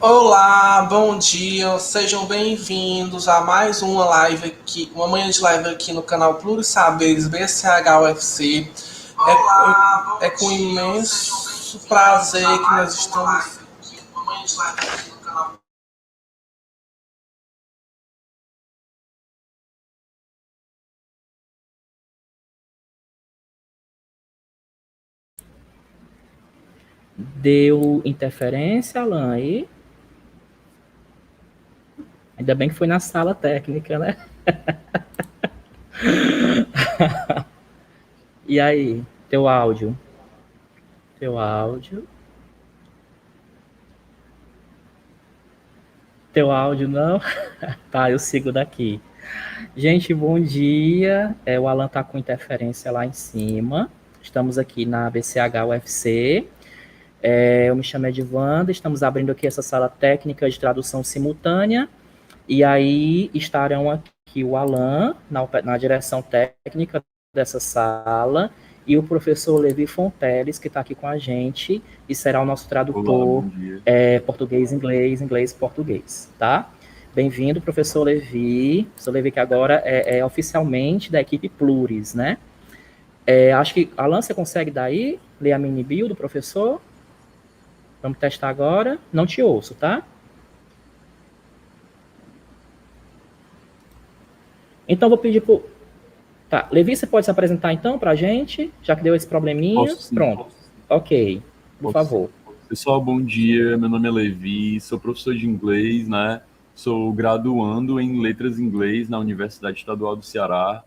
Olá, bom dia, sejam bem-vindos a mais uma live aqui, uma manhã de live aqui no canal Plurissaberes BCH-UFC. É com imenso prazer que nós estamos. Deu interferência, Alan, aí? Ainda bem que foi na sala técnica, né? E aí, teu áudio? Teu áudio? Teu áudio não? Tá, eu sigo daqui. Gente, bom dia. O Alan tá com interferência lá em cima. Estamos aqui na BCH UFC. Eu me chamo Edvander, estamos abrindo aqui essa sala técnica de tradução simultânea. E aí estarão aqui o Alan, na direção técnica dessa sala, e o professor Levi Fonteles, que está aqui com a gente, e será o nosso Olá, tradutor bom dia. português-inglês, inglês-português, tá? Bem-vindo, professor Levi. Professor Levi, que agora é oficialmente da equipe Pluris, né? Acho que, Alan, você consegue daí ler a mini bio do professor? Vamos testar agora. Não te ouço, tá? Então, vou pedir pro. Tá, Levi, você pode se apresentar então para a gente, já que deu esse probleminha? Posso sim, Pronto. Ok, por posso sim. favor. Pessoal, bom dia. Meu nome é Levi, sou professor de inglês, né? Sou graduando em Letras em Inglês na Universidade Estadual do Ceará.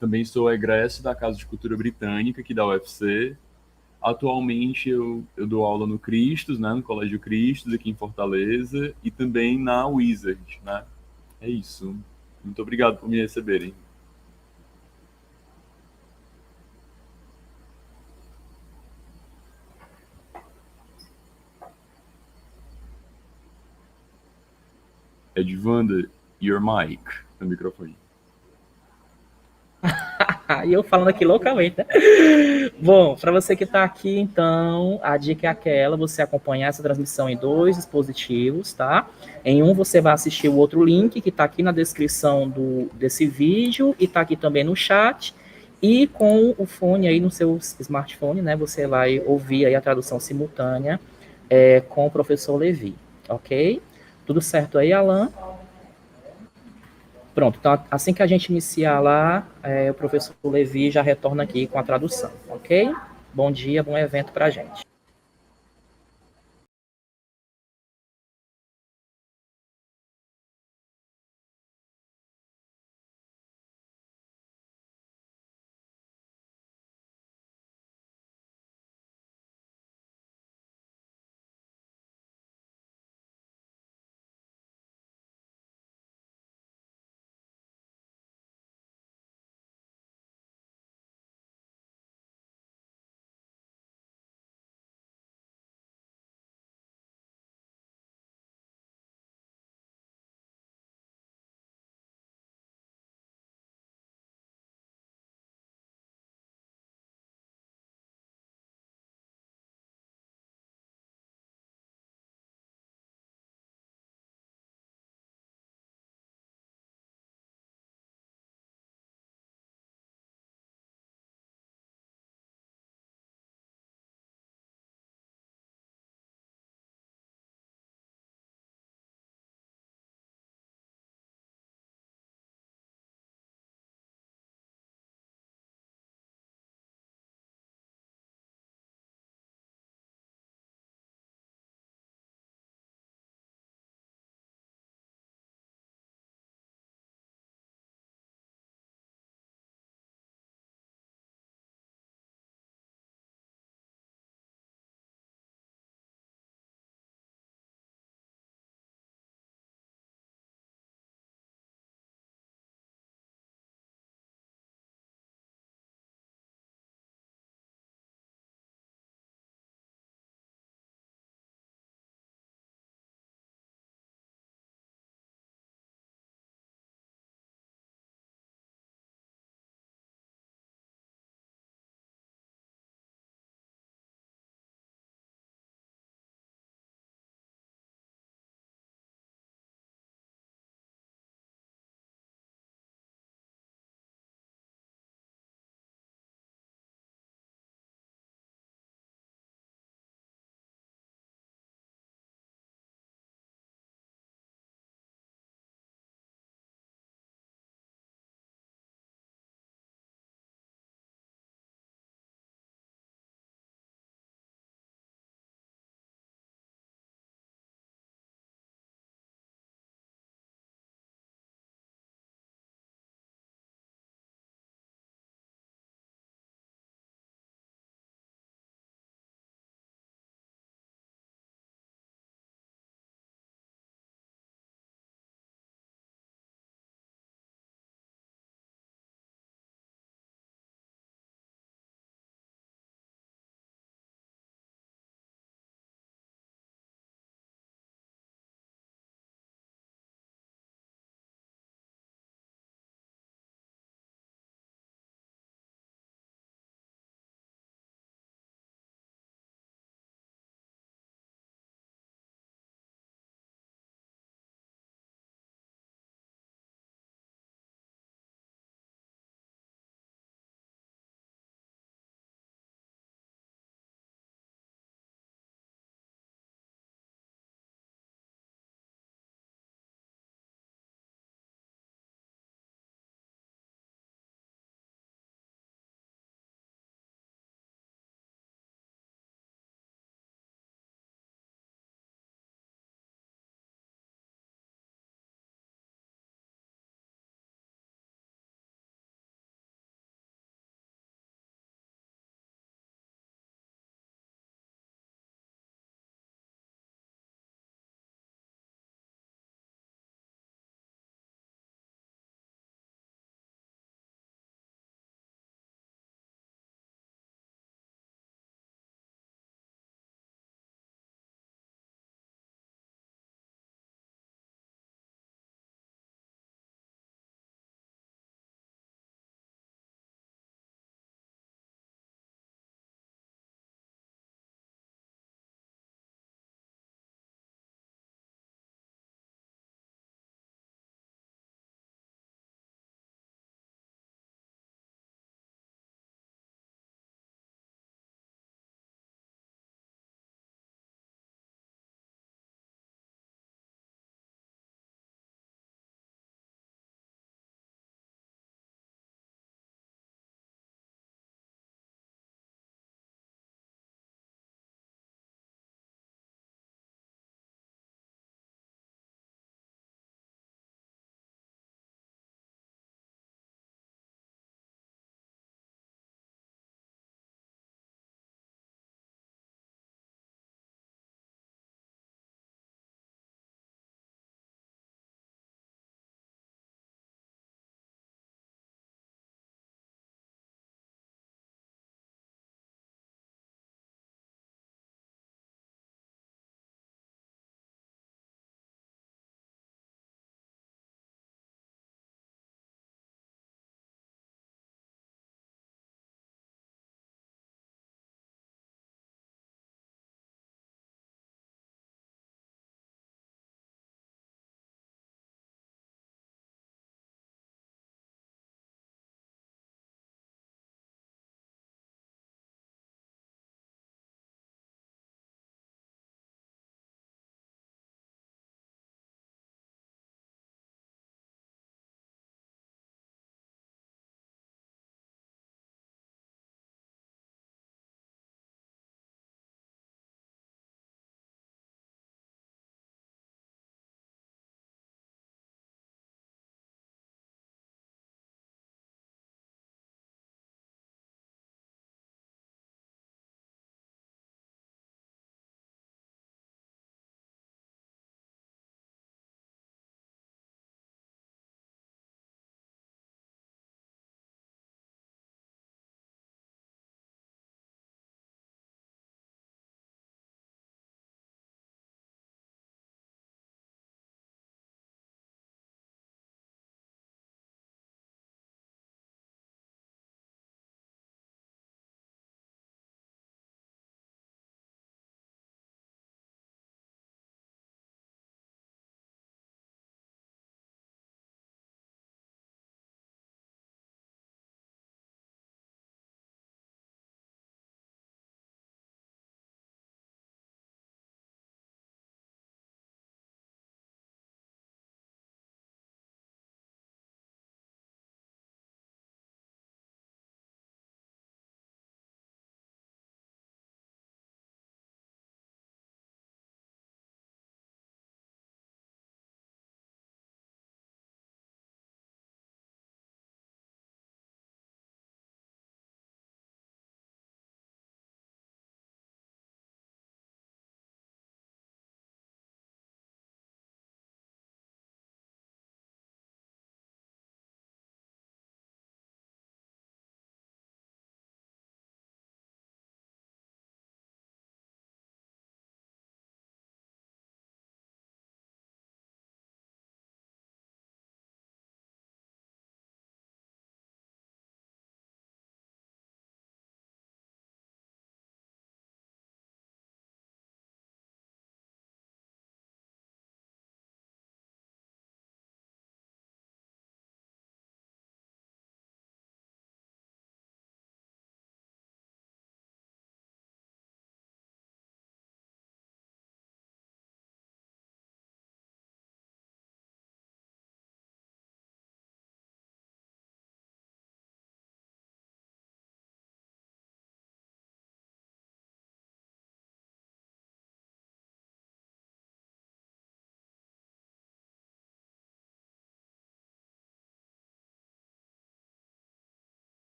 Também sou egresso da Casa de Cultura Britânica, aqui da UFC. Atualmente eu dou aula no Cristos, né? No Colégio Cristos, aqui em Fortaleza, e também na Wizard, né? É isso. Muito obrigado por me receberem. Edvander, your mic, no microfone. E eu falando aqui loucamente, né? Bom, para você que está aqui, então, a dica é aquela: você acompanhar essa transmissão em dois dispositivos, tá? Em um você vai assistir o outro link que está aqui na descrição desse vídeo e está aqui também no chat. E com o fone aí no seu smartphone, né? Você vai ouvir aí a tradução simultânea com o professor Levi, ok? Tudo certo aí, Alan? Pronto, então assim que a gente iniciar lá, o professor Levi já retorna aqui com a tradução, ok? Bom dia, bom evento para a gente.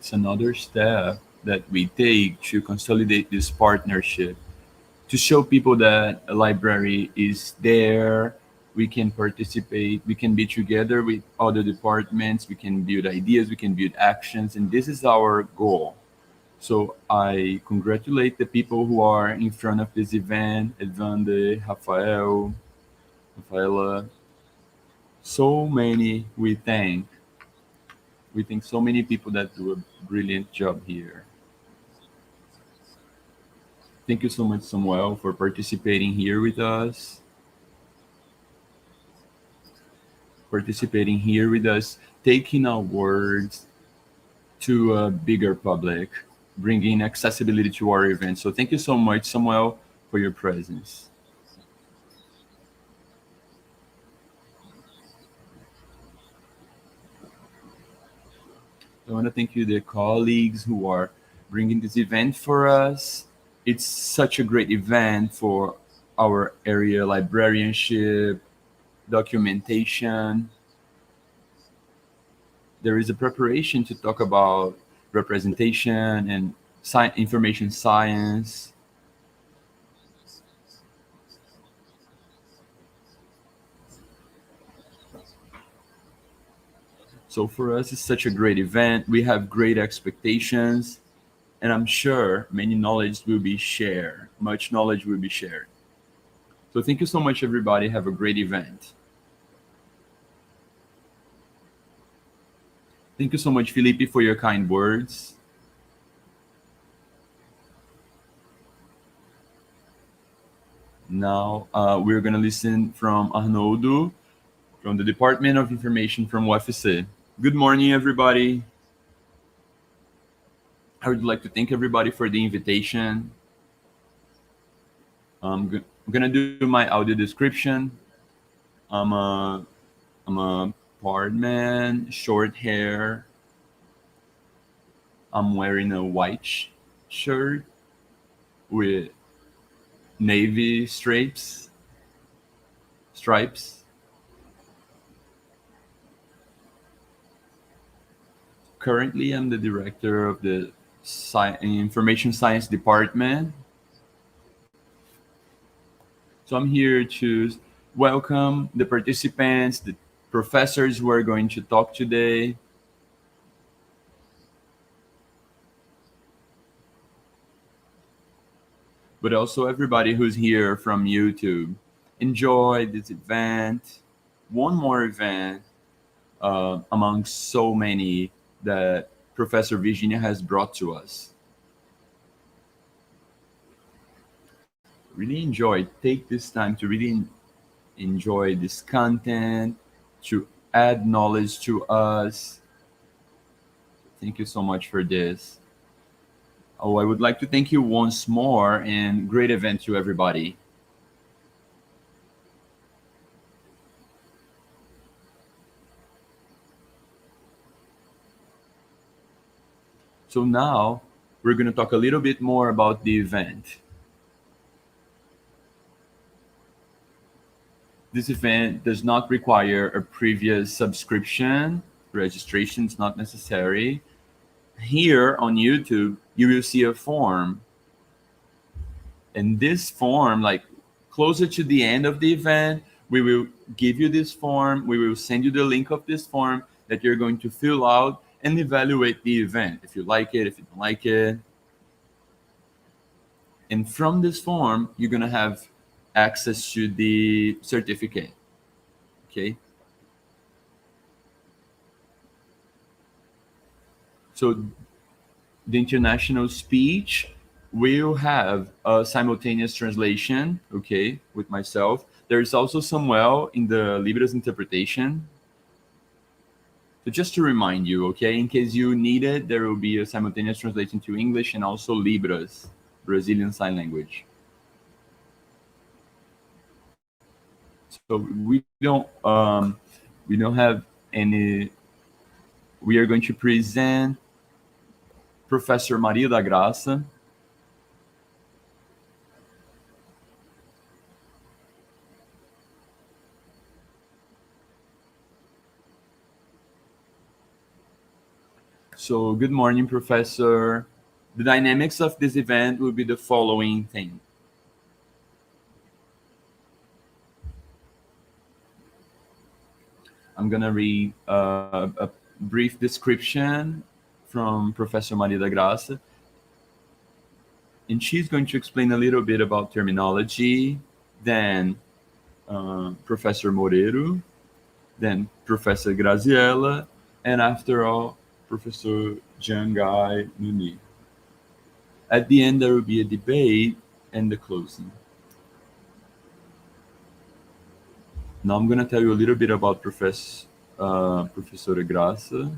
it's another step that we take to consolidate this partnership, to show people that a library is there. We can participate, we can be together with other departments, we can build ideas, we can build actions, and this is our goal. So I congratulate the people who are in front of this event, Edvander, Rafaela, so many we thank. We thank so many people that do a brilliant job here. Thank you so much, Samuel, for participating here with us. Taking our words to a bigger public, bringing accessibility to our event. So thank you so much, Samuel, for your presence. I want to thank you, the colleagues who are bringing this event for us. It's such a great event for our area librarianship, documentation. There is a preparation to talk about representation and information science. So for us, it's such a great event. We have great expectations, and I'm sure many knowledge will be shared. Much knowledge will be shared. So thank you so much, everybody. Have a great event. Thank you so much, Felipe, for your kind words. Now we're going to listen from Arnoldo from the Department of Information from UFC. Good morning, everybody. I would like to thank everybody for the invitation. I'm going to do my audio description. I'm a part man, short hair. I'm wearing a white shirt with navy stripes. Currently, I'm the director of the Information Science Department. So I'm here to welcome the participants, the professors who are going to talk today. But also everybody who's here from YouTube. Enjoy this event, one more event among so many that Professor Virginia has brought to us. Really enjoy, take this time to really enjoy this content, to add knowledge to us. Thank you so much for this. Oh, I would like to thank you once more, and great event to everybody. So now we're going to talk a little bit more about the event. This event does not require a previous subscription. Registration is not necessary. Here on YouTube, you will see a form. And this form, like closer to the end of the event, we will give you this form. We will send you the link of this form that you're going to fill out and evaluate the event, if you like it, if you don't like it. And from this form, you're going to have access to the certificate. Okay. So the international speech will have a simultaneous translation, okay, with myself. There is also Samuel in the Libras interpretation. So just to remind you, okay, in case you need it, there will be a simultaneous translation to English and also Libras, Brazilian Sign Language. So we don't have any. We are going to present Professor Maria da Graça. So, good morning, Professor. The dynamics of this event will be the following thing. I'm going to read a brief description from Professor Maria da Graça, and she's going to explain a little bit about terminology, then Professor Moreiro, then Professor Graziella, and after all, Professor Jangai Nuni. At the end, there will be a debate and the closing. Now I'm going to tell you a little bit about Professora Graça.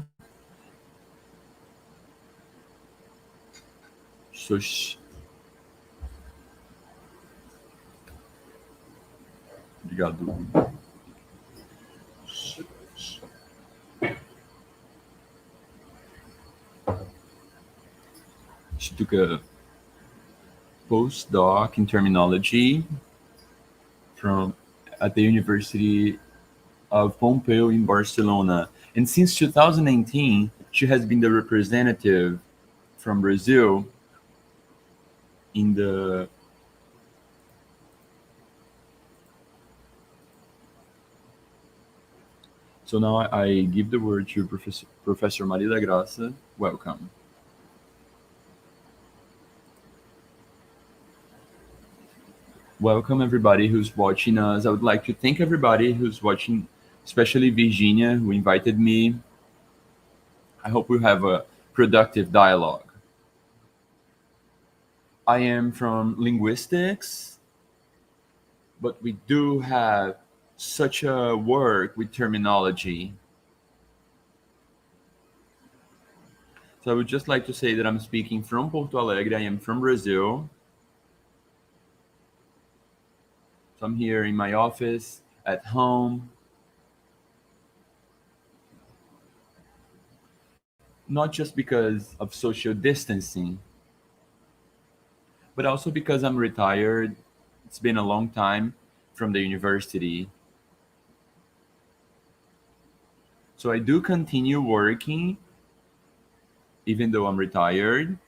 So Obrigado. She took a postdoc in terminology at the University of Pompeu in Barcelona. And since 2019, she has been the representative from Brazil in the So now I give the word to Professor Maria da Graça. Welcome. Welcome everybody who's watching us. I would like to thank everybody who's watching, especially Virginia, who invited me. I hope we have a productive dialogue. I am from linguistics, but we do have such a work with terminology. So I would just like to say that I'm speaking from Porto Alegre. I am from Brazil. So I'm here in my office, at home. Not just because of social distancing, but also because I'm retired. It's been a long time from the university. So I do continue working, even though I'm retired.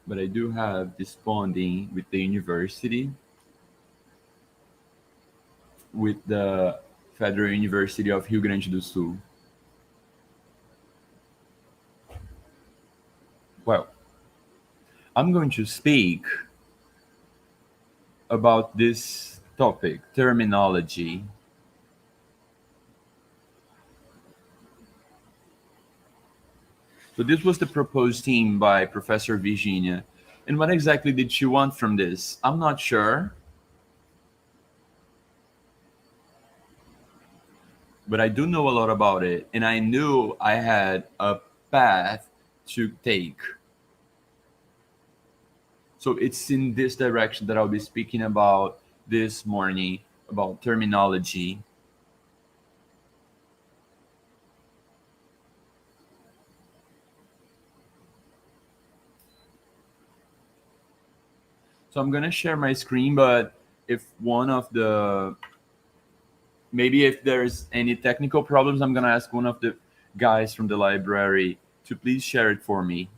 But I do have this bonding with the university, with the Federal University of Rio Grande do Sul. Well, I'm going to speak about this topic, terminology. So this was the proposed theme by Professor Virginia. And what exactly did she want from this? I'm not sure. But I do know a lot about it. And I knew I had a path to take. So it's in this direction that I'll be speaking about this morning, about terminology. So I'm going to share my screen, but if maybe if there's any technical problems, I'm going to ask one of the guys from the library to please share it for me.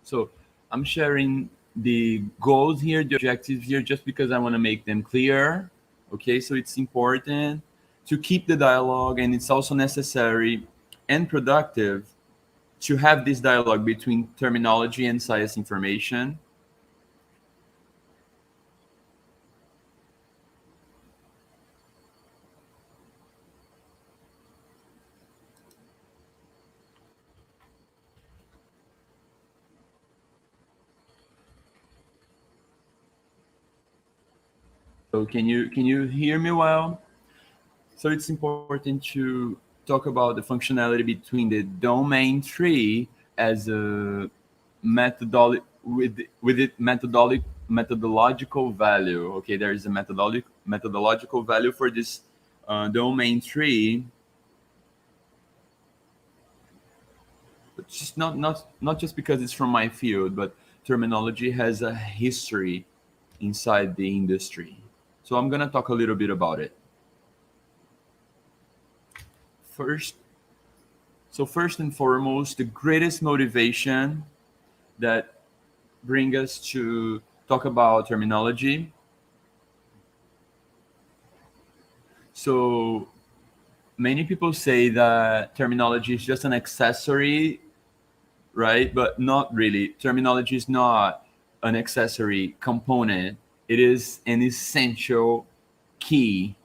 So I'm sharing the goals here, the objectives here, just because I want to make them clear. Okay, so it's important to keep the dialogue, and it's also necessary and productive to have this dialogue between terminology and science information. So can you hear me well? So it's important to talk about the functionality between the domain tree as a methodological value. Okay, there is a methodological value for this domain tree, but just not just because it's from my field, but terminology has a history inside the industry. So I'm gonna talk a little bit about it. First and foremost, the greatest motivation that bring us to talk about terminology. So many people say that terminology is just an accessory, right? But not really. Terminology is not an accessory component. It is an essential key.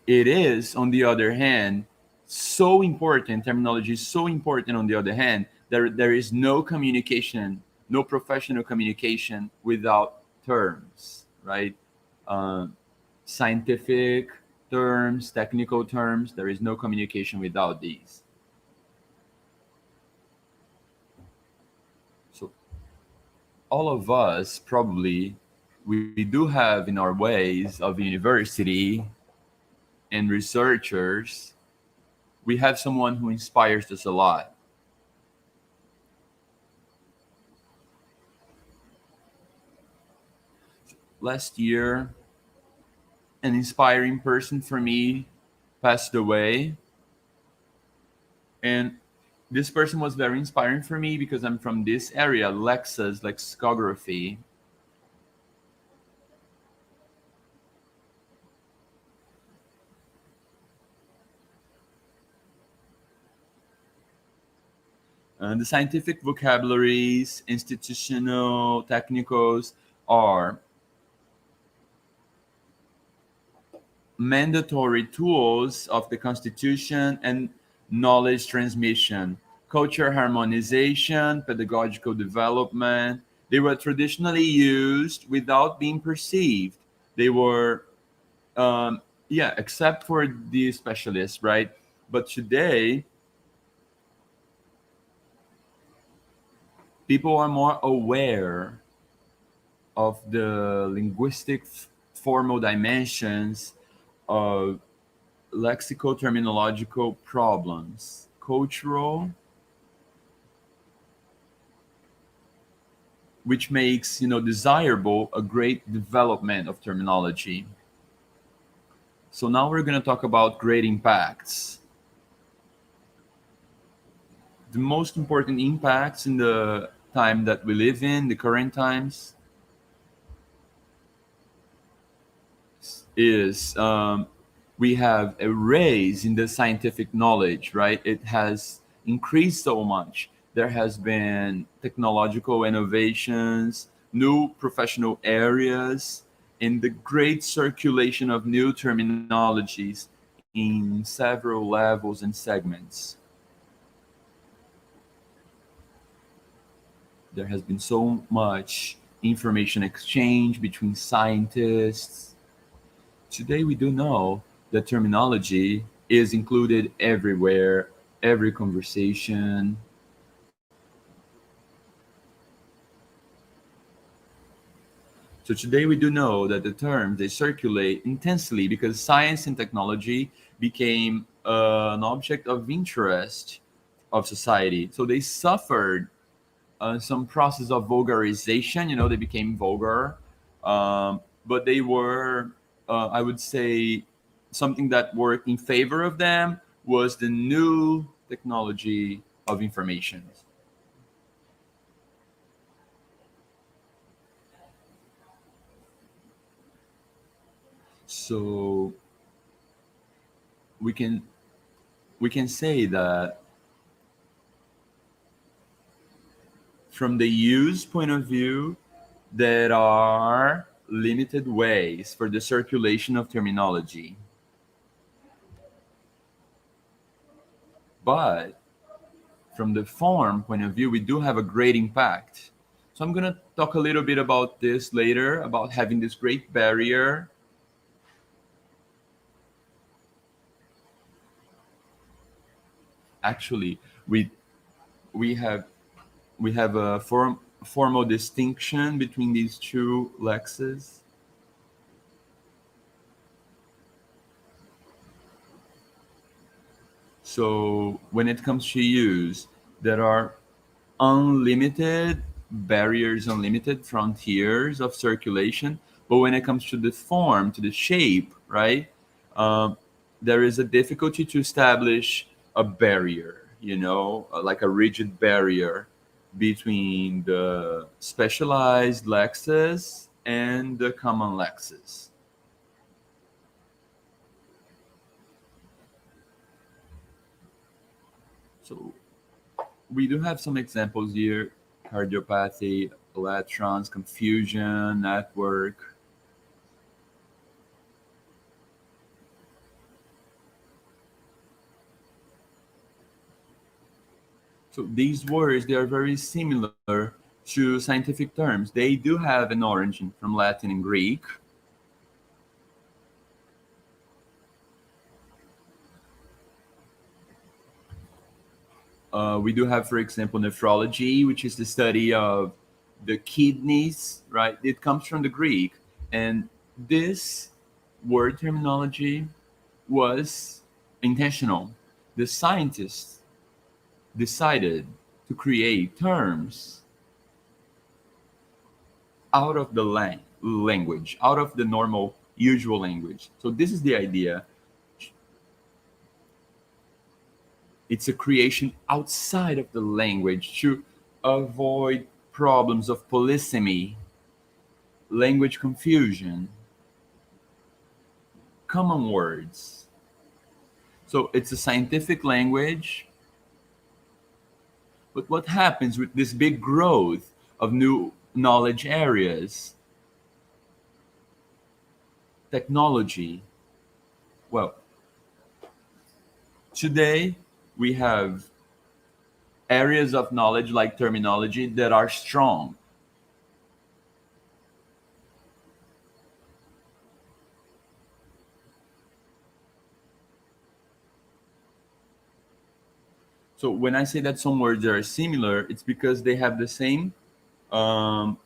It is, on the other hand, so important, terminology is so important, on the other hand, there is no communication, no professional communication without terms, right? Scientific terms, technical terms, there is no communication without these. So all of us probably, we do have in our ways of university and researchers, we have someone who inspires us a lot. Last year, an inspiring person for me passed away. And this person was very inspiring for me because I'm from this area, lexicography. The scientific vocabularies, institutional technicals are mandatory tools of the Constitution and knowledge transmission, culture harmonization, pedagogical development. They were traditionally used without being perceived. They were, except for the specialists, right? But today, people are more aware of the linguistic formal dimensions of lexical terminological problems, cultural, which makes desirable a great development of terminology. So now we're going to talk about great impacts. The most important impacts in the time that we live in, the current times, is we have a raise in the scientific knowledge, right? It has increased so much. There has been technological innovations, new professional areas, and the great circulation of new terminologies in several levels and segments. There has been so much information exchange between scientists. Today we do know that terminology is included everywhere, every conversation. So today we do know that the terms, they circulate intensely because science and technology became an object of interest of society. So they suffered some process of vulgarization. They became vulgar, but they were, I would say, something that worked in favor of them was the new technology of information. So we can say that from the use point of view, there are limited ways for the circulation of terminology. But from the form point of view, we do have a great impact So I'm going to talk a little bit about this later, about having this great barrier. Actually, we have a formal distinction between these two lexes. So when it comes to use, there are unlimited barriers, unlimited frontiers of circulation. But when it comes to the form, to the shape, right, there is a difficulty to establish a barrier, like a rigid barrier between the specialized lexes and the common lexes. So we do have some examples here: cardiopathy, electrons, confusion, network. So these words, they are very similar to scientific terms. They do have an origin from Latin and Greek. We do have, for example, nephrology, which is the study of the kidneys, right? It comes from the Greek. And this word terminology was intentional. The scientists decided to create terms out of the language, out of the normal, usual language. So this is the idea. It's a creation outside of the language to avoid problems of polysemy, language confusion, common words. So it's a scientific language. But what happens with this big growth of new knowledge areas? Technology. Well, today we have areas of knowledge like terminology that are strong. So when I say that some words are similar, it's because they have the same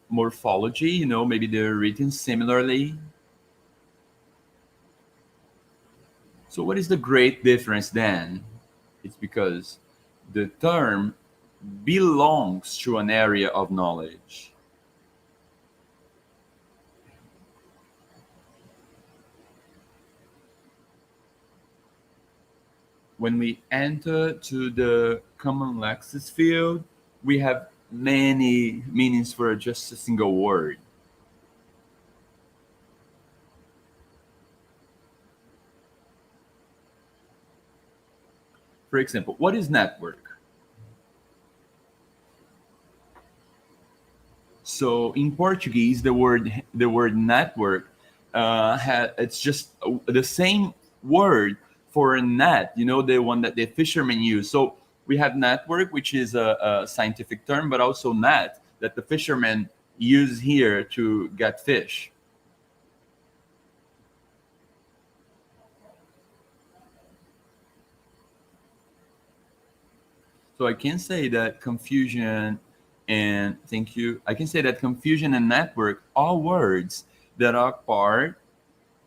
morphology, maybe they're written similarly. So what is the great difference then? It's because the term belongs to an area of knowledge. When we enter to the common lexis field, we have many meanings for just a single word. For example, what is network? So in Portuguese, the word network, it's just the same word for a net, the one that the fishermen use. So we have network, which is a scientific term, but also net that the fishermen use here to get fish. So I can say that confusion and I can say that confusion and network are words that are part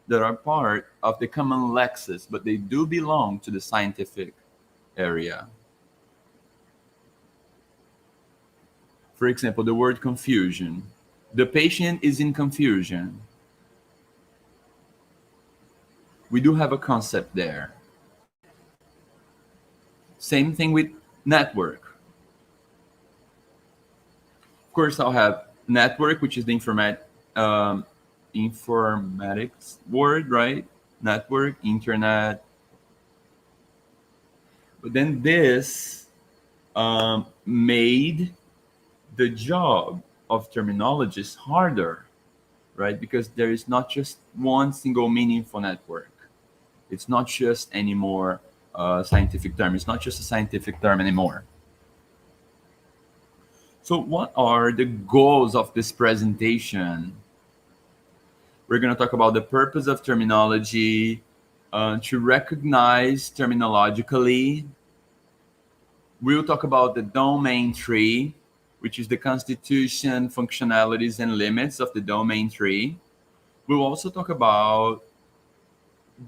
of the common lexis, but they do belong to the scientific area. For example, the word confusion. The patient is in confusion. We do have a concept there. Same thing with network. Of course, I'll have network, which is the informatics word, right? Network, internet. But then this made the job of terminologists harder, right? Because there is not just one single meaning for network. It's not just anymore a scientific term. It's not just a scientific term anymore. So what are the goals of this presentation? We're going to talk about the purpose of terminology, to recognize terminologically. We'll talk about the domain tree, which is the constitution, functionalities, and limits of the domain tree. We'll also talk about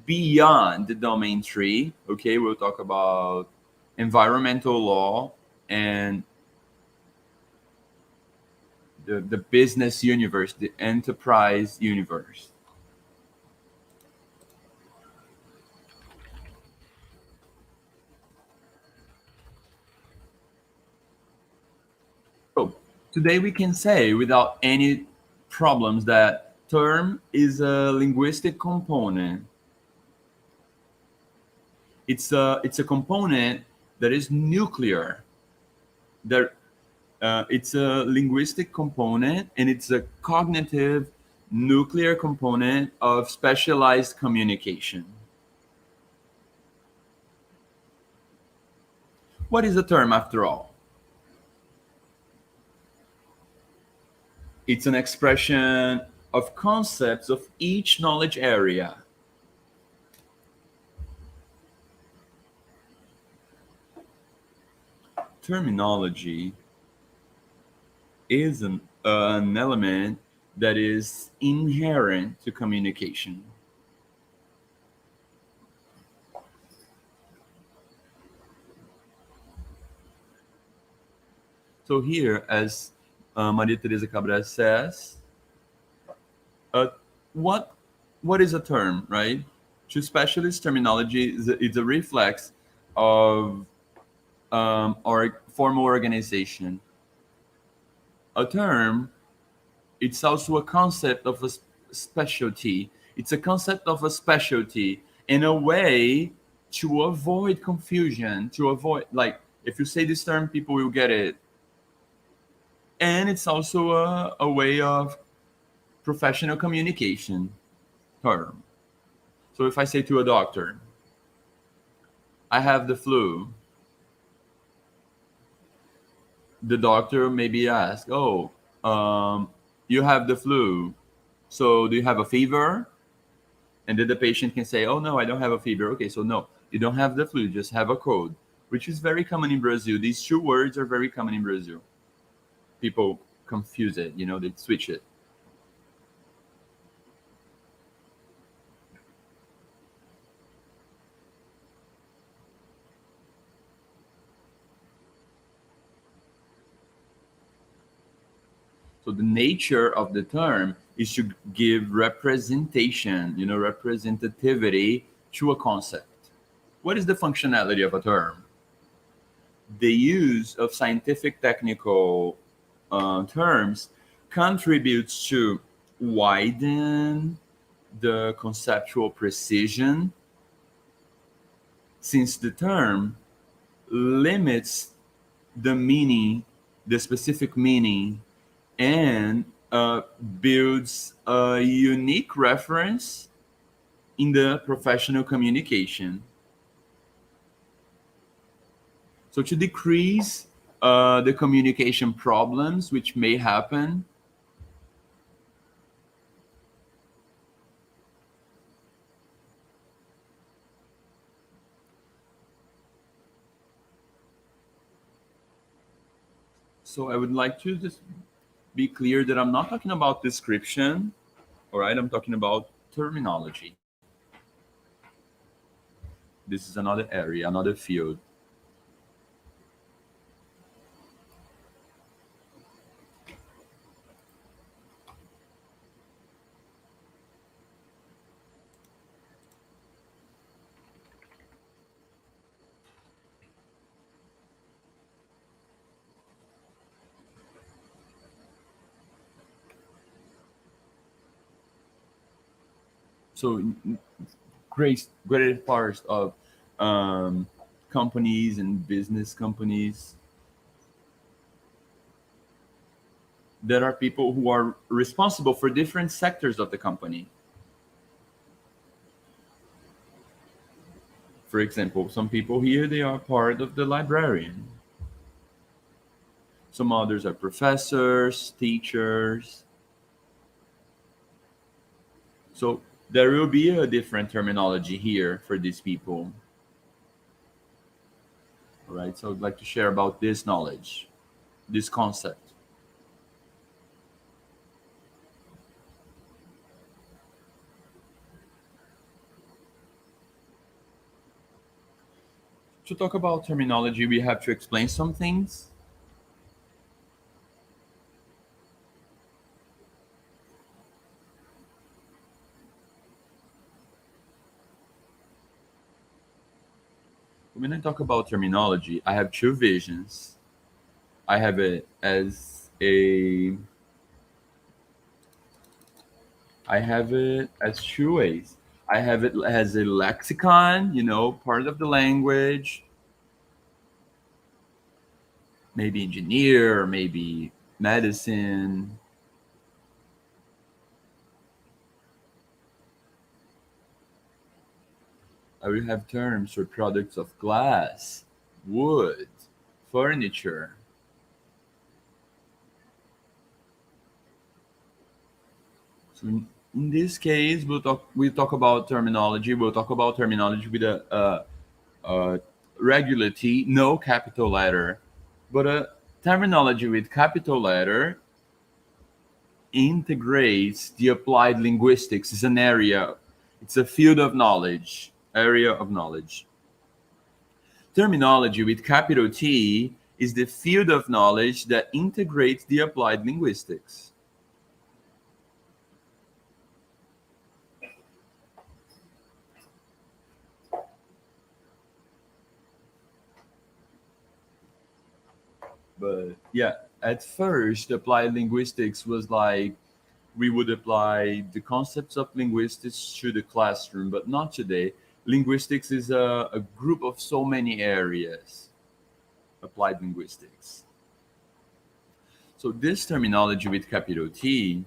beyond the domain tree. Okay, we'll talk about environmental law and the business universe, the enterprise universe. So today we can say without any problems that term is a linguistic component. It's a component that is nuclear. It's a linguistic component, and it's a cognitive nuclear component of specialized communication. What is a term, after all? It's an expression of concepts of each knowledge area. Terminology is an element that is inherent to communication. So here, as Maria Teresa Cabral says, what is a term, right? To specialists, terminology is a reflex of or formal organization. A term, it's also a concept of a specialty. It's a concept of a specialty in a way to avoid confusion, to avoid, like, if you say this term, people will get it. And it's also a way of professional communication term. So if I say to a doctor, I have the flu, the doctor maybe ask, oh, you have the flu, so do you have a fever? And then the patient can say, oh, no, I don't have a fever. Okay, so no, you don't have the flu, you just have a cold, which is very common in Brazil. These two words are very common in Brazil. People confuse it, they switch it. So the nature of the term is to give representation, representativity to a concept. What is the functionality of a term? The use of scientific technical terms contributes to widen the conceptual precision, since the term limits the meaning, the specific meaning, and builds a unique reference in the professional communication. So to decrease the communication problems which may happen, so I would like to just be clear that I'm not talking about description, all right? I'm talking about terminology. This is another area, another field. So great parts of companies and business companies, there are people who are responsible for different sectors of the company. For example, some people here, they are part of the librarian. Some others are professors, teachers. So there will be a different terminology here for these people. All right, so I'd like to share about this knowledge, this concept. To talk about terminology, we have to explain some things. When I talk about terminology, I have two visions. I have it as two ways. I have it as a lexicon, part of the language. Maybe engineer, maybe medicine. I will have terms for products of glass, wood, furniture. So in this case, we'll talk about terminology. We'll talk about terminology with a regular T, no capital letter, but a terminology with capital letter integrates the applied linguistics. Is an area, it's a field of knowledge, area of knowledge. Terminology with capital T is the field of knowledge that integrates the applied linguistics. But yeah, at first, applied linguistics was like we would apply the concepts of linguistics to the classroom, but not today. Linguistics is a group of so many areas, applied linguistics. So this terminology with capital T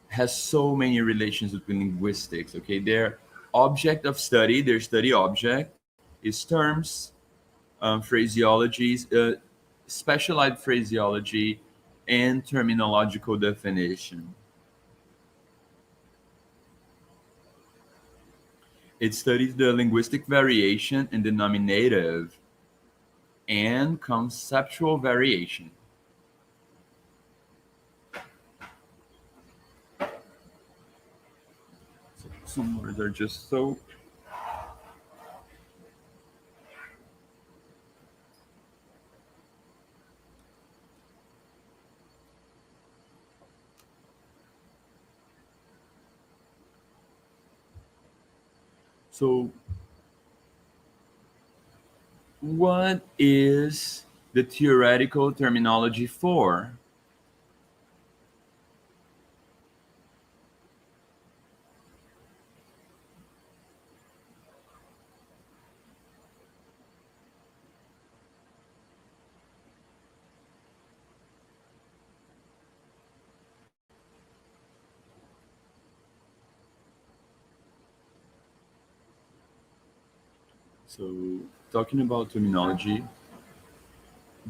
has so many relations with linguistics, okay? Their object of study, their study object is terms, phraseologies, specialized phraseology, and terminological definition. It studies the linguistic variation in the nominative and conceptual variation. So some words are just so. So, what is the theoretical terminology for? So, talking about terminology,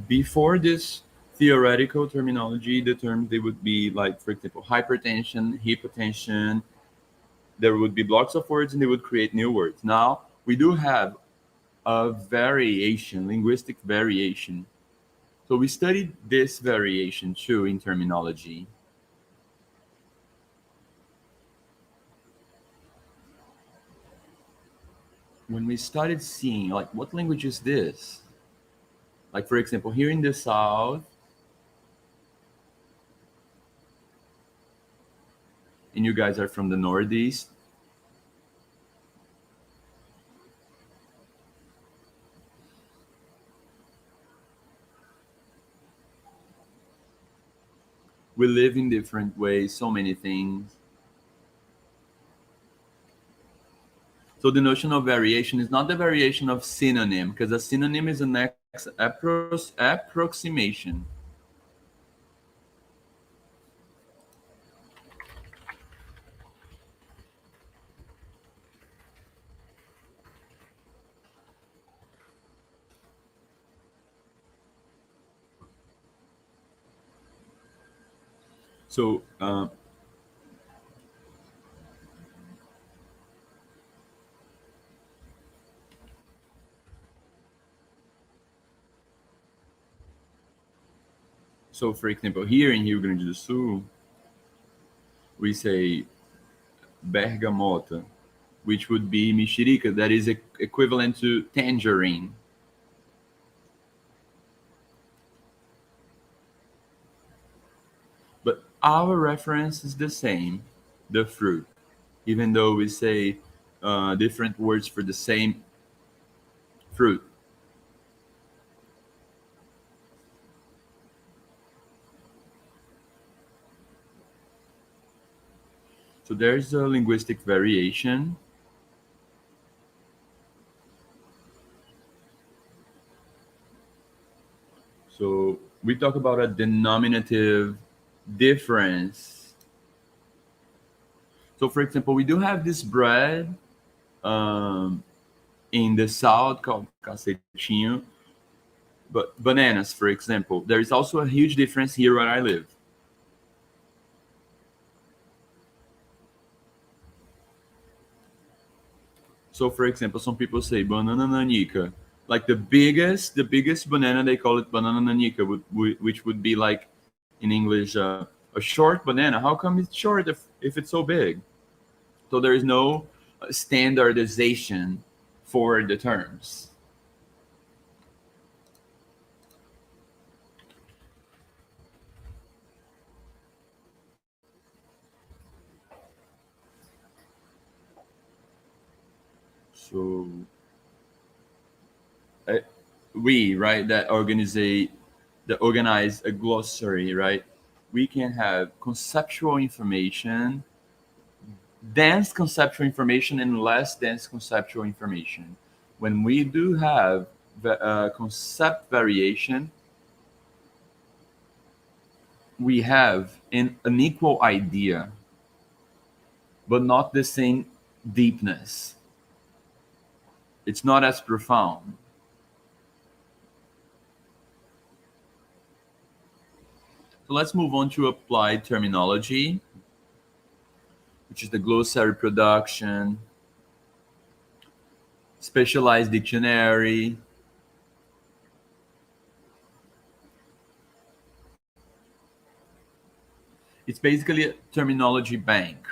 before this theoretical terminology, the terms they would be like, for example, hypertension, hypotension. There would be blocks of words and they would create new words. Now, we do have a variation, linguistic variation. So we studied this variation too in terminology. When we started seeing, like, what language is this? Like, for example, here in the South, and you guys are from the Northeast, we live in different ways, so many things. So the notion of variation is not the variation of synonym, because a synonym is an approximation. So so for example, here in Rio Grande do Sul, we say bergamota, which would be mexerica, that is equivalent to tangerine. But our reference is the same, the fruit, even though we say different words for the same fruit. So there's a linguistic variation. So we talk about a denominative difference. So for example, we do have this bread in the south called cacetinho, but bananas, for example, there is also a huge difference here where I live. So for example, some people say banana nanica, like the biggest banana, they call it banana nanica, which would be like in English a short banana. How come it's short if it's so big? So there is no standardization for the terms. So we, right, that organize a glossary, right? We can have conceptual information, dense conceptual information, and less dense conceptual information. When we do have concept variation, we have an equal idea, but not the same deepness. It's not as profound. So let's move on to applied terminology, which is the glossary production, specialized dictionary, it's basically a terminology bank.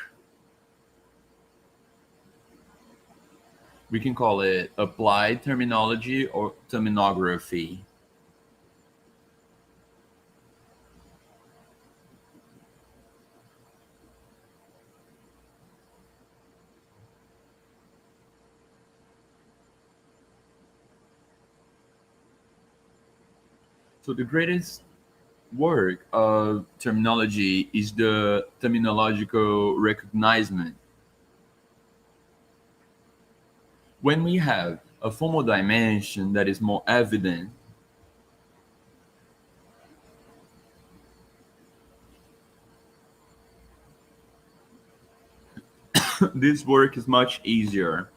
We can call it applied terminology or terminography. So the greatest work of terminology is the terminological recognizement. When we have a formal dimension that is more evident, this work is much easier.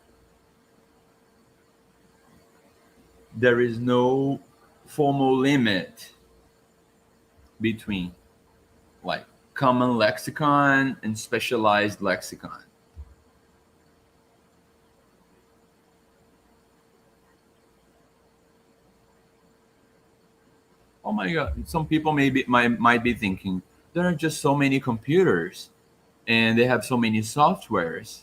There is no formal limit between like common lexicon and specialized lexicon. Oh my God, some people might be thinking, there are just so many computers and they have so many softwares.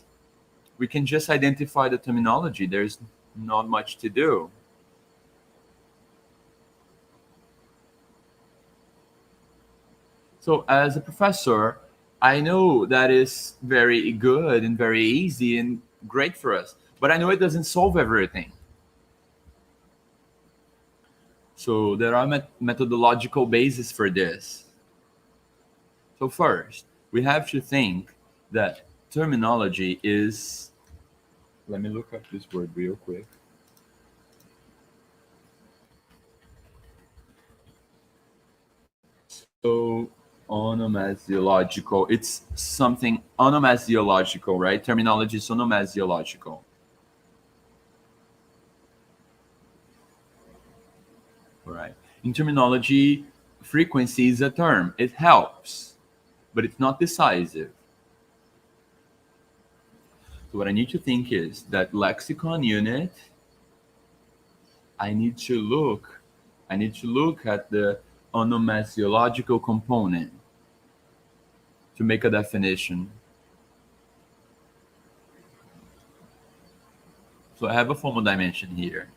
We can just identify the terminology. There's not much to do. So as a professor, I know that is very good and very easy and great for us, but I know it doesn't solve everything. So there are methodological bases for this. So first, we have to think that terminology is, let me look up this word real quick. So onomasiological, it's something onomasiological, right? Terminology is onomasiological. Right. In terminology, frequency is a term. It helps. but it's not decisive. So what I need to think is that lexicon unit, I need to look at the onomasiological component to make a definition. So I have a formal dimension here.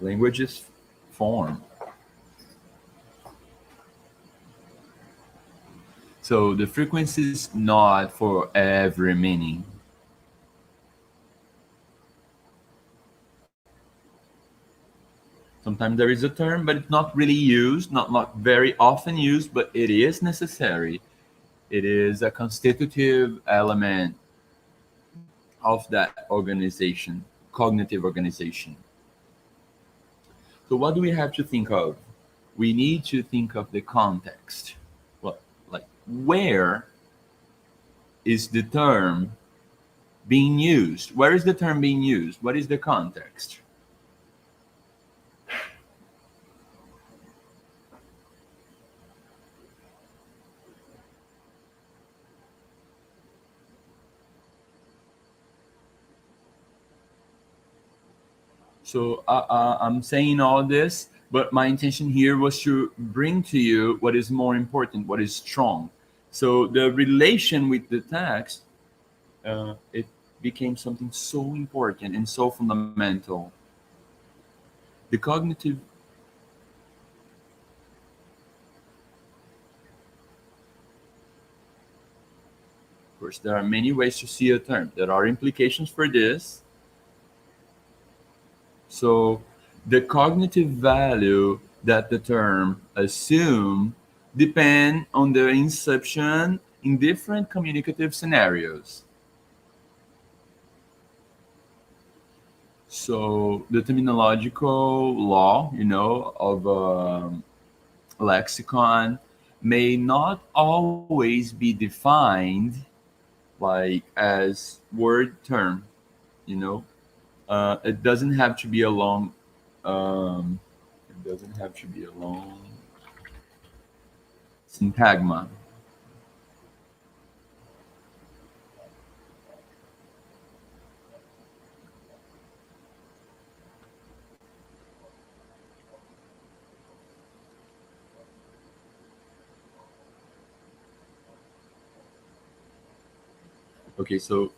Language is form. So the frequency is not for every meaning. Sometimes there is a term, but it's not really used, not very often used, but it is necessary. It is a constitutive element of that organization, cognitive organization. So what do we have to think of? We need to think of the context. Well, like, where is the term being used? Where is the term being used? What is the context? So I'm saying all this, but my intention here was to bring to you what is more important, what is strong. So the relation with the text, it became something so important and so fundamental. The cognitive, of course, there are many ways to see a term. There are implications for this. So the cognitive value that the term assume depend on the inception in different communicative scenarios. So the terminological law, of lexicon may not always be defined like as word term, it doesn't have to be a long syntagma. Okay, so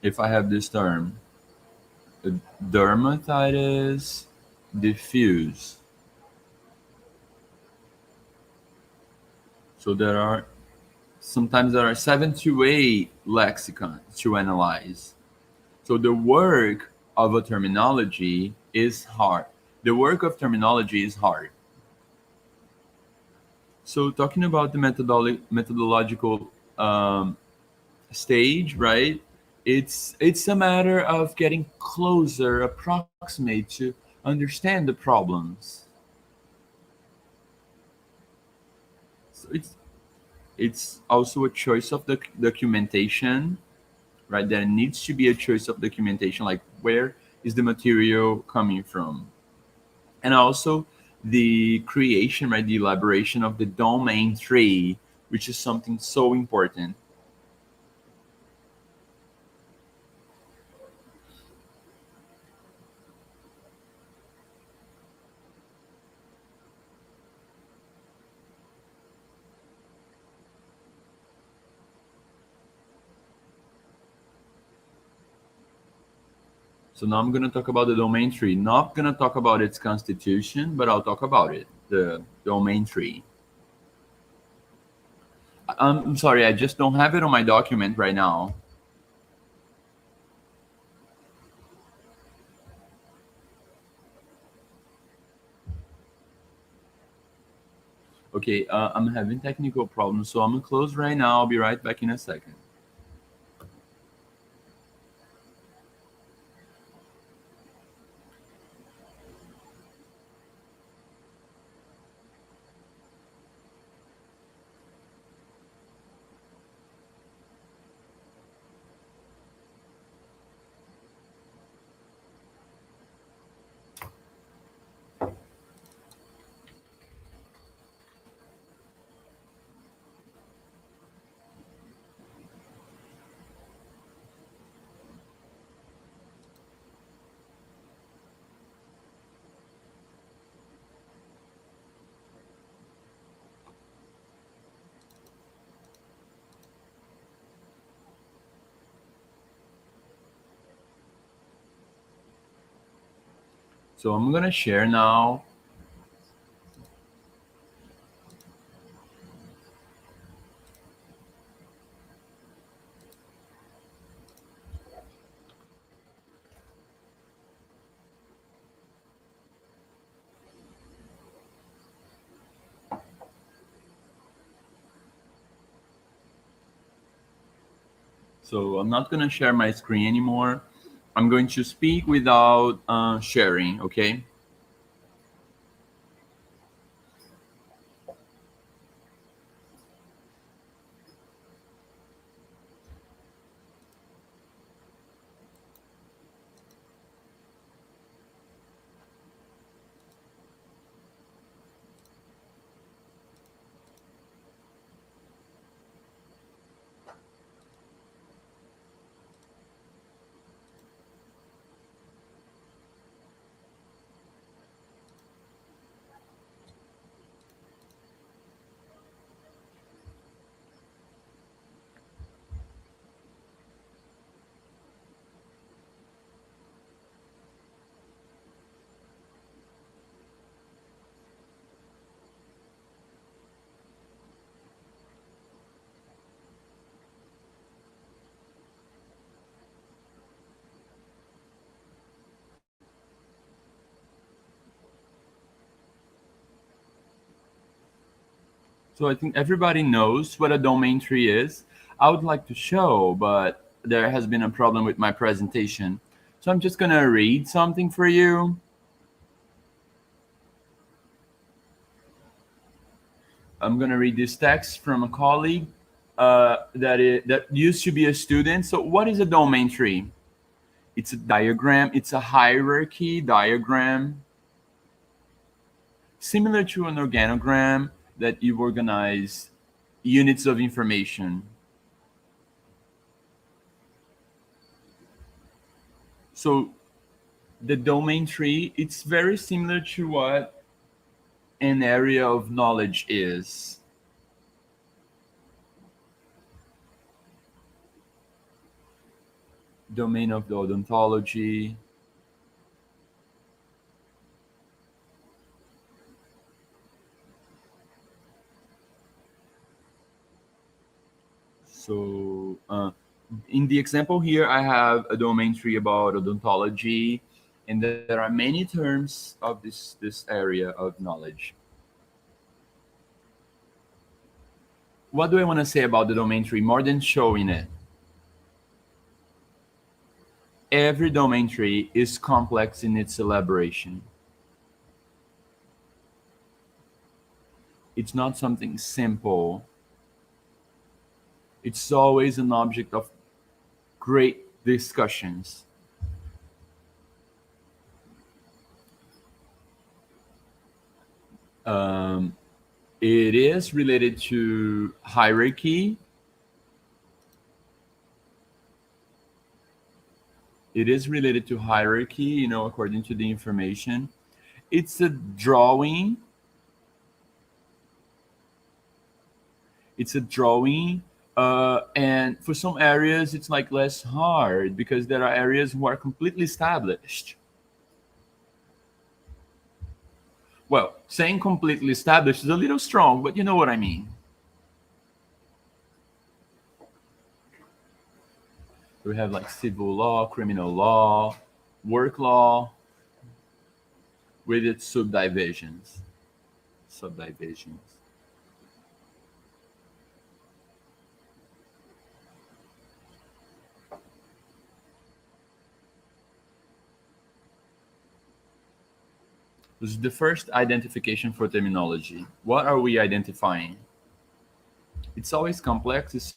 if I have this term, dermatitis diffuse. So sometimes there are 7 to 8 lexicons to analyze. So the work of a terminology is hard. The work of terminology is hard. So talking about the methodological stage, right? It's a matter of getting closer, approximate to understand the problems. So it's also a choice of the documentation, right? There needs to be a choice of documentation, like where is the material coming from, and also the creation, right? The elaboration of the domain tree, which is something so important. So now I'm going to talk about the domain tree. Not going to talk about its constitution, but I'll talk about it, the domain tree. I'm sorry, I just don't have it on my document right now. Okay, I'm having technical problems, so I'm going to close right now. I'll be right back in a second. So I'm going to share now. So I'm not going to share my screen anymore. I'm going to speak without sharing, okay? So I think everybody knows what a domain tree is. I would like to show, but there has been a problem with my presentation. So I'm just going to read something for you. I'm going to read this text from a colleague that used to be a student. So what is a domain tree? It's a diagram. It's a hierarchy diagram, similar to an organogram that you organize units of information. So the domain tree, it's very similar to what an area of knowledge is. Domain of the odontology. So in the example here, I have a domain tree about odontology, and there are many terms of this area of knowledge. What do I want to say about the domain tree more than showing it? Every domain tree is complex in its elaboration. It's not something simple. It's always an object of great discussions. It is related to hierarchy. It is related to hierarchy, you know, according to the information. It's a drawing. It's a drawing. And for some areas, it's like less hard because there are areas who are completely established. Well, saying completely established is a little strong, but you know what I mean. We have like civil law, criminal law, work law, with its subdivisions. This is the first identification for terminology. What are we identifying? It's always complex. It's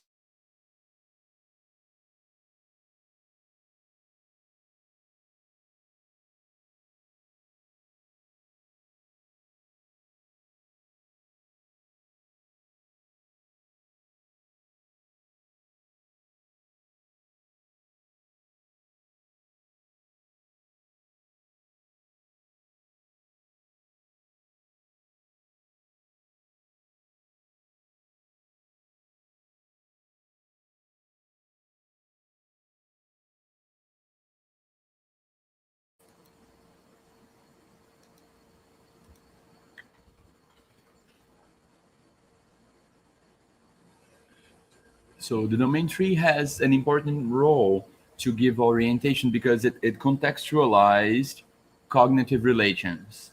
So the domain tree has an important role to give orientation because it contextualized cognitive relations.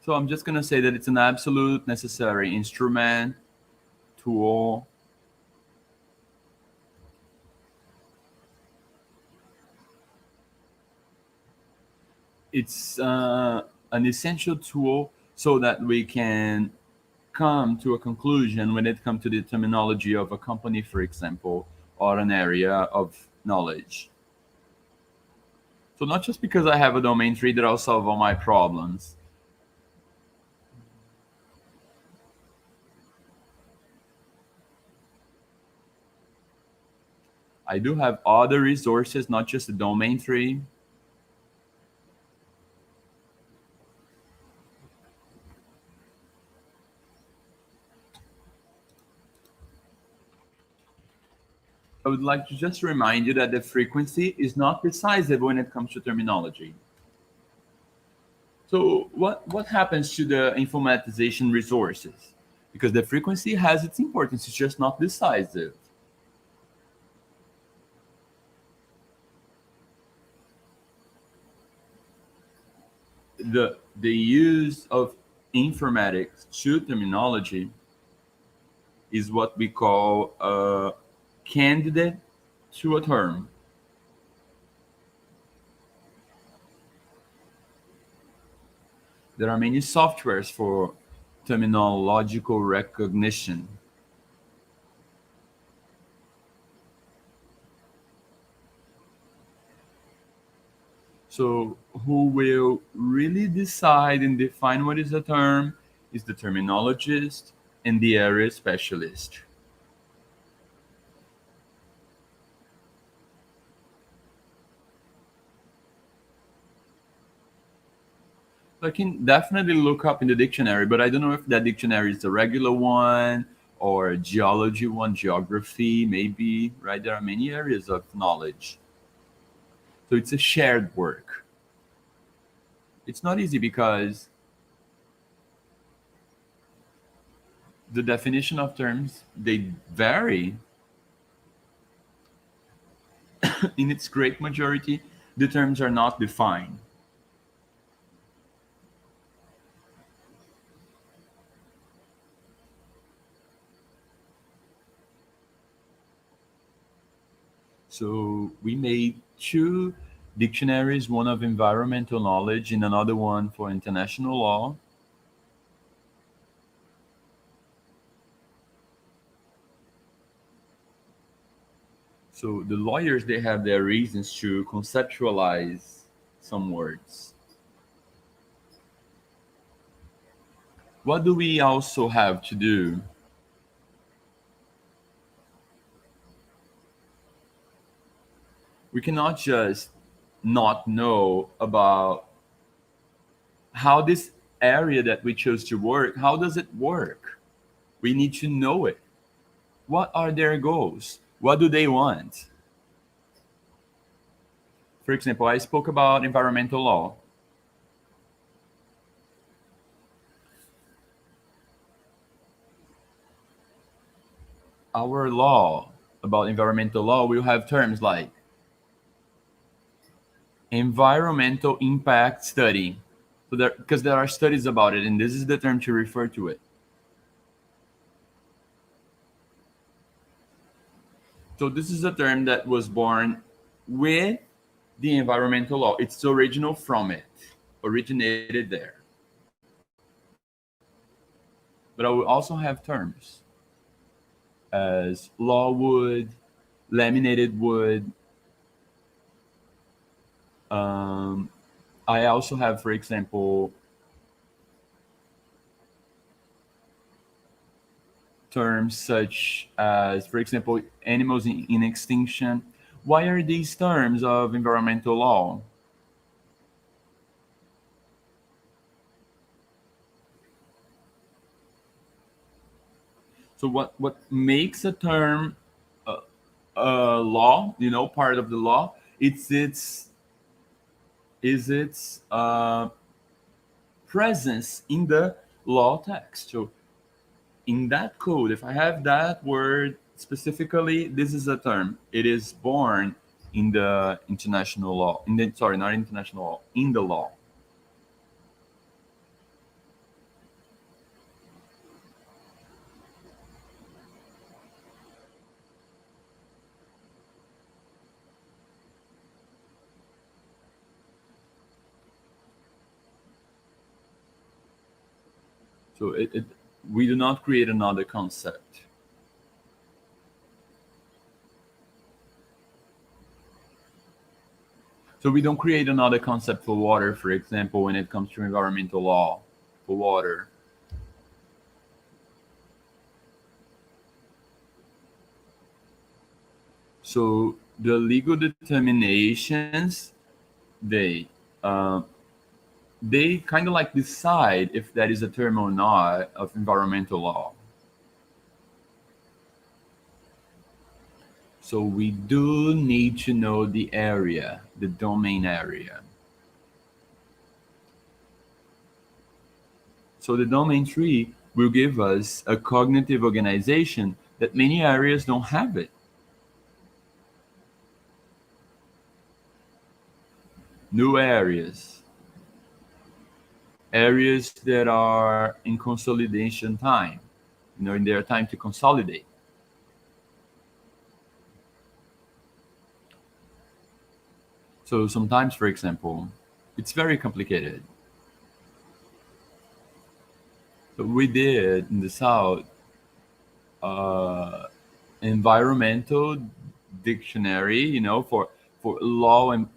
So I'm just going to say that it's an absolute necessary instrument, tool. It's an essential tool so that we can come to a conclusion when it comes to the terminology of a company, for example, or an area of knowledge. So not just because I have a domain tree that I'll solve all my problems. I do have other resources, not just the domain tree. I would like to just remind you that the frequency is not decisive when it comes to terminology. So what happens to the informatization resources? Because the frequency has its importance, it's just not decisive. The use of informatics to terminology is what we call a candidate to a term. There are many softwares for terminological recognition. So who will really decide and define what is a term is the terminologist and the area specialist. I can definitely look up in the dictionary, but I don't know if that dictionary is the regular one or a geology one, geography, maybe, right? There are many areas of knowledge. So it's a shared work. It's not easy because the definition of terms, they vary. In its great majority, the terms are not defined. So we made 2 dictionaries, one of environmental knowledge and another one for international law. So the lawyers, they have their reasons to conceptualize some words. What do we also have to do? We cannot just not know about how this area that we chose to work, how does it work? We need to know it. What are their goals? What do they want? For example, I spoke about environmental law. Our law about environmental law will have terms like environmental impact study. So because there are studies about it, and this is the term to refer to it. So this is a term that was born with the environmental law. It's original from it, originated there. But I will also have terms as law wood, laminated wood. I also have, for example, terms such as, for example, animals in extinction. Why are these terms of environmental law? So what makes a term law, part of the law, is its presence in the law text. So in that code, if I have that word specifically, this is a term. It is born in the international law. Sorry, not international law, in the law. So we do not create another concept. So we don't create another concept for water, for example, when it comes to environmental law for water. So the legal determinations, they kind of like decide if that is a term or not of environmental law. So we do need to know the area, the domain area. So the domain tree will give us a cognitive organization that many areas don't have it. New areas. Areas that are in consolidation time, in their time to consolidate. So sometimes, for example, it's very complicated. So we did in the South environmental dictionary, for law and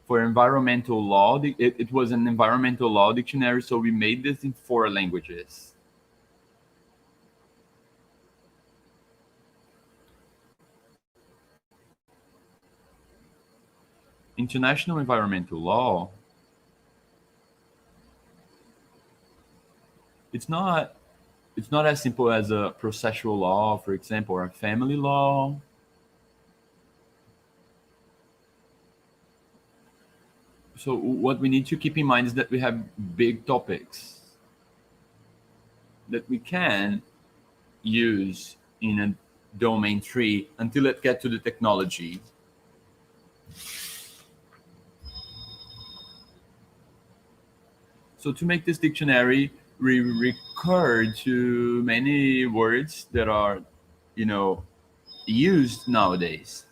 for environmental law. It was an environmental law dictionary, so we made this in 4 languages. International environmental law, it's not as simple as a processual law, for example, or a family law. So what we need to keep in mind is that we have big topics that we can use in a domain tree until it gets to the technology. So to make this dictionary, we recur to many words that are, used nowadays.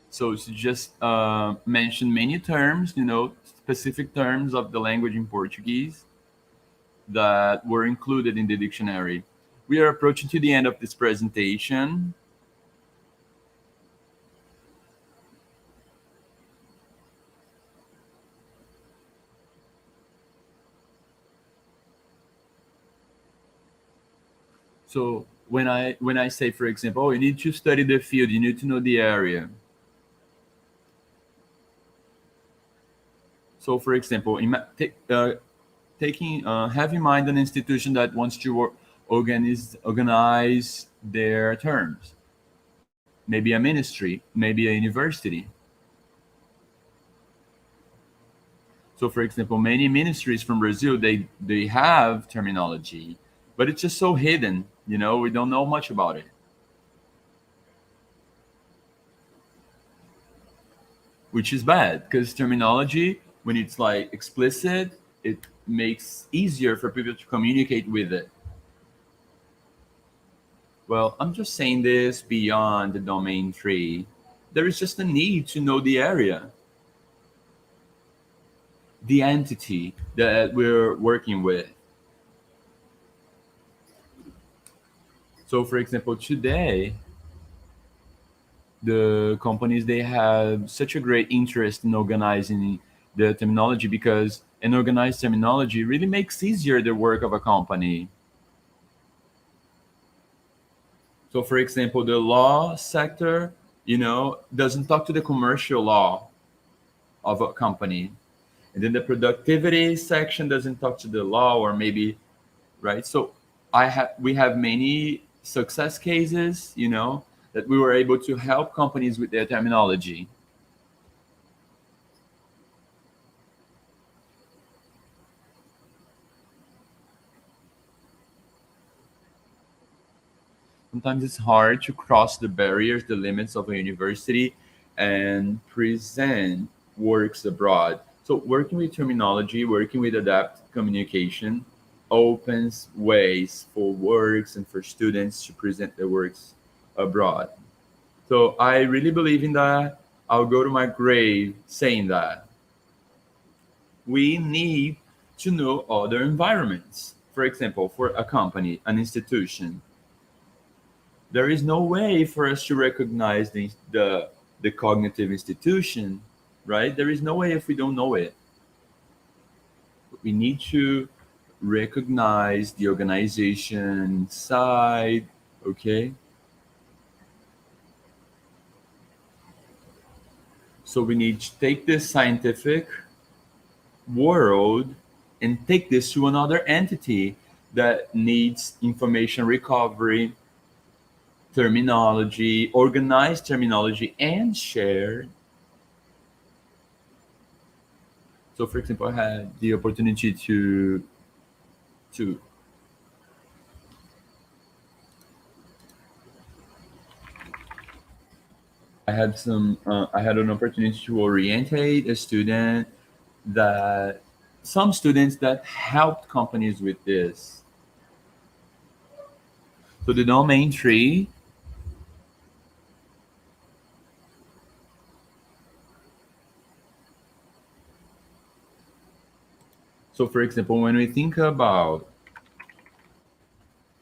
So to just mention many terms, specific terms of the language in Portuguese that were included in the dictionary. We are approaching to the end of this presentation. So when I say, for example, you need to study the field, you need to know the area. So for example, have in mind an institution that wants to organize their terms. Maybe a ministry, maybe a university. So for example, many ministries from Brazil, they have terminology, but it's just so hidden, we don't know much about it. Which is bad, because terminology, when it's like explicit, it makes easier for people to communicate with it. Well, I'm just saying this beyond the domain tree. There is just a need to know the area, the entity that we're working with. So for example, today, the companies, they have such a great interest in organizing the terminology, because an organized terminology really makes easier the work of a company. So for example, the law sector, doesn't talk to the commercial law of a company. And then the productivity section doesn't talk to the law, or maybe, right? So we have many success cases, that we were able to help companies with their terminology. Sometimes it's hard to cross the barriers, the limits of a university and present works abroad. So working with terminology, working with adapt communication opens ways for works and for students to present their works abroad. So I really believe in that. I'll go to my grave saying that. We need to know other environments. For example, for a company, an institution, there is no way for us to recognize the cognitive institution, right? There is no way if we don't know it. We need to recognize the organization side, okay? So we need to take this scientific world and take this to another entity that needs information recovery, terminology, organized terminology, and shared. So, for example, I had the opportunity to I had an opportunity to orientate a student that some students that helped companies with this. So the domain tree. So, for example, when we think about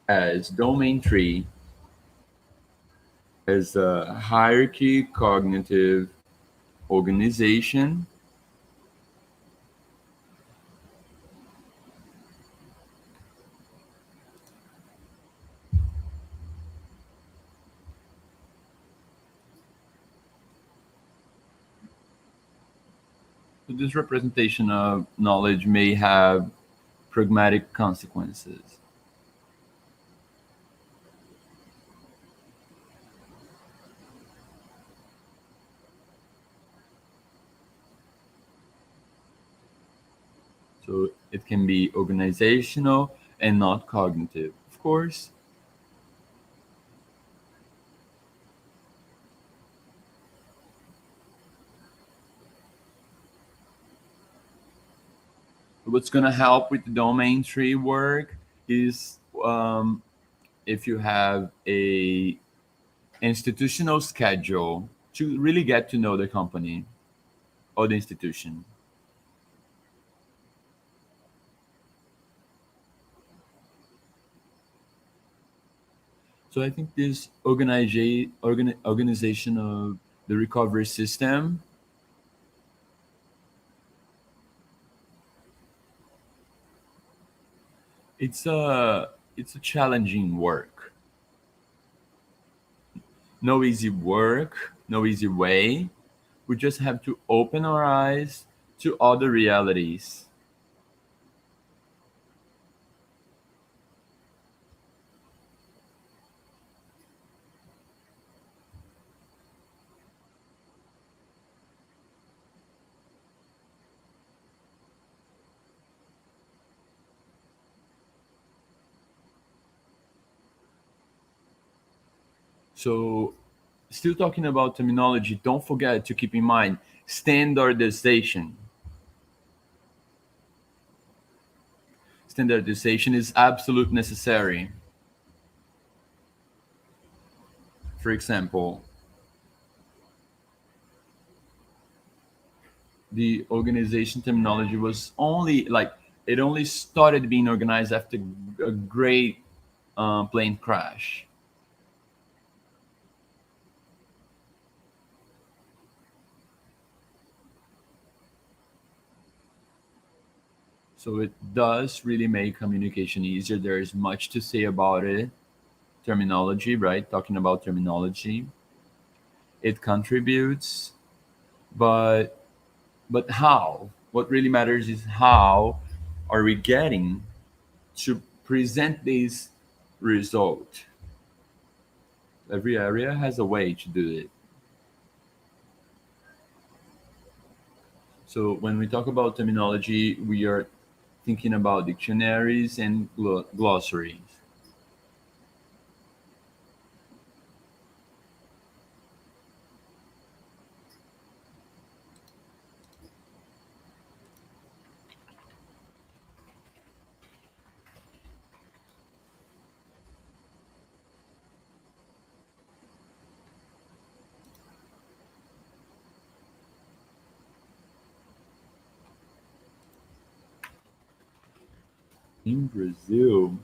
as domain tree as a hierarchy cognitive organization, so this representation of knowledge may have pragmatic consequences. So it can be organizational and not cognitive, of course. What's going to help with the domain tree work is if you have a institutional schedule to really get to know the company or the institution. So I think this organization of the recovery system it's a challenging work. No easy work, no easy way. We just have to open our eyes to other realities. So, still talking about terminology, don't forget to keep in mind standardization. Standardization is absolute necessary. For example, the organization terminology was only like it only started being organized after a great plane crash. So it does really make communication easier. There is much to say about it. Terminology, right? Talking about terminology, it contributes, but how? What really matters is how are we getting to present this result? Every area has a way to do it. So when we talk about terminology, we are thinking about dictionaries and glossaries. In Brazil,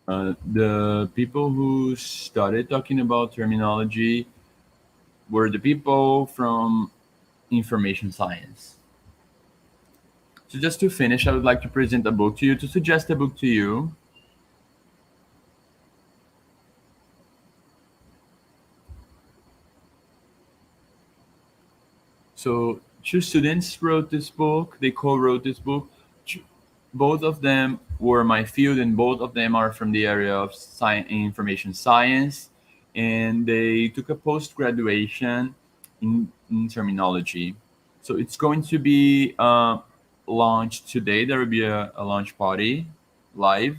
the people who started talking about terminology were the people from information science. So just to finish, I would like to present a book to you, to suggest a book to you. So two students wrote this book. They co-wrote this book. Both of them were my field, and both of them are from the area of information science. And they took a post-graduation in terminology. So it's going to be launched today. There will be a launch party live.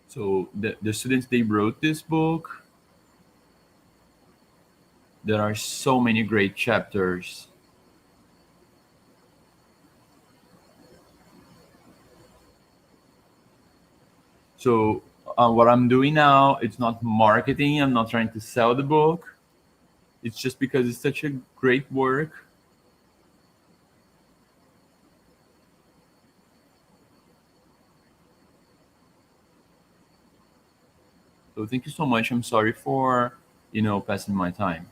So the students, they wrote this book. There are so many great chapters. So what I'm doing now, it's not marketing. I'm not trying to sell the book. It's just because it's such a great work. So thank you so much. I'm sorry for, passing my time.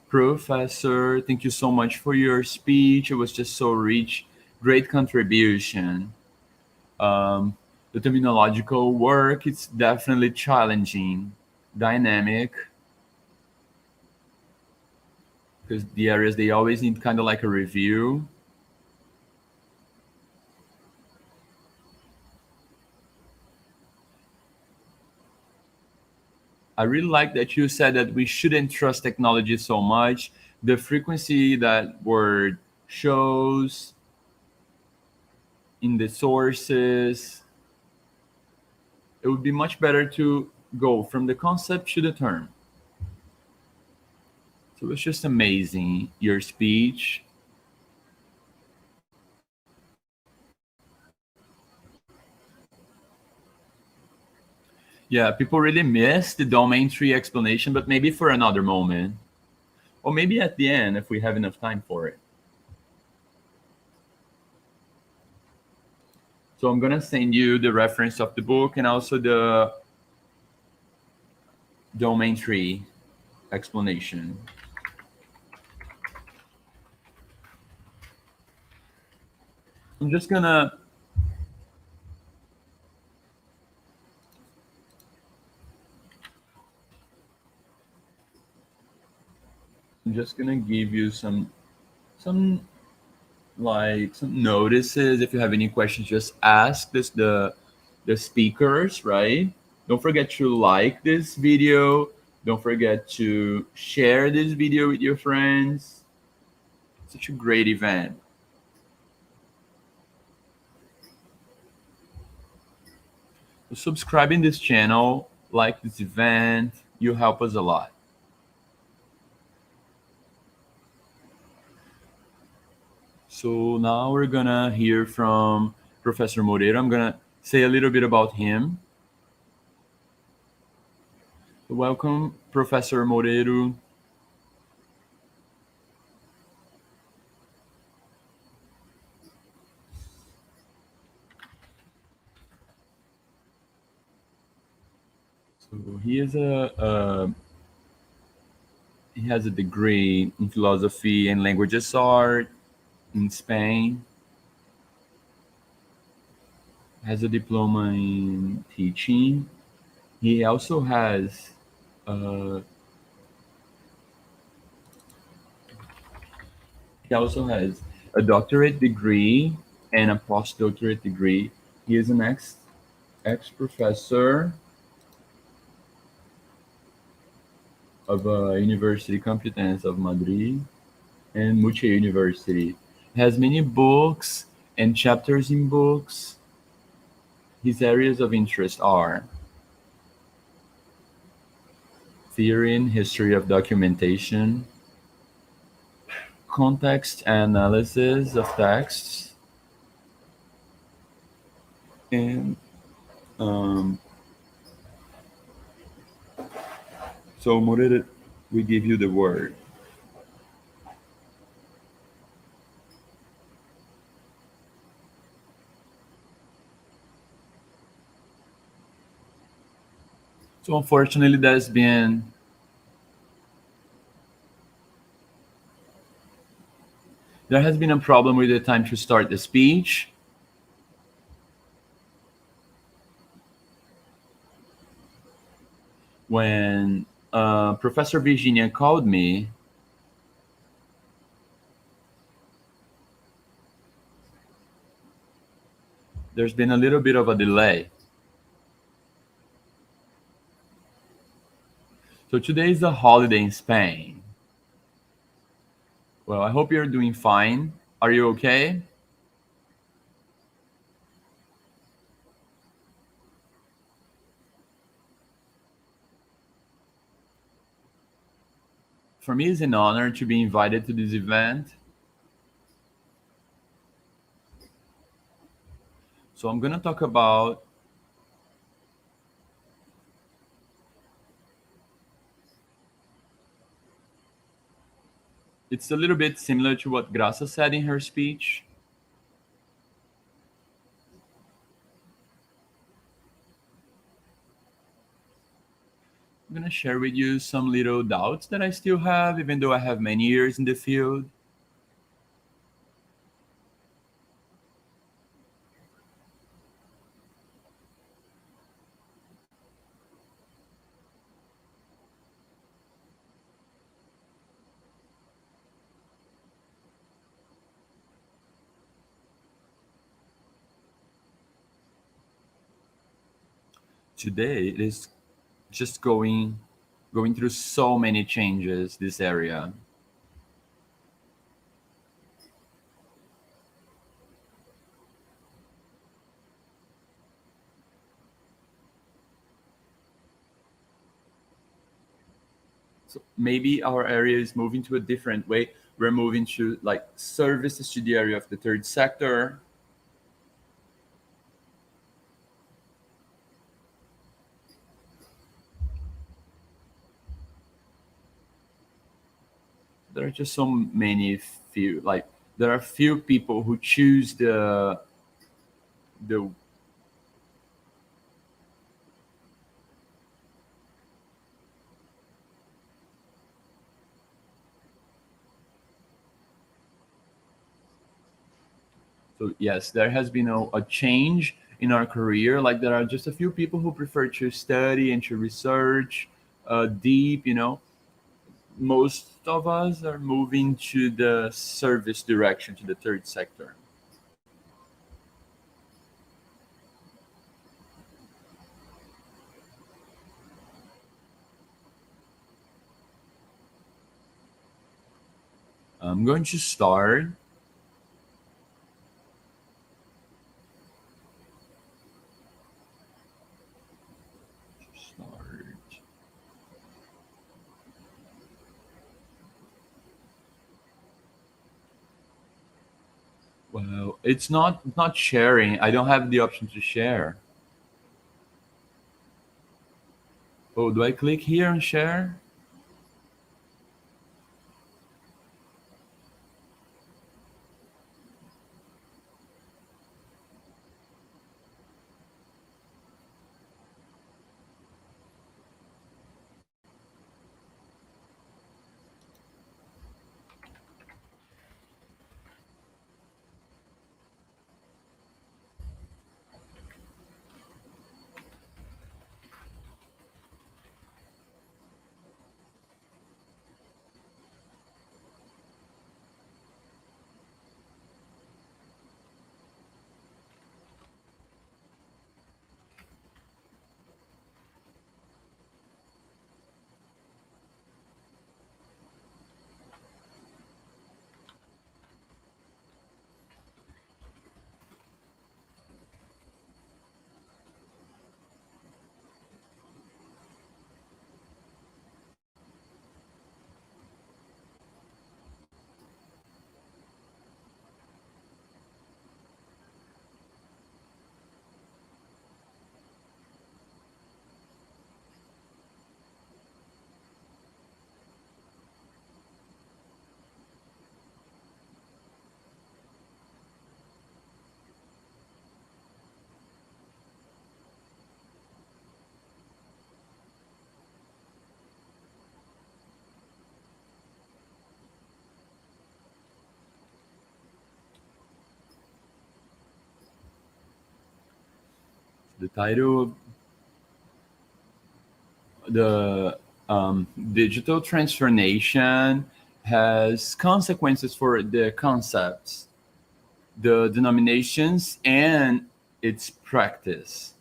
Professor, thank you so much for your speech. It was just so rich. Great contribution. The terminological work, it's definitely challenging, dynamic, because the areas, they always need kind of like a review. I really like that you said that we shouldn't trust technology so much. The frequency that word shows in the sources, it would be much better to go from the concept to the term. So it's just amazing, your speech. Yeah, people really miss the domain tree explanation, but maybe for another moment. Or maybe at the end, if we have enough time for it. So I'm going to send you the reference of the book and also the domain tree explanation. I'm just gonna give you some notices. If you have any questions, just ask the speakers, right? Don't forget to like this video. Don't forget to share this video with your friends. Such a great event. So subscribing this channel, like this event, you help us a lot. So now we're gonna hear from Professor Moreira. I'm gonna say a little bit about him. Welcome, Professor Moreira. So he is he has a degree in philosophy and languages art in Spain. Has a diploma in teaching. He also has He also has a doctorate degree and a postdoctorate degree. He is an ex-professor of University Complutense of Madrid and Mucha University. He has many books and chapters in books. His areas of interest are theory and history of documentation, context analysis of texts, and so Moreira, we give you the word. So unfortunately, there has been a problem with the time to start the speech. When Professor Virginia called me, there's been a little bit of a delay. So today is a holiday in Spain. Well, I hope you're doing fine. Are you okay? For me, it's an honor to be invited to this event. So I'm going to talk about it's a little bit similar to what Graça said in her speech. I'm going to share with you some little doubts that I still have, even though I have many years in the field. Today, it is just going through so many changes, this area. So maybe our area is moving to a different way. We're moving to like services to the area of the third sector. There are just so many few, like there are few people who choose the so yes, there has been a change in our career. Like there are just a few people who prefer to study and to research deep, most of us are moving to the service direction, to the third sector. I'm going to start. Well, it's not sharing. I don't have the option to share. Oh, do I click here and share? the title, the digital transformation has consequences for the concepts, the denominations, and its practice.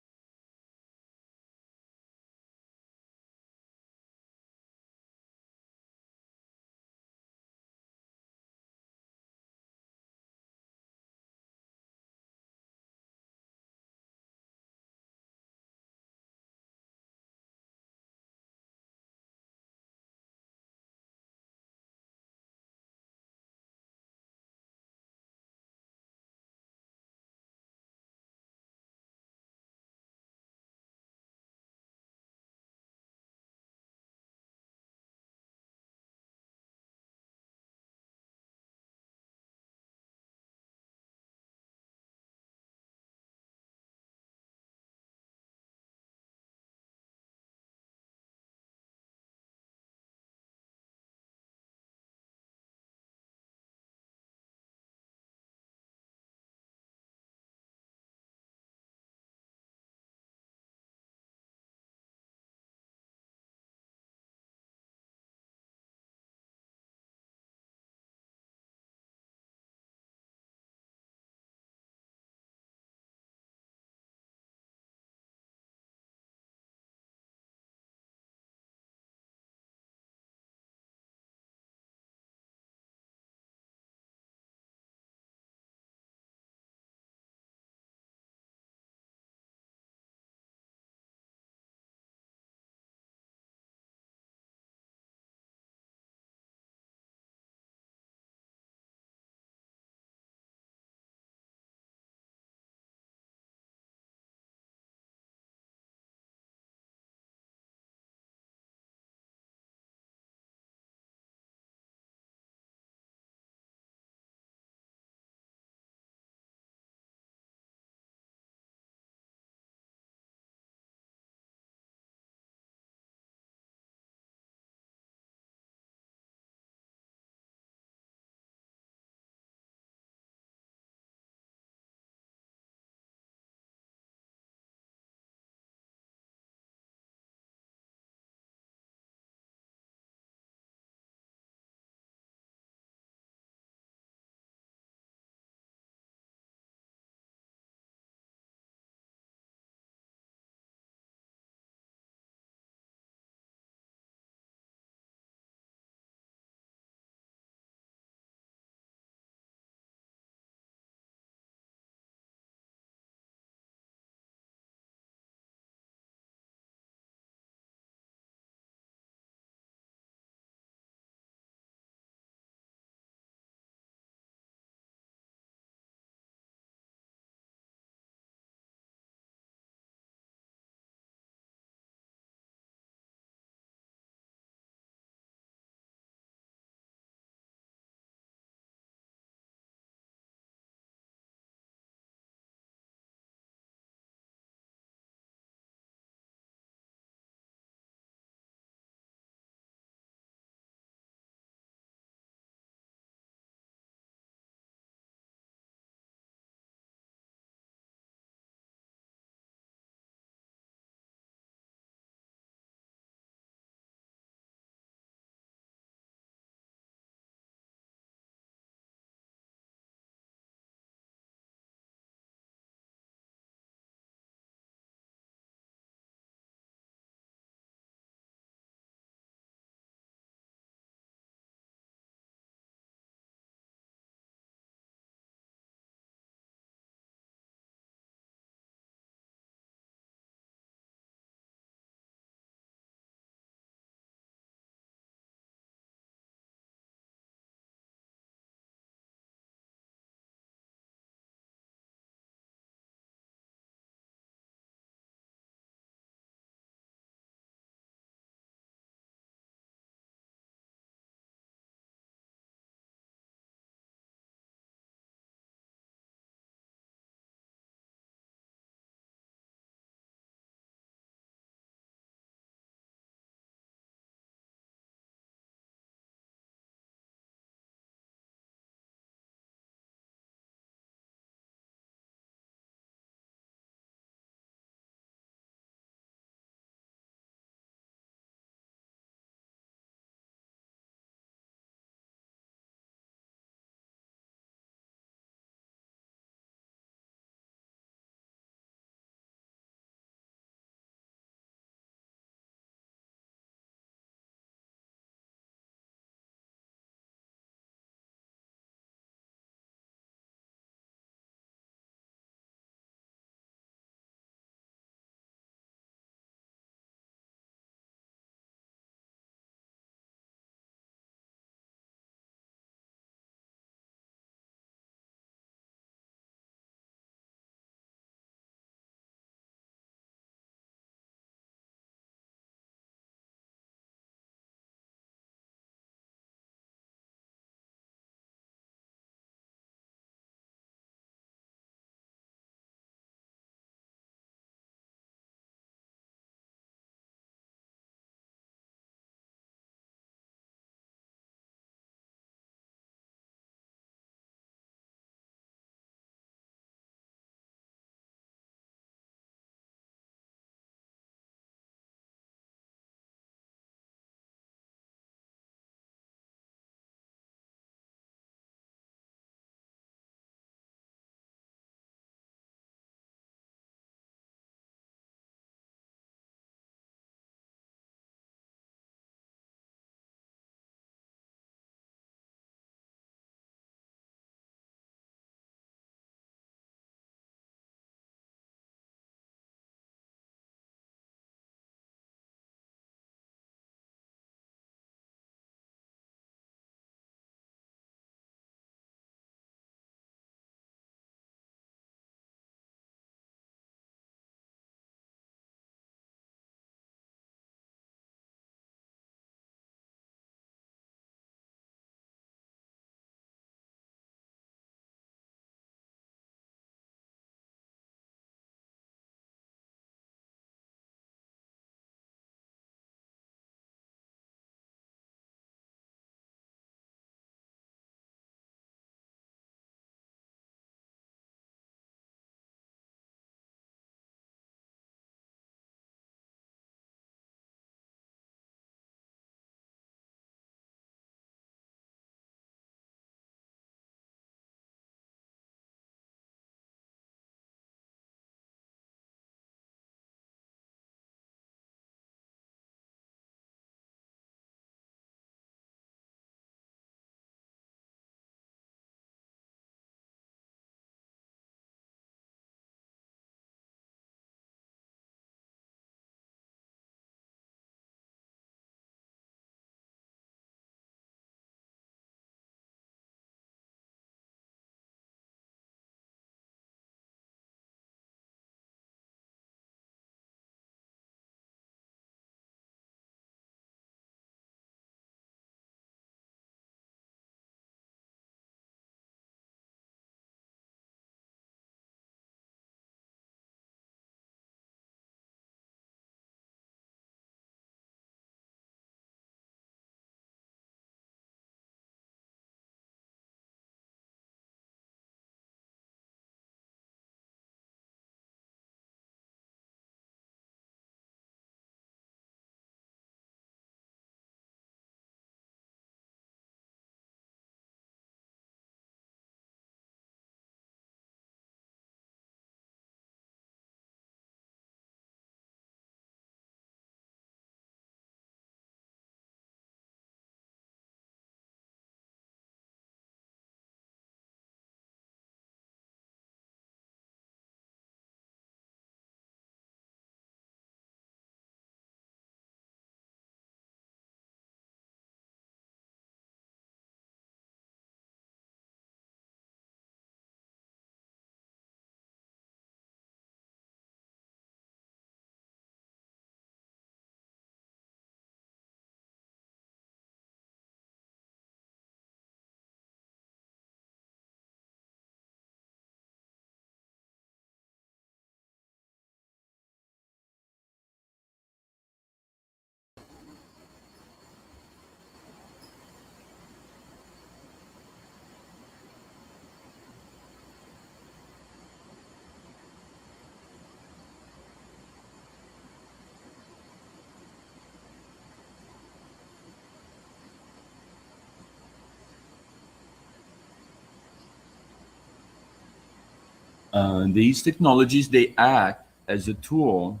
These technologies, they act as a tool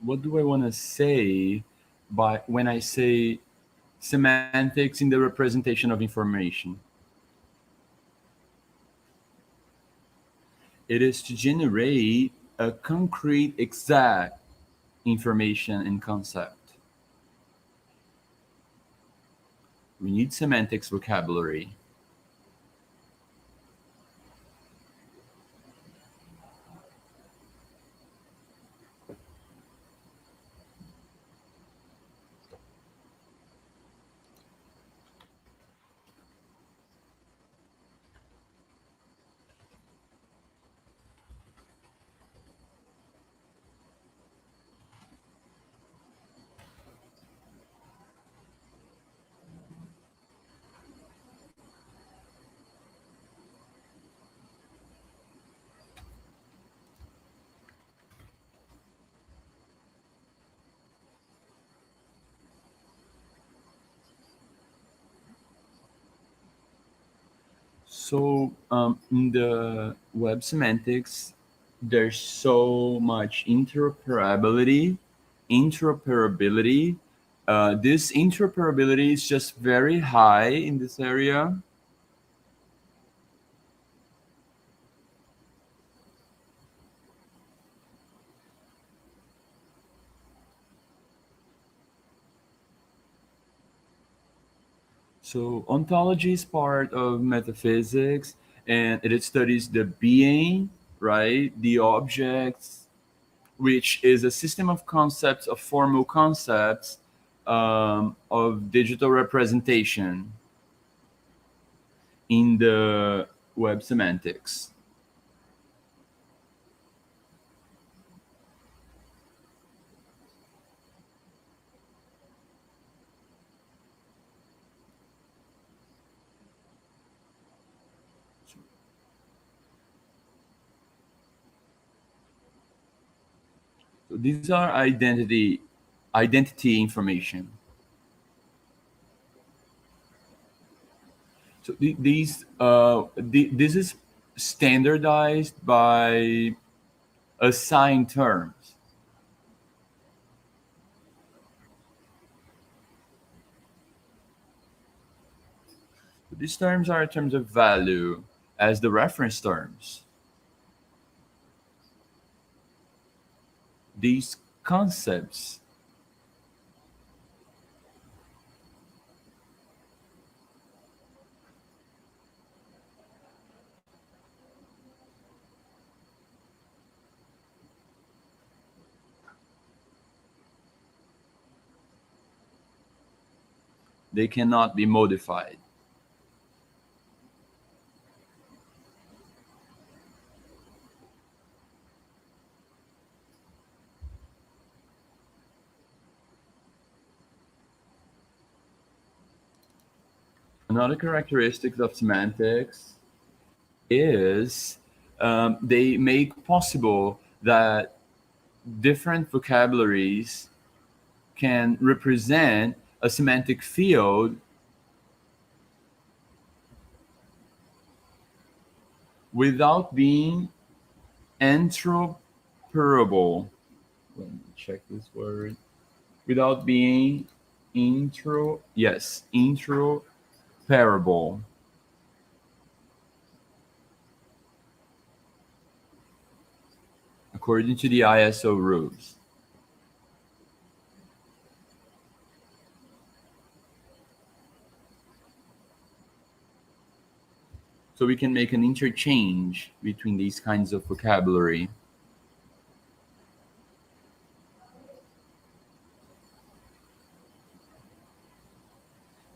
what do I want to say when I say semantics in the representation of information? It is to generate a concrete, exact information and concept. We need semantics vocabulary. So in the web semantics, there's so much interoperability. This interoperability is just very high in this area. So ontology is part of metaphysics, and it studies the being, right? The objects, which is a system of concepts, of formal concepts, of digital representation in the web semantics. So these are identity information. So this is standardized by assigned terms. These terms are terms of value as the reference terms. These concepts they cannot be modified. Another characteristic of semantics is they make possible that different vocabularies can represent a semantic field without being interoperable. Let me check this word. Without being interoperable. According to the ISO rules. So we can make an interchange between these kinds of vocabulary.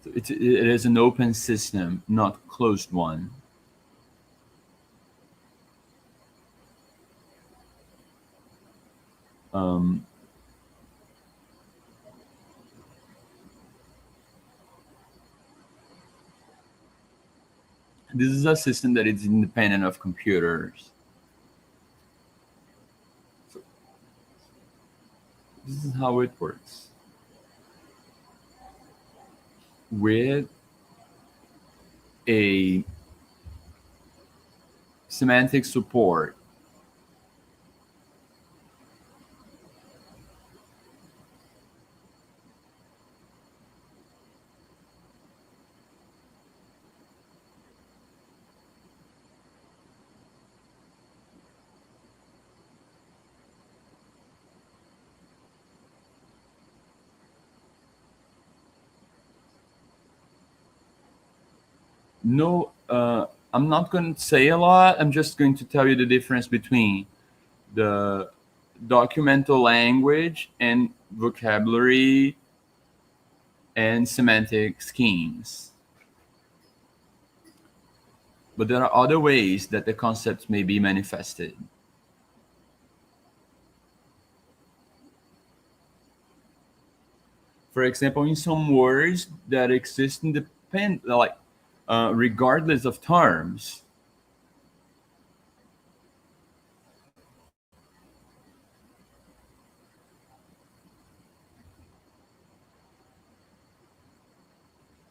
So it is an open system, not closed one. This is a system that is independent of computers. So this This is how it works. With a semantic support, no, I'm not going to say a lot. I'm just going to tell you the difference between the documental language and vocabulary and semantic schemes. But there are other ways that the concepts may be manifested. For example, in some words that exist regardless of terms.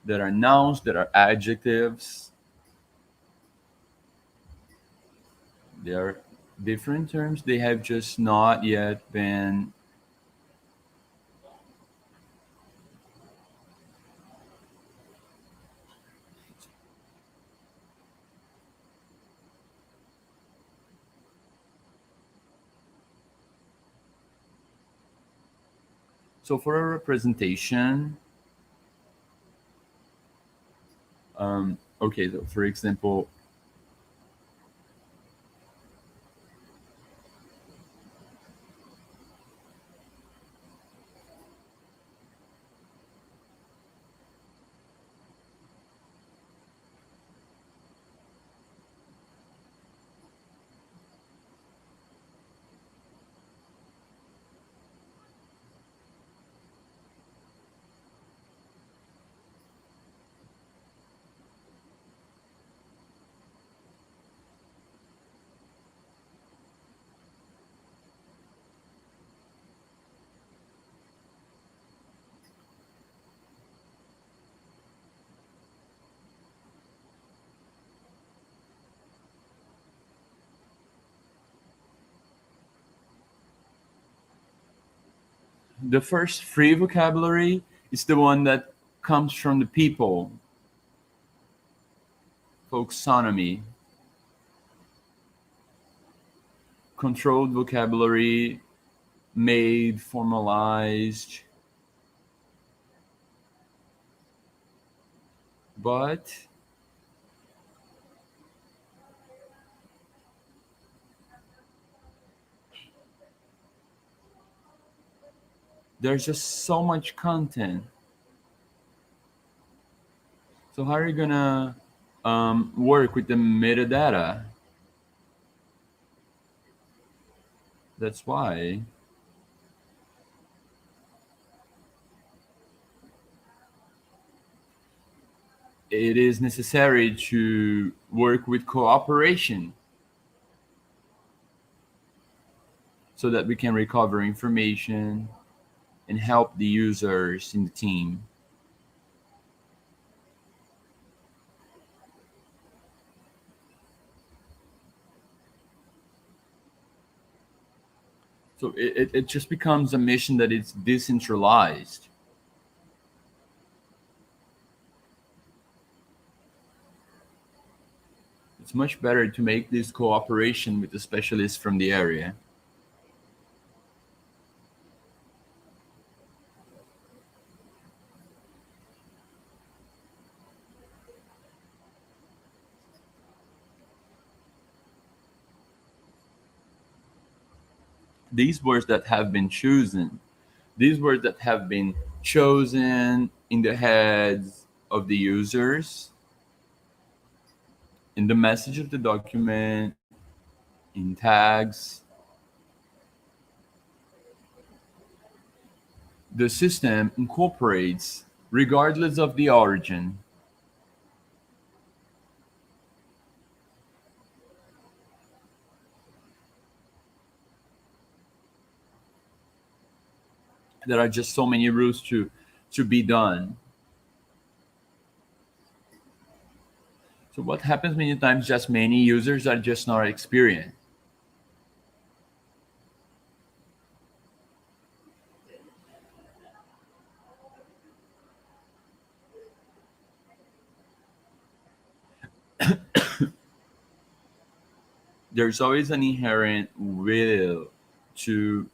There are nouns, there are adjectives. There are different terms. They have just not yet been so for a representation. Okay, so for example, the first free vocabulary is the one that comes from the people, folksonomy. Controlled vocabulary, made, formalized. But there's just so much content. So how are you gonna work with the metadata? That's why it is necessary to work with cooperation so that we can recover information and help the users in the team. So it just becomes a mission that is decentralized. It's much better to make this cooperation with the specialists from the area. These words that have been chosen in the heads of the users, in the message of the document, in tags. The system incorporates regardless of the origin. there are just so many rules to be done. So what happens many times, just many users are just not experienced. There's always an inherent will to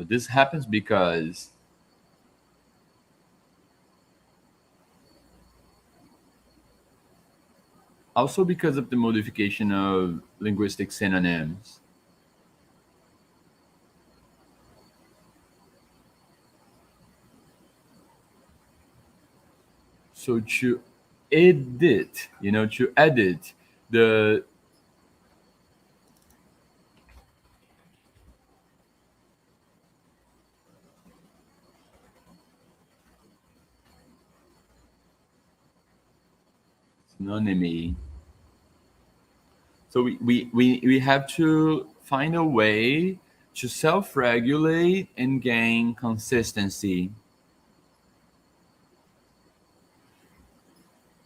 this happens because also because of the modification of linguistic synonyms. So to edit, to edit the synonymy. So we have to find a way to self-regulate and gain consistency.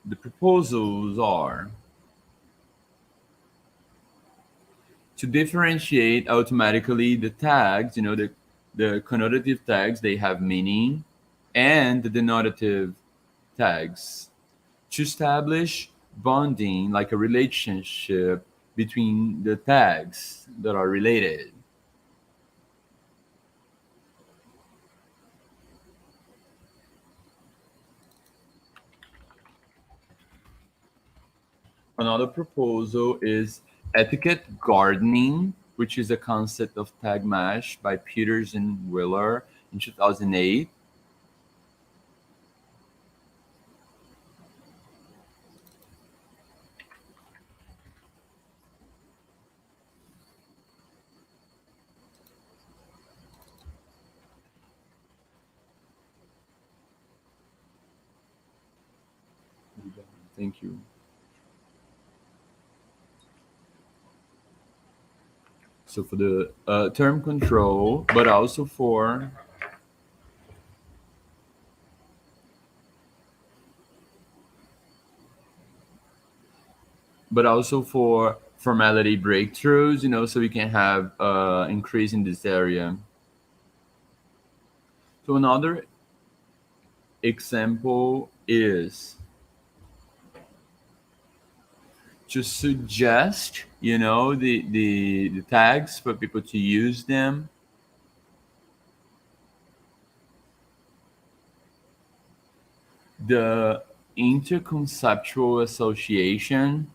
The proposals are to differentiate automatically the tags, the connotative tags, they have meaning, and the denotative tags, to establish bonding, like a relationship between the tags that are related. Another proposal is etiquette gardening, which is a concept of tag match by Pires and Willer in 2008. Thank you. So for the term control, but also for formality breakthroughs, so we can have increase in this area. So another example is to suggest, the tags for people to use them. The interconceptual association.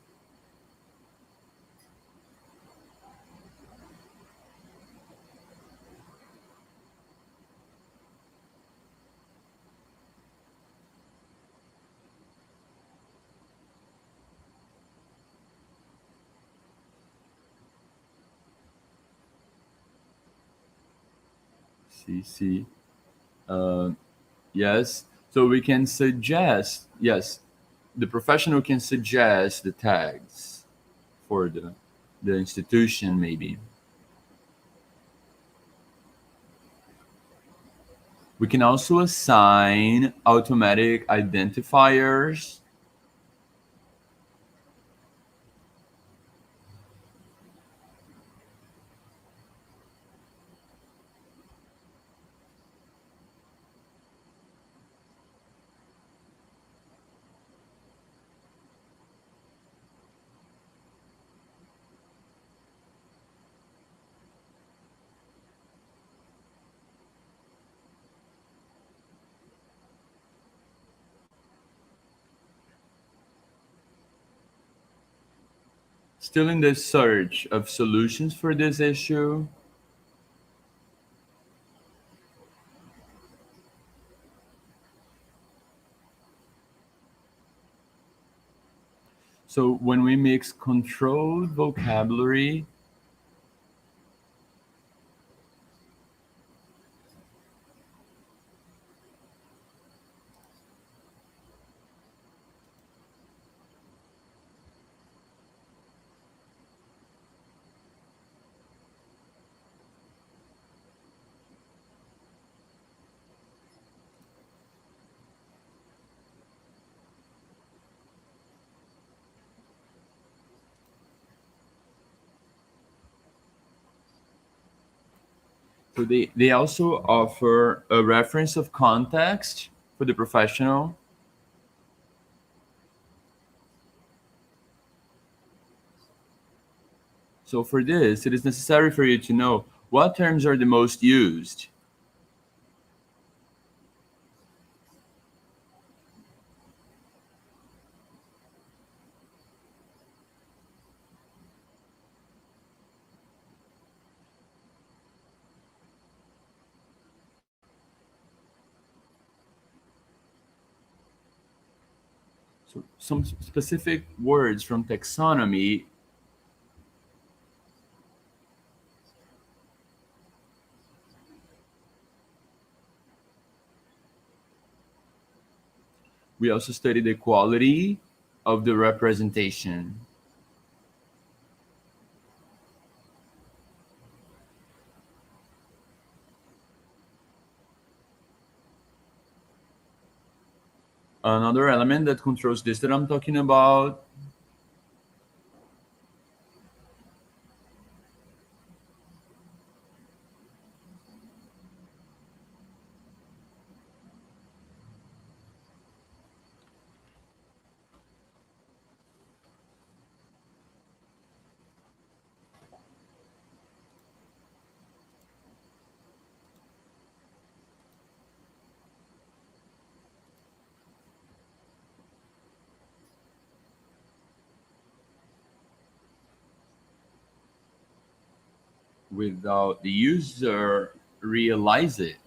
CC. Yes. So we can suggest, yes, the professional can suggest the tags for the institution, maybe. We can also assign automatic identifiers. Still in the search of solutions for this issue. So when we mix controlled vocabulary So they also offer a reference of context for the professional. So for this, it is necessary for you to know what terms are the most used. So some specific words from taxonomy. We also study the quality of the representation. Another element that controls this that I'm talking about without the user realize it.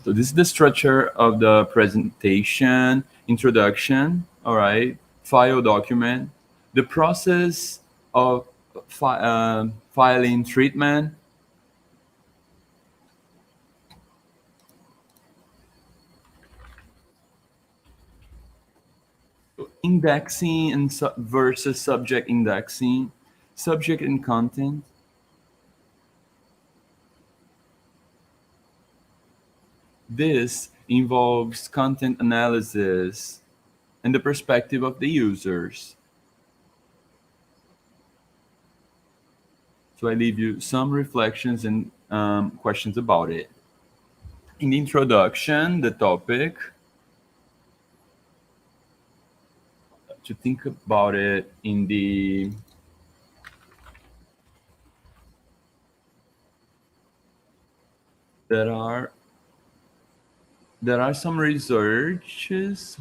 So this is the structure of the presentation, introduction, all right, file document, the process of filing treatment, indexing and versus subject indexing, subject and content. This involves content analysis and the perspective of the users. So I leave you some reflections and questions about it. In the introduction, the topic, to think about it in the there are some researches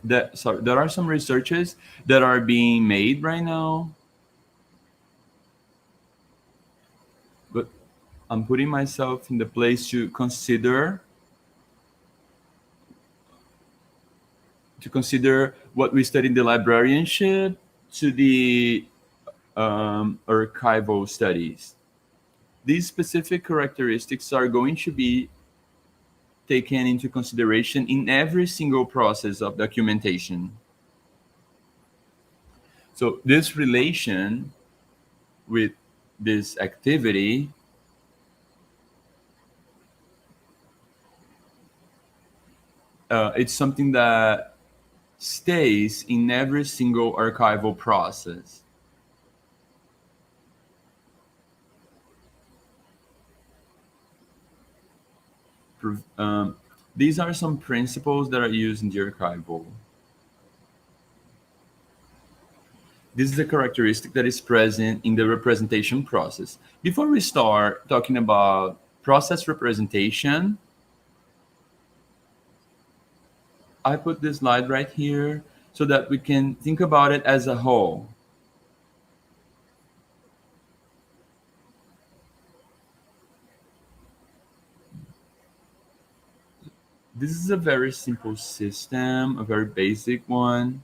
there are some researches that are being made right now, but I'm putting myself in the place to consider what we study in the librarianship to the archival studies. These specific characteristics are going to be taken into consideration in every single process of documentation. So this relation with this activity it's something that stays in every single archival process. These are some principles that are used in the archival. This is a characteristic that is present in the representation process. Before we start talking about process representation, I put this slide right here so that we can think about it as a whole. This is a very simple system, a very basic one.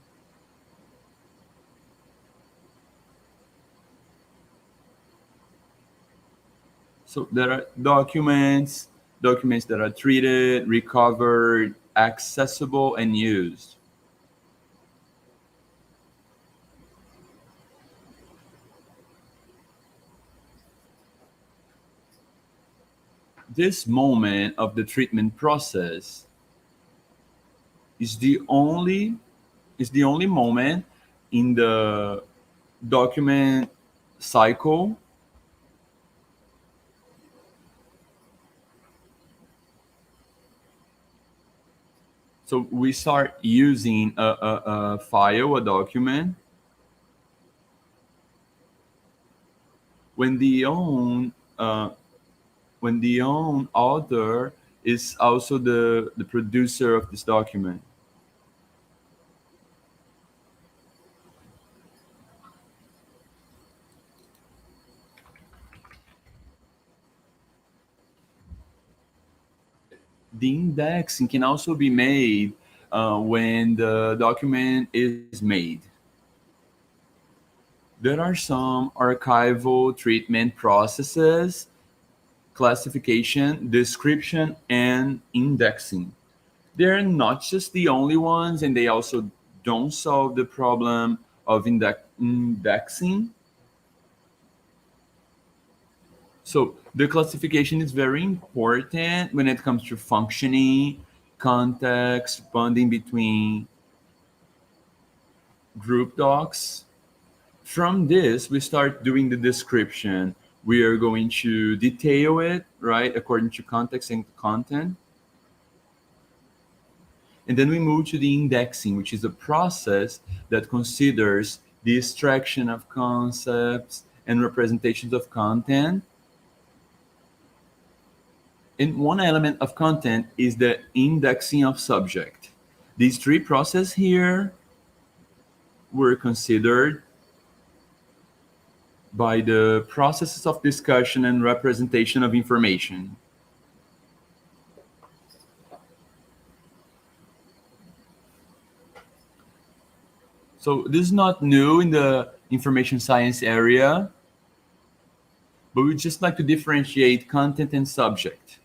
So there are documents that are treated, recovered, accessible, and used. This moment of the treatment process is the only moment in the document cycle so we start using a file, a document, when the own author is also the producer of this document. The indexing can also be made when the document is made. There are some archival treatment processes: classification, description, and indexing. They're not just the only ones, and they also don't solve the problem of indexing. So the classification is very important when it comes to functioning, context, bonding between group docs. From this, we start doing the description. We are going to detail it, right, according to context and content. And then we move to the indexing, which is a process that considers the extraction of concepts and representations of content. And one element of content is the indexing of subject. These three processes here were considered by the processes of discussion and representation of information. So this is not new in the information science area, but we just like to differentiate content and subject.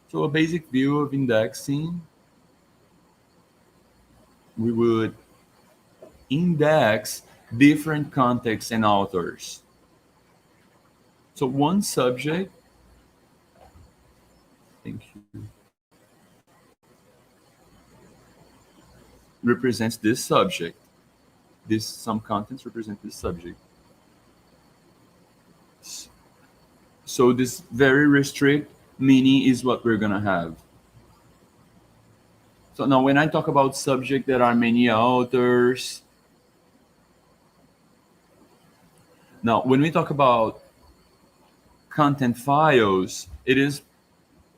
So a basic view of indexing, we would index different contexts and authors. So one subject, thank you, represents this subject. Some contents represent this subject. So this very restrict meaning is what we're gonna have. So now when I talk about subject, there are many authors. Now, when we talk about content files, it is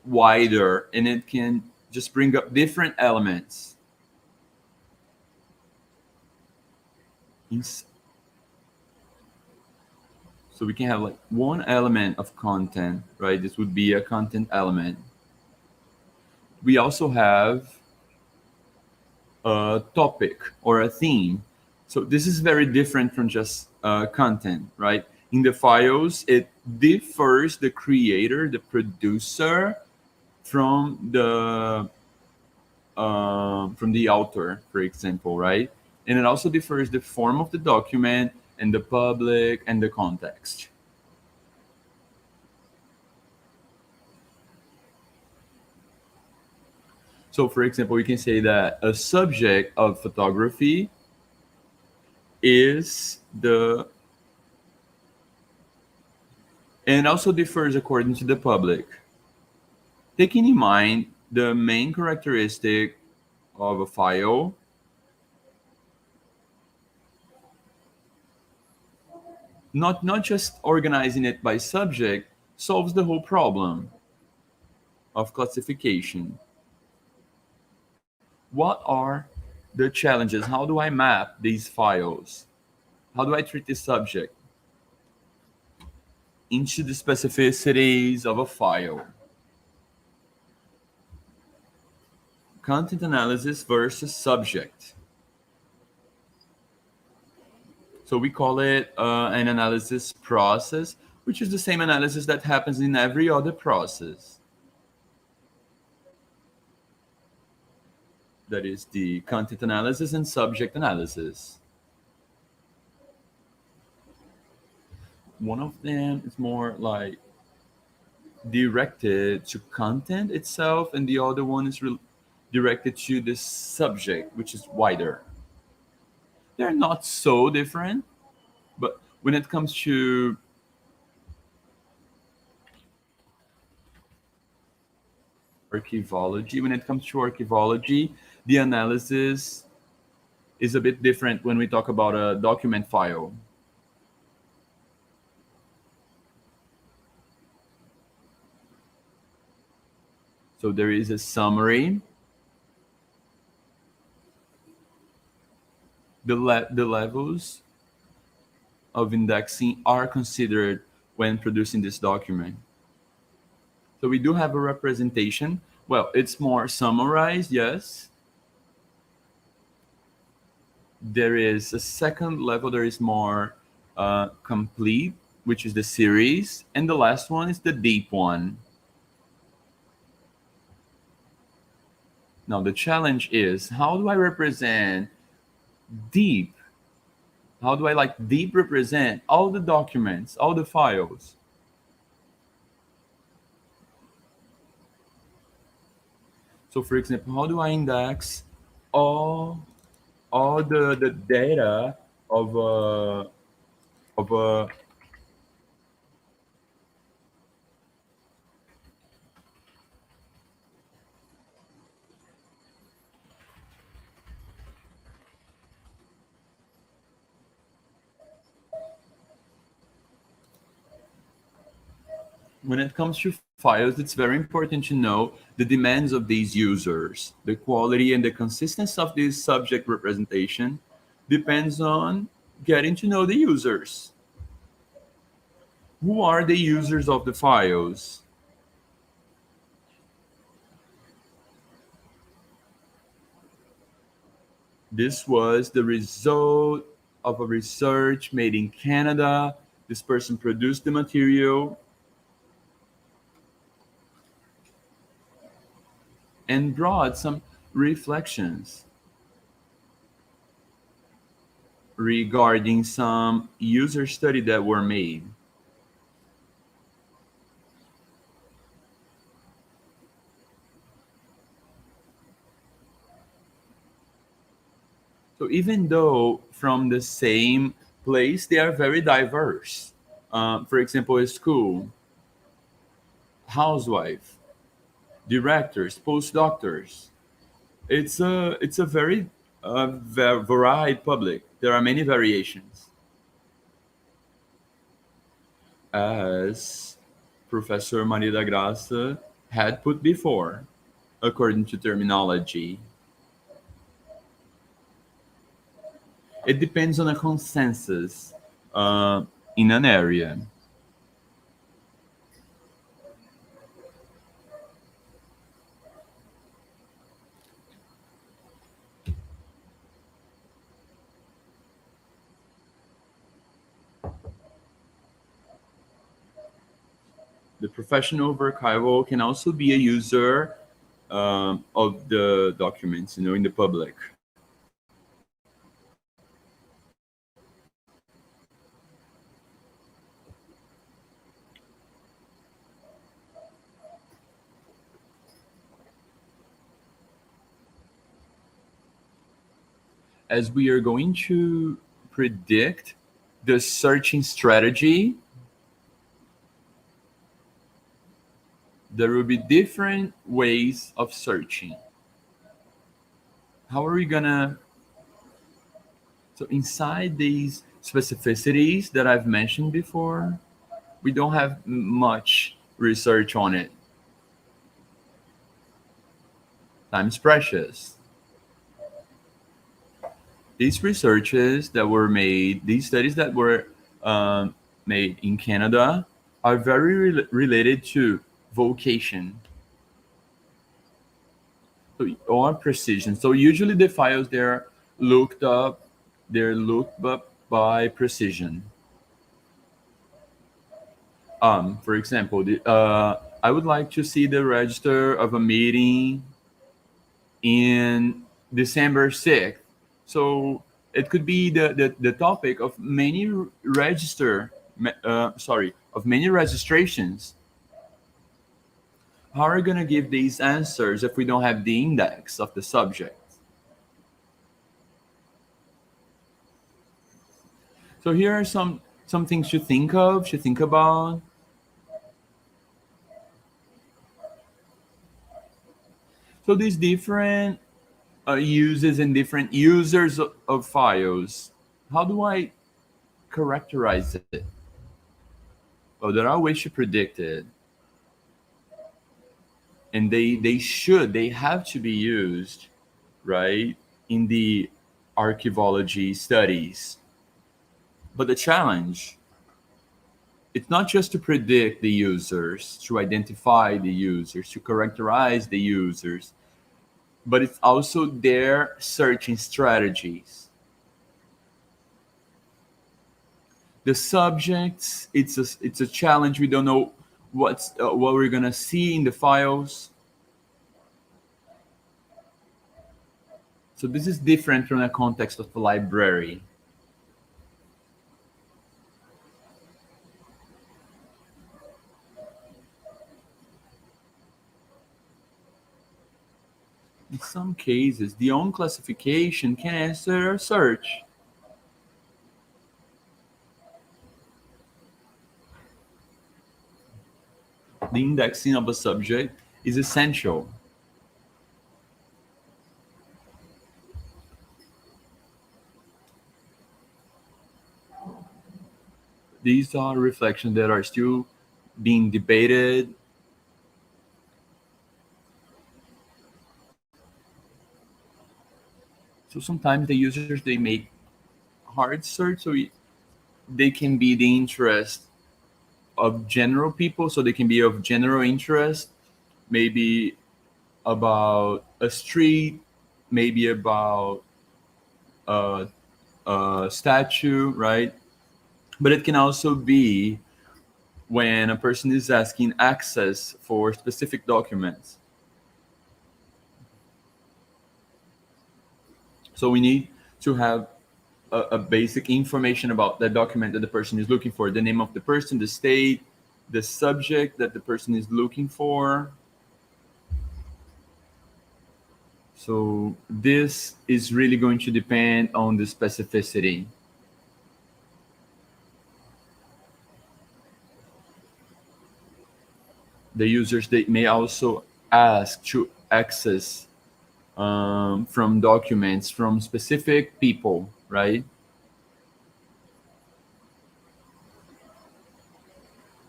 wider and it can just bring up different elements. So we can have like one element of content, right? This would be a content element. We also have a topic or a theme. So this is very different from just content, right? In the files, it differs the creator, the producer, from the author, for example, right? And it also differs the form of the document and the public and the context. So, for example, we can say that a subject of photography is the, and also differs according to the public. Taking in mind the main characteristic of a file, not just organizing it by subject solves the whole problem of classification. What are the challenges? How do I map these files? How do I treat the subject into the specificities of a file? Content analysis versus subject. So we call it an analysis process, which is the same analysis that happens in every other process. That is the content analysis and subject analysis. One of them is more like directed to content itself, and the other one is directed to the subject, which is wider. They're not so different, but when it comes to archivology, the analysis is a bit different when we talk about a document file. So there is a summary. The levels of indexing are considered when producing this document. So we do have a representation. Well, it's more summarized, yes. There is a second level, there is more complete, which is the series. And the last one is the deep one. Now, the challenge is, how do I represent deep? How do I deep represent all the documents, all the files? So, for example, how do I index all the data of a when it comes to files, it's very important to know the demands of these users. The quality and the consistency of this subject representation depends on getting to know the users. Who are the users of the files? This was the result of a research made in Canada. This person produced the material and brought some reflections regarding some user study that were made. So even though from the same place, they are very diverse. For example, a school, housewife, directors, postdoctors. It's a very varied public. There are many variations. As Professor Maria da Graça had put before, according to terminology, it depends on a consensus in an area. The professional archival can also be a user of the documents, in the public. As we are going to predict the searching strategy, there will be different ways of searching. How are we gonna... So inside these specificities that I've mentioned before, we don't have much research on it. Time's precious. These researches that were made, these studies that were made in Canada are very related to vocation or precision. So usually the files they're looked up by precision. For example, I would like to see the register of a meeting in December 6th. So it could be the topic of many many registrations. How are we going to give these answers if we don't have the index of the subject? So here are some things to think about. So these different uses and different users of files, how do I characterize it? Well, there are ways to predict it. And they have to be used, right, in the archivology studies. But the challenge, it's not just to predict the users, to identify the users, to characterize the users, but it's also their searching strategies. The subjects, it's a challenge. We don't know what we're gonna see in the files. So this is different from the context of the library. In some cases, the own classification can answer a search. The indexing of a subject is essential. These are reflections that are still being debated. So sometimes the users, they make hard search, so they can be the interest of general people, so they can be of general interest, maybe about a street, maybe about a statue, right? But it can also be when a person is asking access for specific documents. So we need to have a basic information about the document that the person is looking for, the name of the person, the state, the subject that the person is looking for. So this is really going to depend on the specificity. The users, they may also ask to access from documents from specific people, right?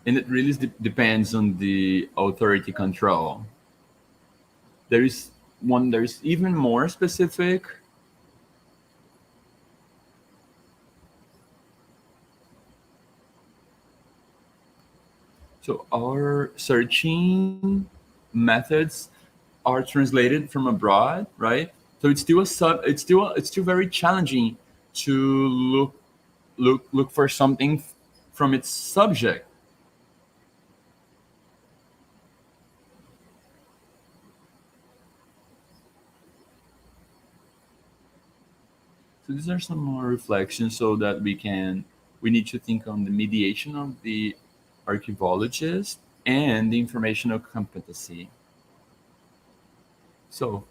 And it really depends on the authority control. There is one that is even more specific. So our searching methods are translated from abroad, right? So it's still very challenging to look for something from its subject. So these are some more reflections so that we need to think on the mediation of the archivologist and the informational competency. So,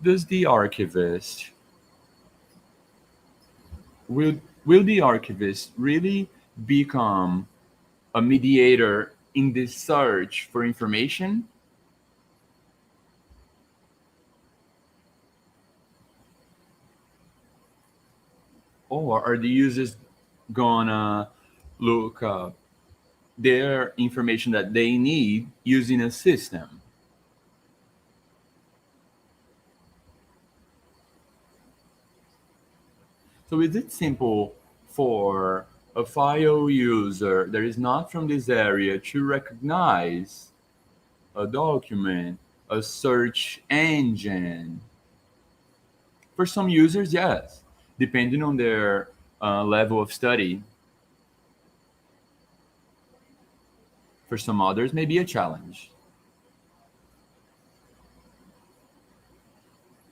does the archivist, will the archivist really become a mediator in this search for information? Or are the users gonna look up their information that they need using a system? So is it simple for a file user that is not from this area to recognize a document, a search engine? For some users, yes, depending on their level of study. For some others, may be a challenge.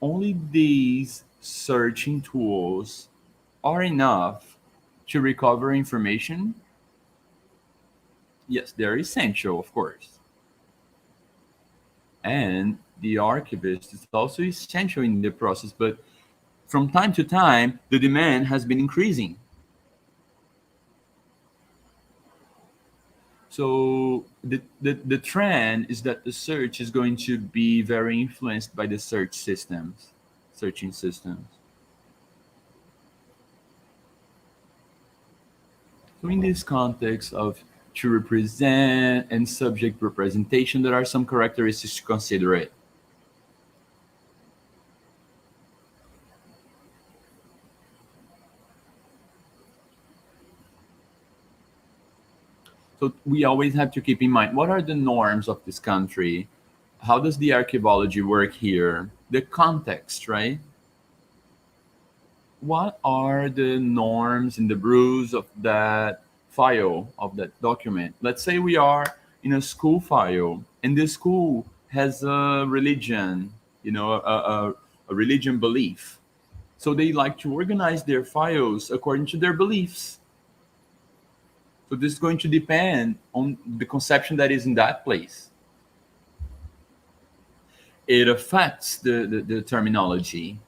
Only these searching tools are enough to recover information? Yes, they're essential, of course. And the archivist is also essential in the process, but from time to time, the demand has been increasing. So the trend is that the search is going to be very influenced by the searching systems. So in this context of to represent and subject representation, there are some characteristics to consider it. So we always have to keep in mind, what are the norms of this country? How does the archaeology work here? The context, right? What are the norms and the rules of that file, of that document? Let's say we are in a school file, and the school has a religion, a religion belief. So they like to organize their files according to their beliefs. So this is going to depend on the conception that is in that place. It affects the terminology.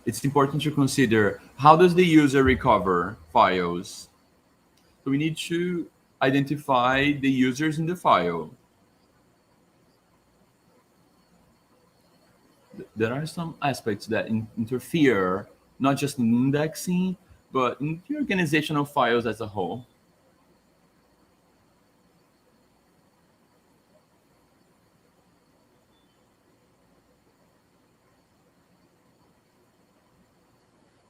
It's important to consider, how does the user recover files? So we need to identify the users in the file. There are some aspects that interfere, not just in indexing, but in the organization of files as a whole.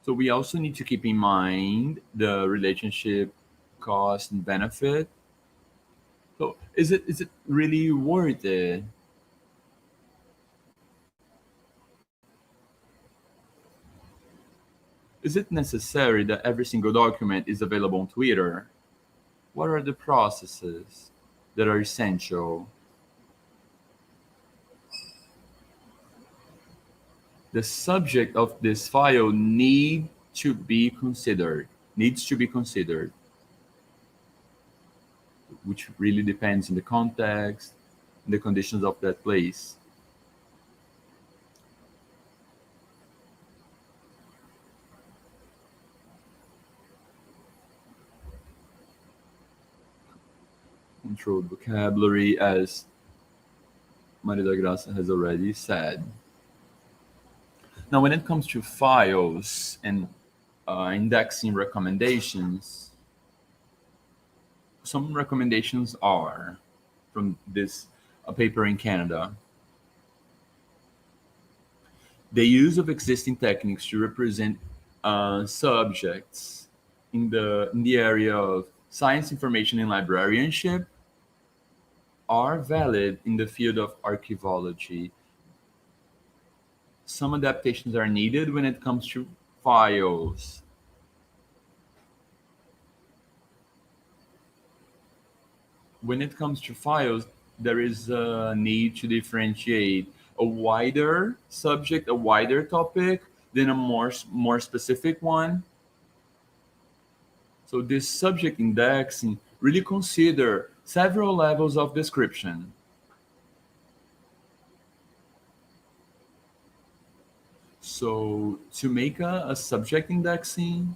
So we also need to keep in mind the relationship cost and benefit. So is it really worth it Is it necessary that every single document is available on Twitter? What are the processes that are essential? The subject of this file needs to be considered, which really depends on the context and the conditions of that place. Controlled vocabulary, as Maria da Graça has already said. Now, when it comes to files and indexing recommendations, some recommendations are from this paper in Canada. The use of existing techniques to represent subjects in the area of science, information, and librarianship are valid in the field of archivology. Some adaptations are needed when it comes to files. When it comes to files, there is a need to differentiate a wider subject, a wider topic, than a more specific one. So this subject indexing really consider several levels of description. So to make a subject indexing,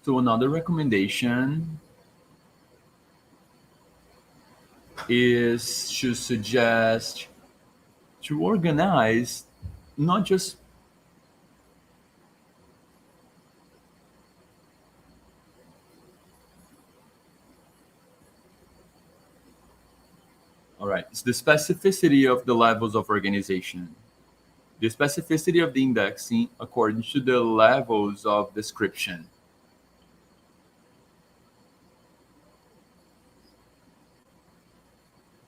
so another recommendation is to suggest to organize not just all right, it's the specificity of the levels of organization. The specificity of the indexing according to the levels of description.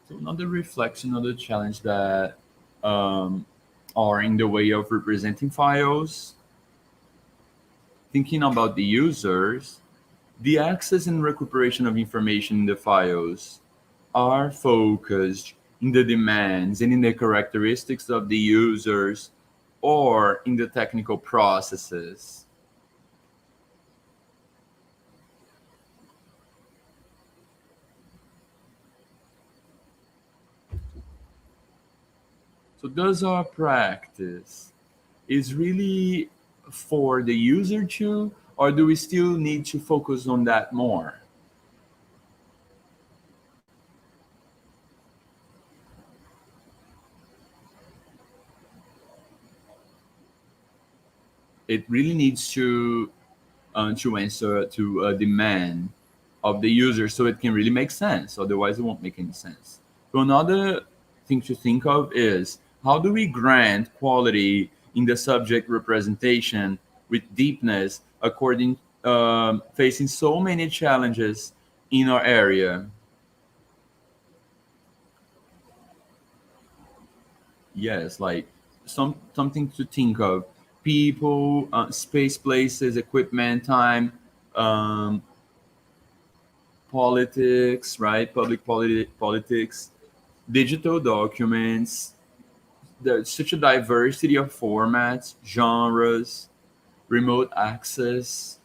So another reflection, another challenge that are in the way of representing files. Thinking about the users, the access and recuperation of information in the files are focused in the demands and in the characteristics of the users or in the technical processes. So does our practice is really for the user too, or do we still need to focus on that more? It really needs to answer to a demand of the user so it can really make sense. Otherwise, it won't make any sense. So another thing to think of is how do we grant quality in the subject representation with deepness according facing so many challenges in our area? Yes, like something to think of. People, space, places, equipment, time, politics, right? Public politics, digital documents. There's such a diversity of formats, genres, remote access.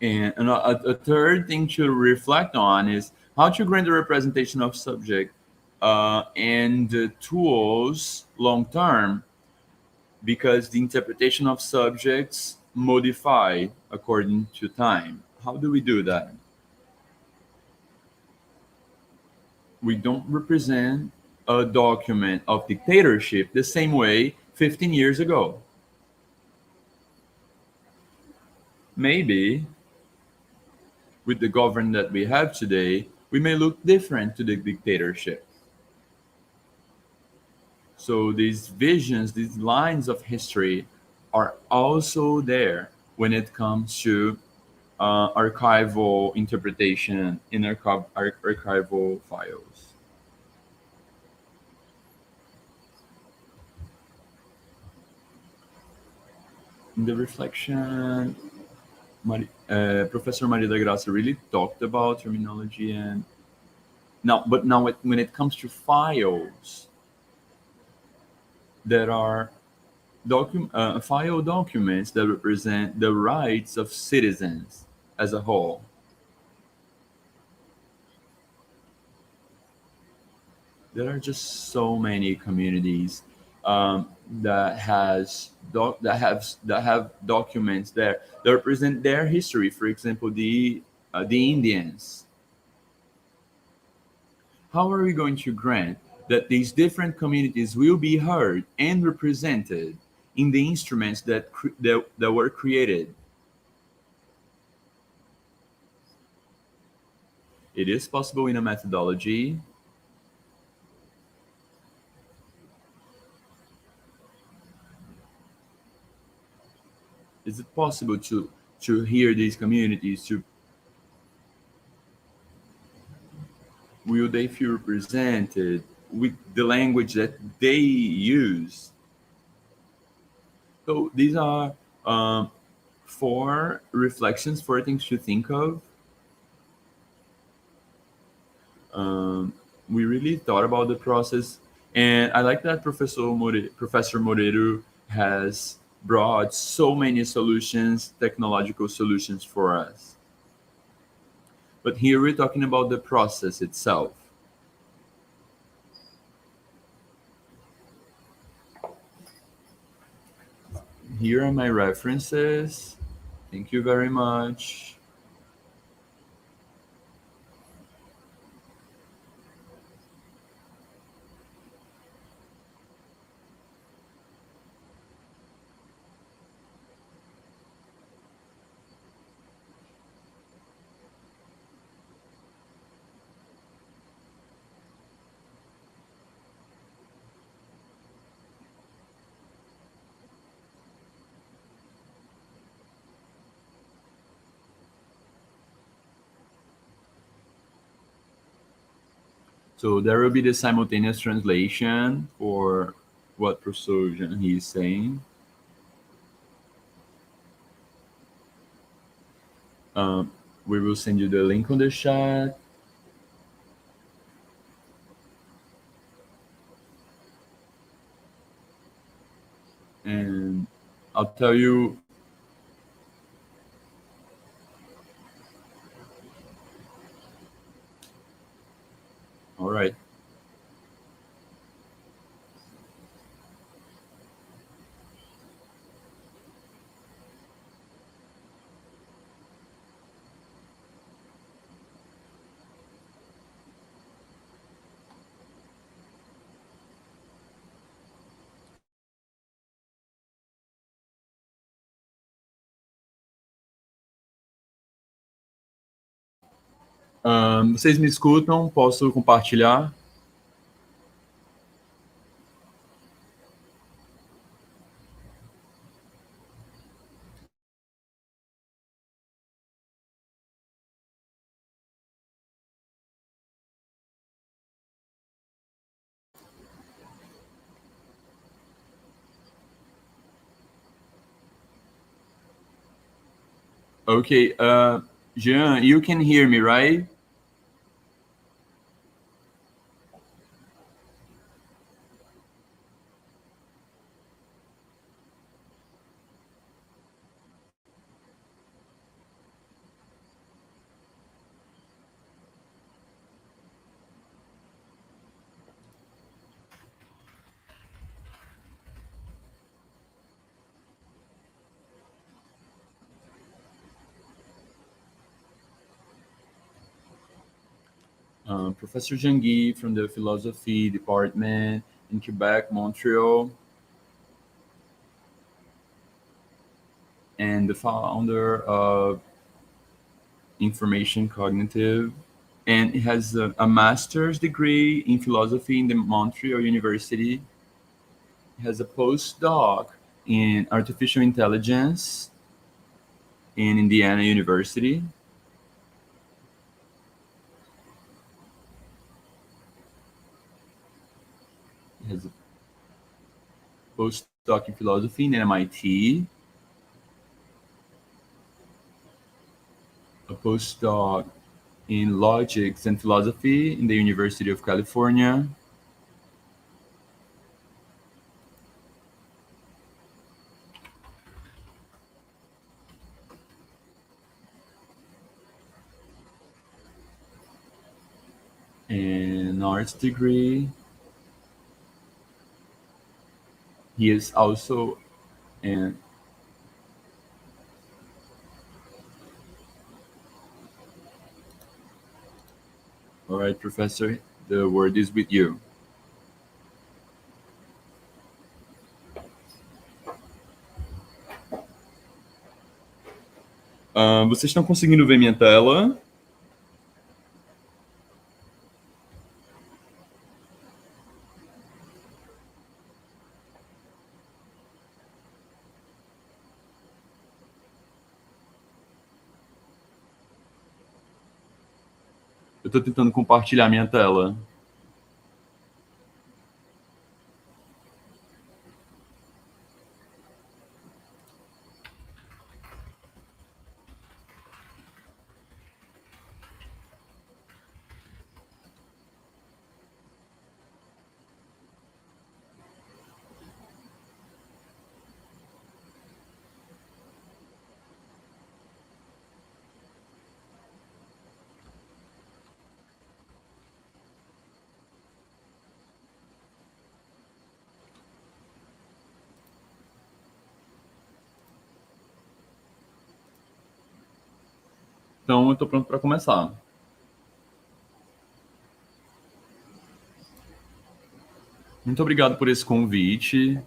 And a third thing to reflect on is how to grant the representation of subject and the tools long term, because the interpretation of subjects modify according to time. How do we do that? We don't represent a document of dictatorship the same way 15 years ago. Maybe with the government that we have today, we may look different to the dictatorship. So these visions, these lines of history are also there when it comes to archival interpretation in archival files. In the reflection, Professor Maria da Graça really talked about terminology and now when it comes to files, there are file documents that represent the rights of citizens as a whole. There are just so many communities that have documents there that represent their history. For example, the Indians. How are we going to grant that these different communities will be heard and represented in the instruments that were created? It is possible in a methodology. Is it possible to hear these communities? Will they feel represented with the language that they use? So these are four reflections, four things to think of. We really thought about the process, and I like that Professor Moreiro has brought so many solutions, technological solutions for us. But here we're talking about the process itself. Here are my references. Thank you very much. So there will be the simultaneous translation for what Professor Jean is saying. We will send you the link on the chat. And I'll tell you. All right. Vocês me escutam? Posso compartilhar? Okay, Jean, you can hear me, right? Professor Jean-Guy from the Philosophy Department in Quebec, Montreal, and the founder of Information Cognitive, and he has a master's degree in philosophy in the Montreal University. He has a postdoc in artificial intelligence in Indiana University. He has a postdoc in philosophy in MIT. A postdoc in logics and philosophy in the University of California. An arts degree. He is also an All right, Professor, the word is with you. Vocês estão conseguindo ver minha tela? Eu estou tentando compartilhar minha tela. Então, eu estou pronto para começar. Muito obrigado por esse convite.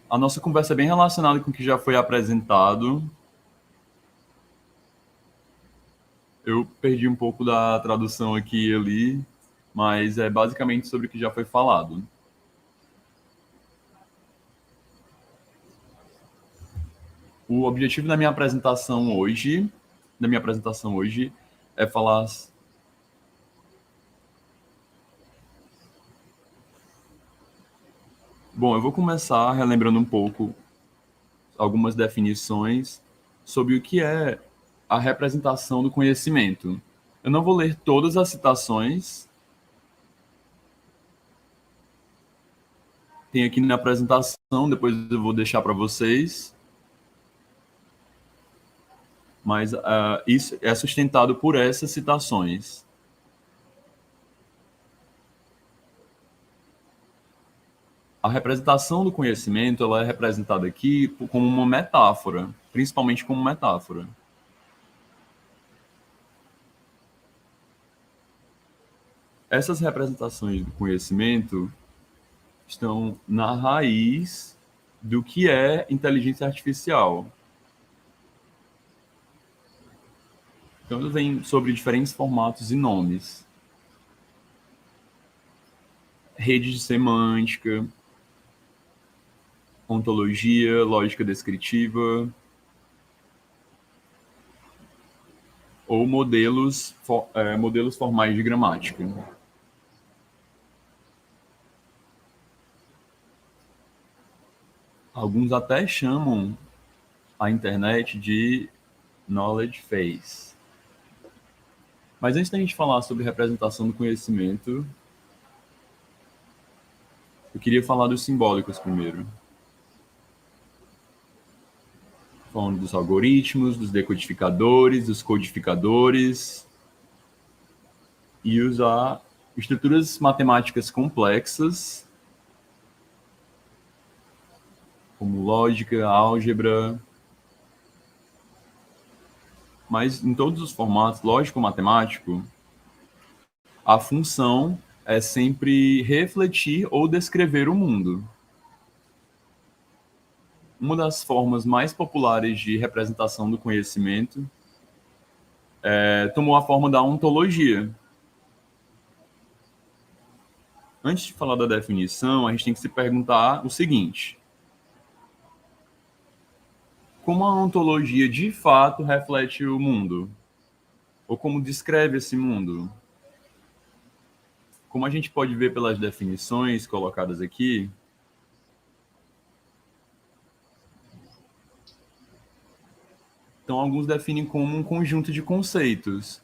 A nossa conversa é bem relacionada com o que já foi apresentado. Eu perdi um pouco da tradução aqui e ali, mas é basicamente sobre o que já foi falado. O objetivo da minha apresentação hoje, é falar. Bom, eu vou começar relembrando um pouco algumas definições sobre o que é a representação do conhecimento. Eu não vou ler todas as citações. Tem aqui na apresentação, depois eu vou deixar para vocês. Mas isso é sustentado por essas citações. A representação do conhecimento ela é representada aqui como uma metáfora, principalmente como metáfora. Essas representações do conhecimento estão na raiz do que é inteligência artificial. Então, ele vem sobre diferentes formatos e nomes. Rede de semântica, ontologia, lógica descritiva, ou modelos formais de gramática. Alguns até chamam a internet de knowledge phase. Mas antes da gente falar sobre representação do conhecimento, eu queria falar dos simbólicos primeiro. Falando dos algoritmos, dos decodificadores, dos codificadores, e usar estruturas matemáticas complexas, como lógica, álgebra, Mas em todos os formatos lógico-matemático, a função é sempre refletir ou descrever o mundo. Uma das formas mais populares de representação do conhecimento tomou a forma da ontologia. Antes de falar da definição, a gente tem que se perguntar o seguinte: como a ontologia de fato reflete o mundo? Ou como descreve esse mundo? Como a gente pode ver pelas definições colocadas aqui, então alguns definem como um conjunto de conceitos.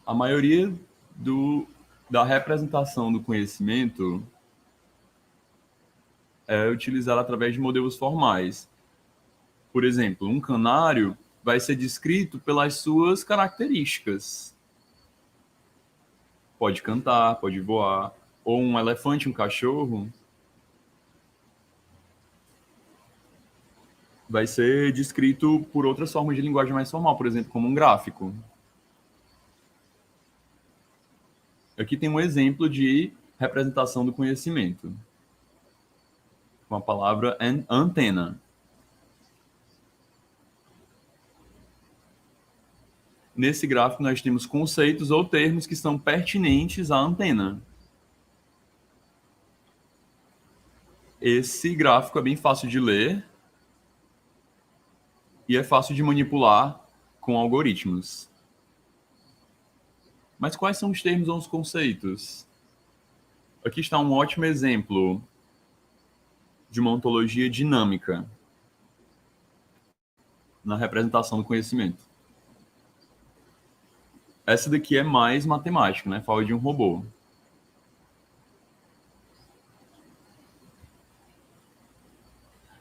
A maioria da representação do conhecimento é utilizada através de modelos formais. Por exemplo, um canário vai ser descrito pelas suas características. Pode cantar, pode voar. Ou um elefante, um cachorro, vai ser descrito por outras formas de linguagem mais formal, por exemplo, como um gráfico. Aqui tem um exemplo de representação do conhecimento, com a palavra antena. Nesse gráfico, nós temos conceitos ou termos que são pertinentes à antena. Esse gráfico é bem fácil de ler e é fácil de manipular com algoritmos. Mas quais são os termos ou os conceitos? Aqui está um ótimo exemplo de uma ontologia dinâmica na representação do conhecimento. Essa daqui é mais matemática, né? Fala de um robô.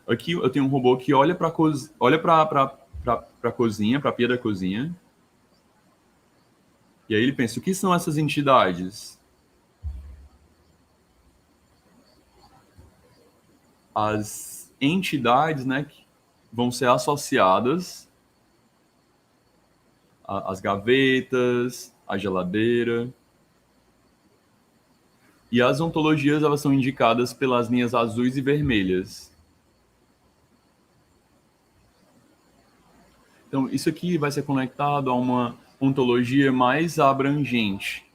Aqui eu tenho um robô que olha para a cozinha, para a pia da cozinha. E aí ele pensa, o que são essas entidades? As entidades, né, que vão ser associadas às gavetas, à geladeira. E as ontologias, elas são indicadas pelas linhas azuis e vermelhas. Então, isso aqui vai ser conectado a uma ontologia mais abrangente.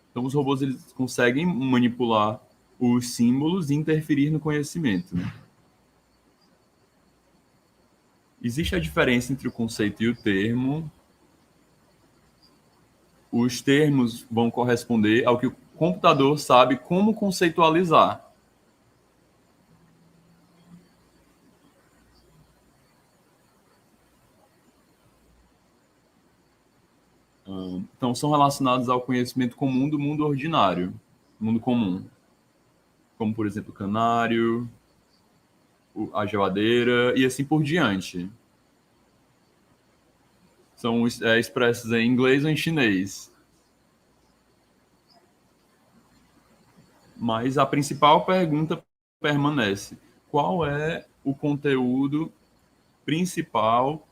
Então, os robôs eles conseguem manipular os símbolos e interferir no conhecimento. Né? Existe a diferença entre o conceito e o termo. Os termos vão corresponder ao que o computador sabe como conceitualizar. Então, são relacionados ao conhecimento comum do mundo ordinário, mundo comum. Como, por exemplo, o canário, a geladeira e assim por diante. São expressos em inglês ou em chinês. Mas a principal pergunta permanece. Qual é o conteúdo principal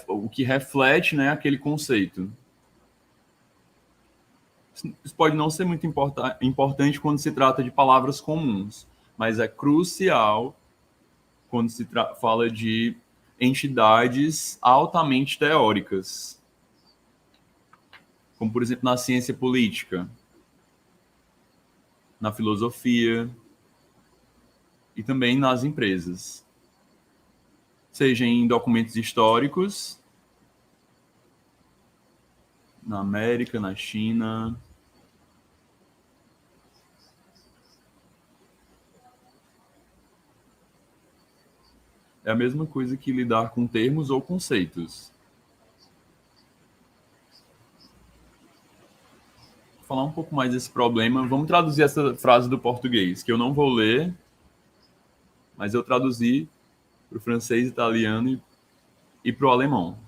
o que reflete, né, aquele conceito? Isso pode não ser muito importante quando se trata de palavras comuns, mas é crucial quando se fala de entidades altamente teóricas, como, por exemplo, na ciência política, na filosofia e também nas empresas. Seja em documentos históricos, na América, na China. É a mesma coisa que lidar com termos ou conceitos. Vou falar um pouco mais desse problema. Vamos traduzir essa frase do português, que eu não vou ler, mas eu traduzi para o francês, italiano e para o alemão.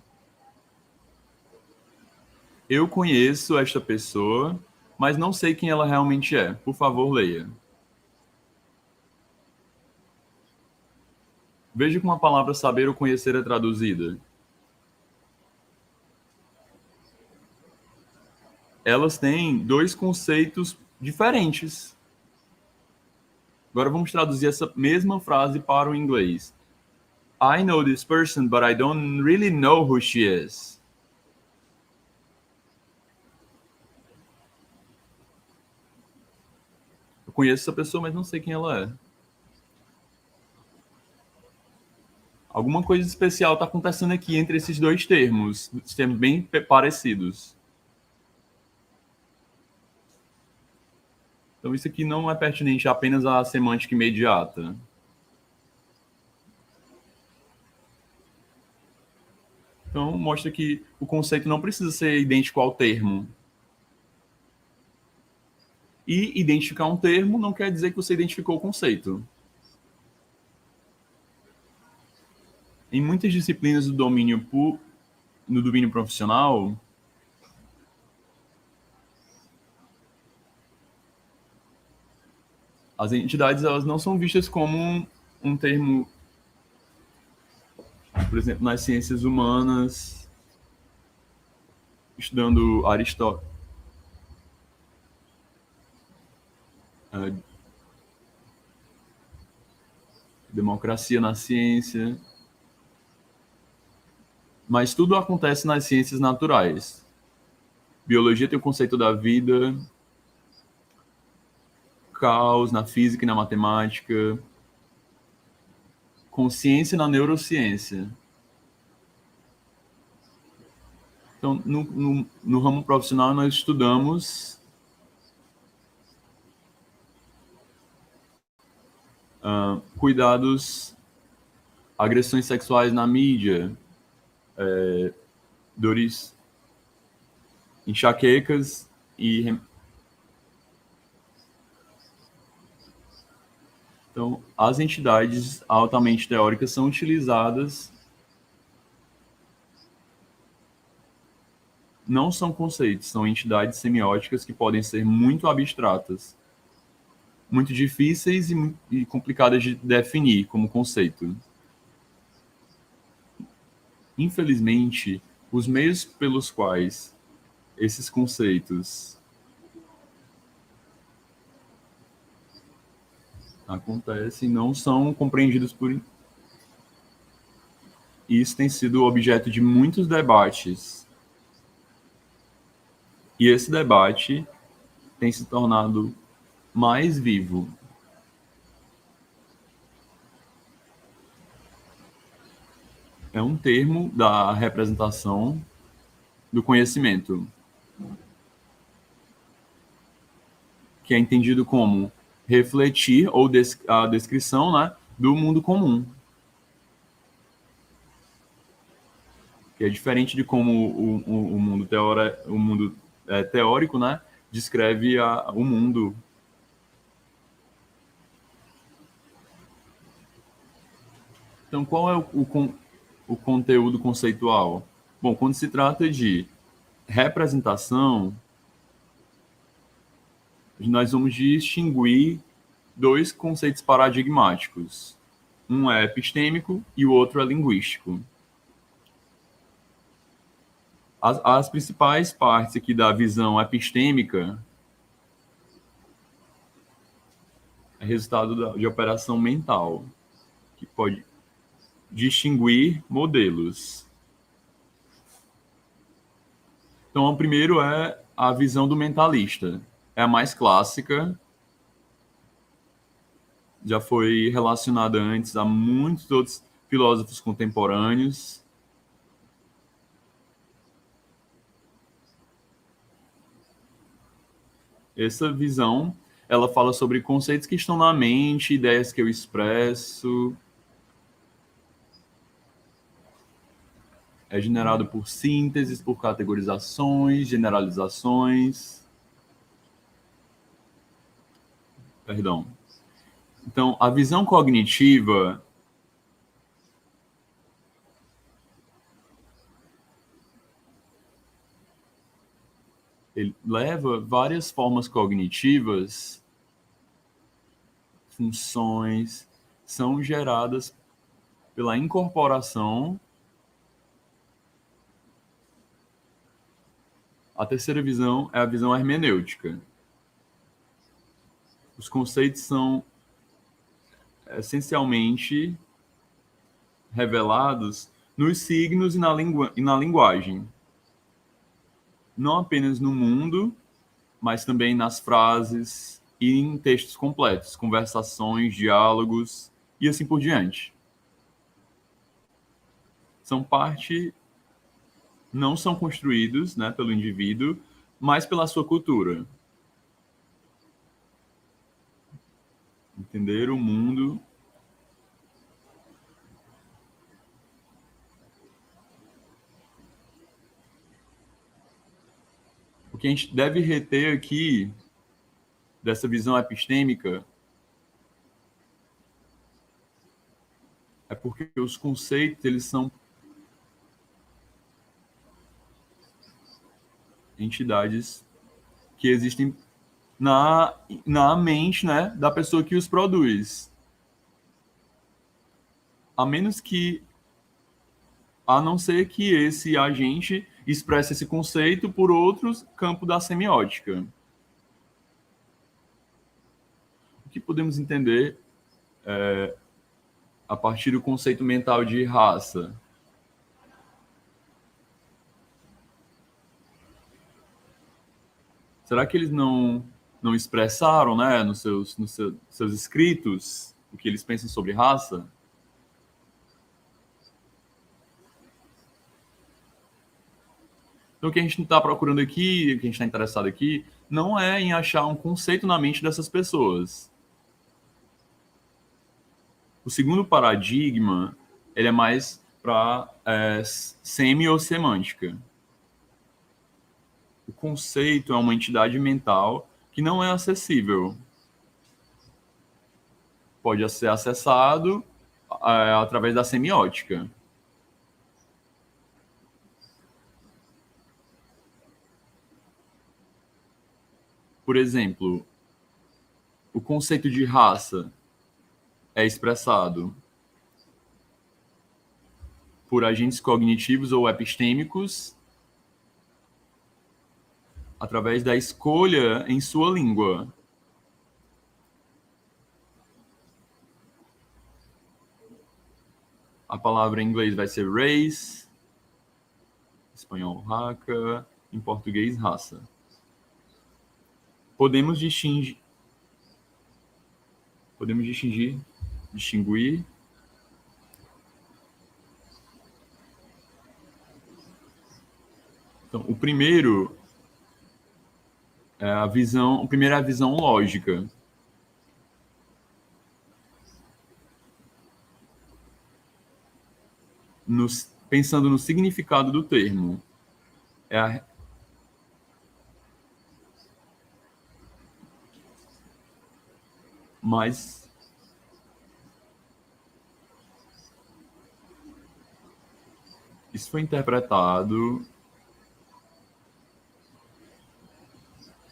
Eu conheço esta pessoa, mas não sei quem ela realmente é. Por favor, leia. Veja como a palavra saber ou conhecer é traduzida. Elas têm dois conceitos diferentes. Agora vamos traduzir essa mesma frase para o inglês. I know this person, but I don't really know who she is. Eu conheço essa pessoa, mas não sei quem ela é. Alguma coisa especial está acontecendo aqui entre esses dois termos bem parecidos. Então isso aqui não é pertinente apenas à semântica imediata. Então mostra que o conceito não precisa ser idêntico ao termo. E identificar um termo não quer dizer que você identificou o conceito. Em muitas disciplinas no domínio profissional, as entidades elas não são vistas como um termo, por exemplo, nas ciências humanas, estudando Aristóteles, democracia na ciência, mas tudo acontece nas ciências naturais. Biologia tem o conceito da vida, caos na física e na matemática, consciência na neurociência. Então, no ramo profissional, nós estudamos cuidados, agressões sexuais na mídia, dores, enxaquecas e... Então, as entidades altamente teóricas são utilizadas, não são conceitos, são entidades semióticas que podem ser muito abstratas, muito difíceis e complicadas de definir como conceito. Infelizmente, os meios pelos quais esses conceitos acontecem não são compreendidos por... Isso tem sido objeto de muitos debates. E esse debate tem se tornado mais vivo. É um termo da representação do conhecimento, que é entendido como refletir ou a descrição, né, do mundo comum. Que é diferente de como o mundo teórico, né, descreve o mundo. Então, qual é o conteúdo conceitual? Bom, quando se trata de representação, nós vamos distinguir dois conceitos paradigmáticos. Um é epistêmico e o outro é linguístico. As principais partes aqui da visão epistêmica é resultado de operação mental, que pode distinguir modelos. Então, o primeiro é a visão do mentalista. É a mais clássica, já foi relacionada antes a muitos outros filósofos contemporâneos. Essa visão, ela fala sobre conceitos que estão na mente, ideias que eu expresso. É generado por sínteses, por categorizações, generalizações. Perdão. Então, a visão cognitiva ele leva várias formas cognitivas, funções, são geradas pela incorporação. A terceira visão é a visão hermenêutica. Os conceitos são essencialmente revelados nos signos e na linguagem. Não apenas no mundo, mas também nas frases e em textos completos, conversações, diálogos e assim por diante. Não são construídos, né, pelo indivíduo, mas pela sua cultura. Entender o mundo. O que a gente deve reter aqui dessa visão epistêmica é porque os conceitos, eles são entidades que existem na mente, né, da pessoa que os produz. A não ser que esse agente expresse esse conceito por outros campos da semiótica. O que podemos entender a partir do conceito mental de raça? Será que eles não expressaram, né, nos seus escritos o que eles pensam sobre raça? Então, o que a gente está procurando aqui, o que a gente está interessado aqui, não é em achar um conceito na mente dessas pessoas. O segundo paradigma, ele é mais para semiosemântica. O conceito é uma entidade mental que não é acessível. Pode ser acessado através da semiótica. Por exemplo, o conceito de raça é expressado por agentes cognitivos ou epistêmicos através da escolha em sua língua. A palavra em inglês vai ser race, em espanhol raca, em português raça. Podemos distinguir. Então, o primeiro é a visão lógica. Pensando no significado do termo. Mas isso foi interpretado.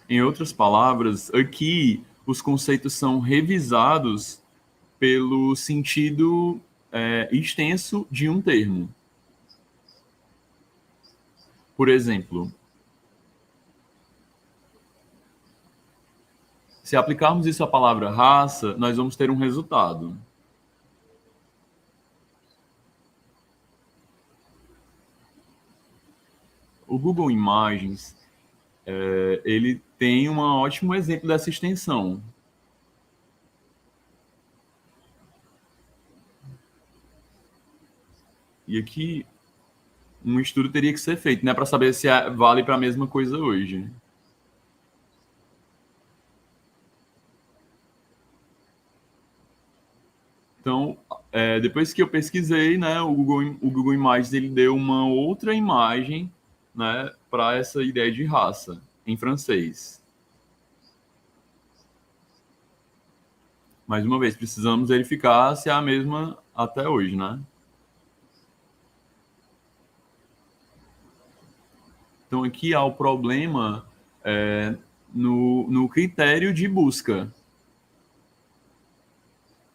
Em outras palavras, aqui os conceitos são revisados pelo sentido extenso de um termo. Por exemplo, se aplicarmos isso à palavra raça, nós vamos ter um resultado. O Google Imagens, ele tem um ótimo exemplo dessa extensão. E aqui, um estudo teria que ser feito, né, para saber se vale para a mesma coisa hoje. Então, depois que eu pesquisei, né, o Google Imagens ele deu uma outra imagem, né, para essa ideia de raça, em francês. Mais uma vez, precisamos verificar se é a mesma até hoje, né? Então, aqui há o problema no critério de busca.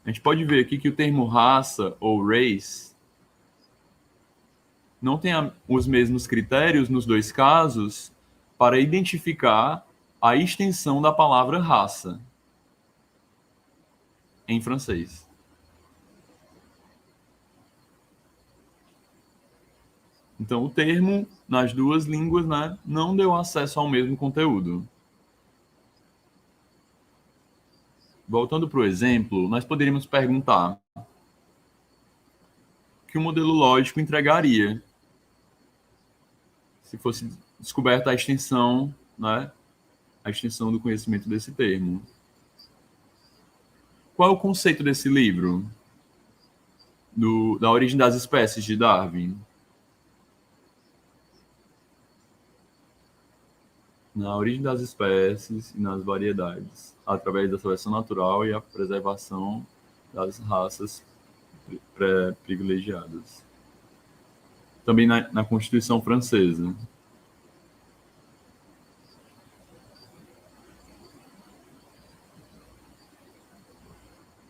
A gente pode ver aqui que o termo raça ou race não tem os mesmos critérios nos dois casos para identificar a extensão da palavra raça em francês. Então, o termo, nas duas línguas, né, não deu acesso ao mesmo conteúdo. Voltando para o exemplo, nós poderíamos perguntar o que o modelo lógico entregaria se fosse descoberta a extensão, né, a extensão do conhecimento desse termo. Qual é o conceito desse livro? Da origem das espécies, de Darwin? Na origem das espécies e nas variedades, através da seleção natural e a preservação das raças privilegiadas. Também na Constituição Francesa.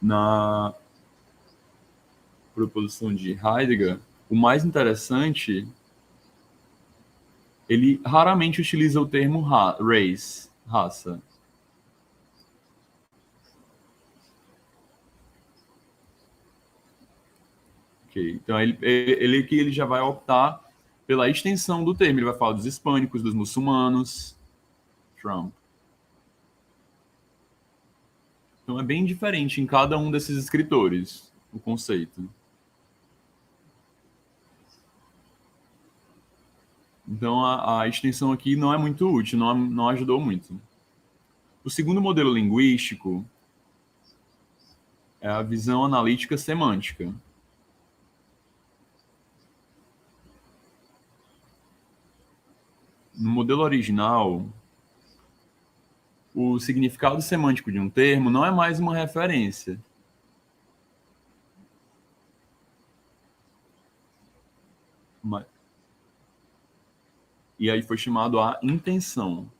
Na proposição de Heidegger, o mais interessante, ele raramente utiliza o termo race, raça. Okay. Então, ele já vai optar pela extensão do termo. Ele vai falar dos hispânicos, dos muçulmanos. Trump. Então, é bem diferente em cada um desses escritores, o conceito. Então, a extensão aqui não é muito útil, não ajudou muito. O segundo modelo linguístico é a visão analítica semântica. No modelo original, o significado semântico de um termo não é mais uma referência. E aí foi chamado a intenção.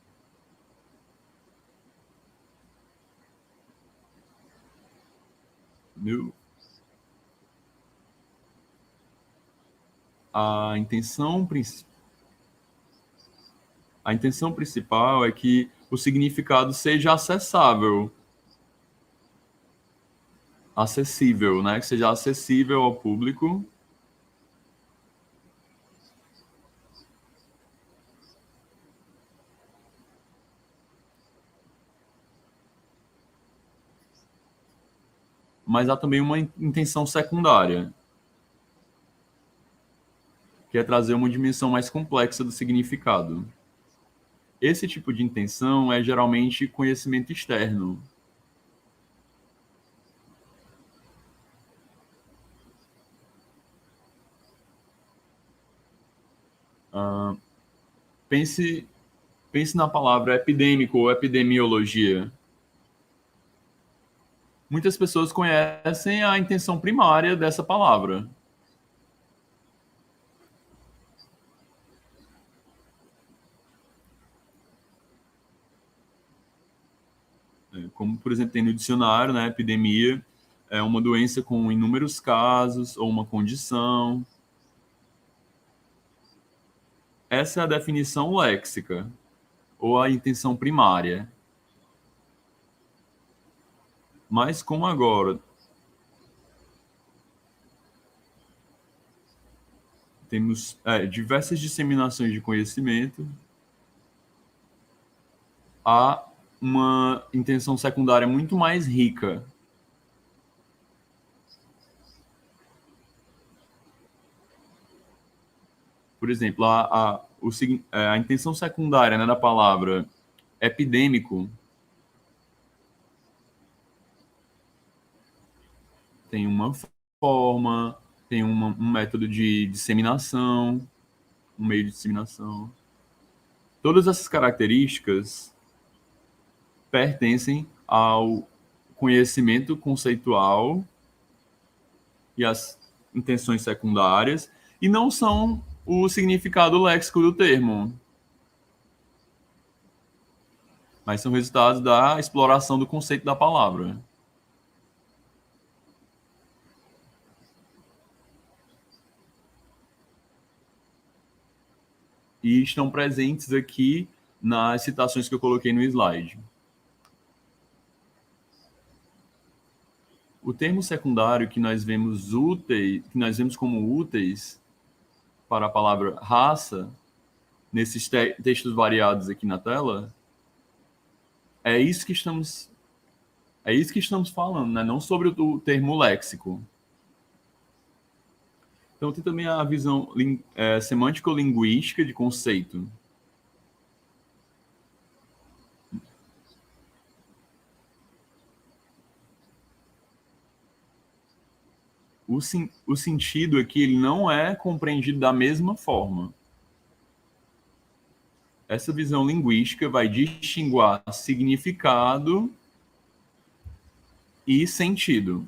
A intenção principal é que o significado seja acessível, né? Que seja acessível ao público. Mas há também uma intenção secundária, que é trazer uma dimensão mais complexa do significado. Esse tipo de intenção é geralmente conhecimento externo. Pense na palavra epidêmico ou epidemiologia. Muitas pessoas conhecem a intenção primária dessa palavra. Como, por exemplo, tem no dicionário, né, epidemia é uma doença com inúmeros casos ou uma condição. Essa é a definição léxica, ou a intenção primária. Mas como agora temos diversas disseminações de conhecimento, há uma intenção secundária muito mais rica. Por exemplo, a intenção secundária, né, da palavra epidêmico tem uma forma, tem um método de disseminação, um meio de disseminação. Todas essas características pertencem ao conhecimento conceitual e às intenções secundárias e não são o significado léxico do termo, mas são resultados da exploração do conceito da palavra. e estão presentes aqui nas citações que eu coloquei no slide. O termo secundário que nós vemos como úteis para a palavra raça, nesses textos variados aqui na tela, é isso que estamos falando, né? Não sobre o termo léxico. Então, tem também a visão semântico-linguística de conceito. O sentido aqui ele não é compreendido da mesma forma. Essa visão linguística vai distinguir significado e sentido.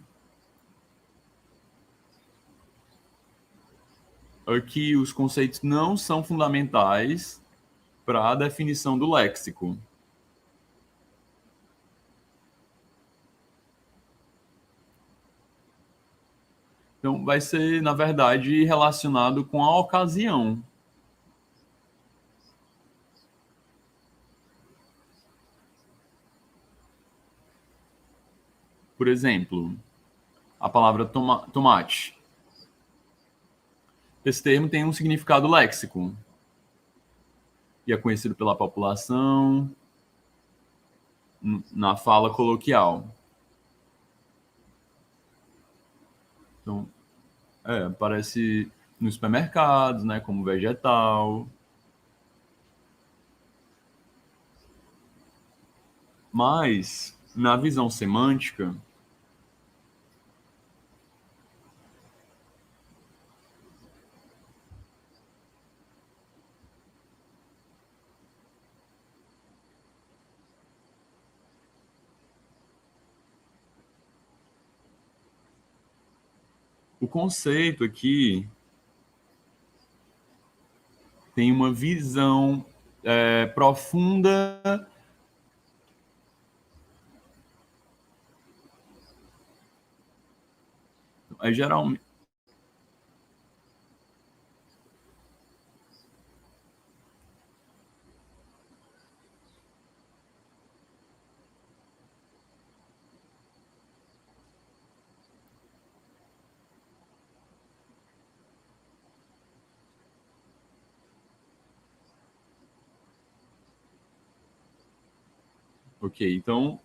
Aqui, os conceitos não são fundamentais para a definição do léxico. Então, vai ser, na verdade, relacionado com a ocasião. Por exemplo, a palavra tomate. Esse termo tem um significado léxico e é conhecido pela população na fala coloquial. Então, aparece nos supermercados, né, como vegetal. Mas, na visão semântica, o conceito aqui tem uma visão profunda geralmente. Ok, então,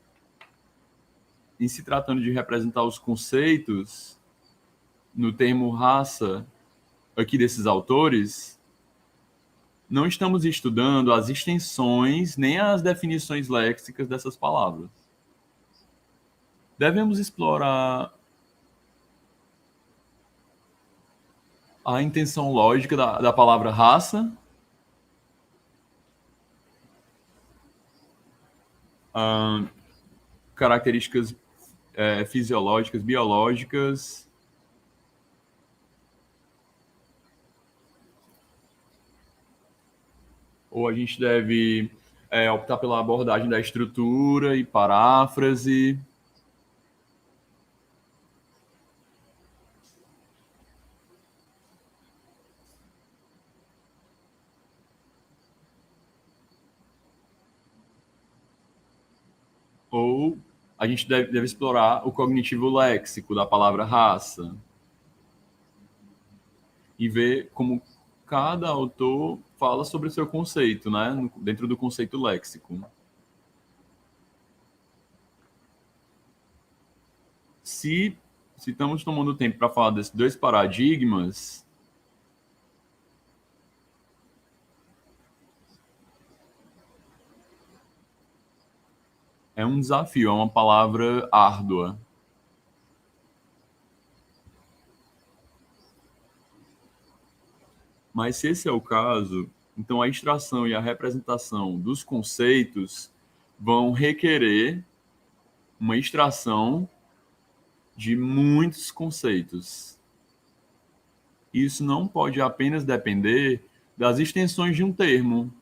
em se tratando de representar os conceitos no termo raça aqui desses autores, não estamos estudando as extensões nem as definições léxicas dessas palavras. Devemos explorar a intenção lógica da palavra raça, características fisiológicas, biológicas, ou a gente deve optar pela abordagem da estrutura e paráfrase. Ou a gente deve explorar o cognitivo léxico da palavra raça e ver como cada autor fala sobre o seu conceito, né, dentro do conceito léxico. Se estamos tomando tempo para falar desses dois paradigmas, é um desafio, é uma palavra árdua. Mas se esse é o caso, então a extração e a representação dos conceitos vão requerer uma extração de muitos conceitos. Isso não pode apenas depender das extensões de um termo.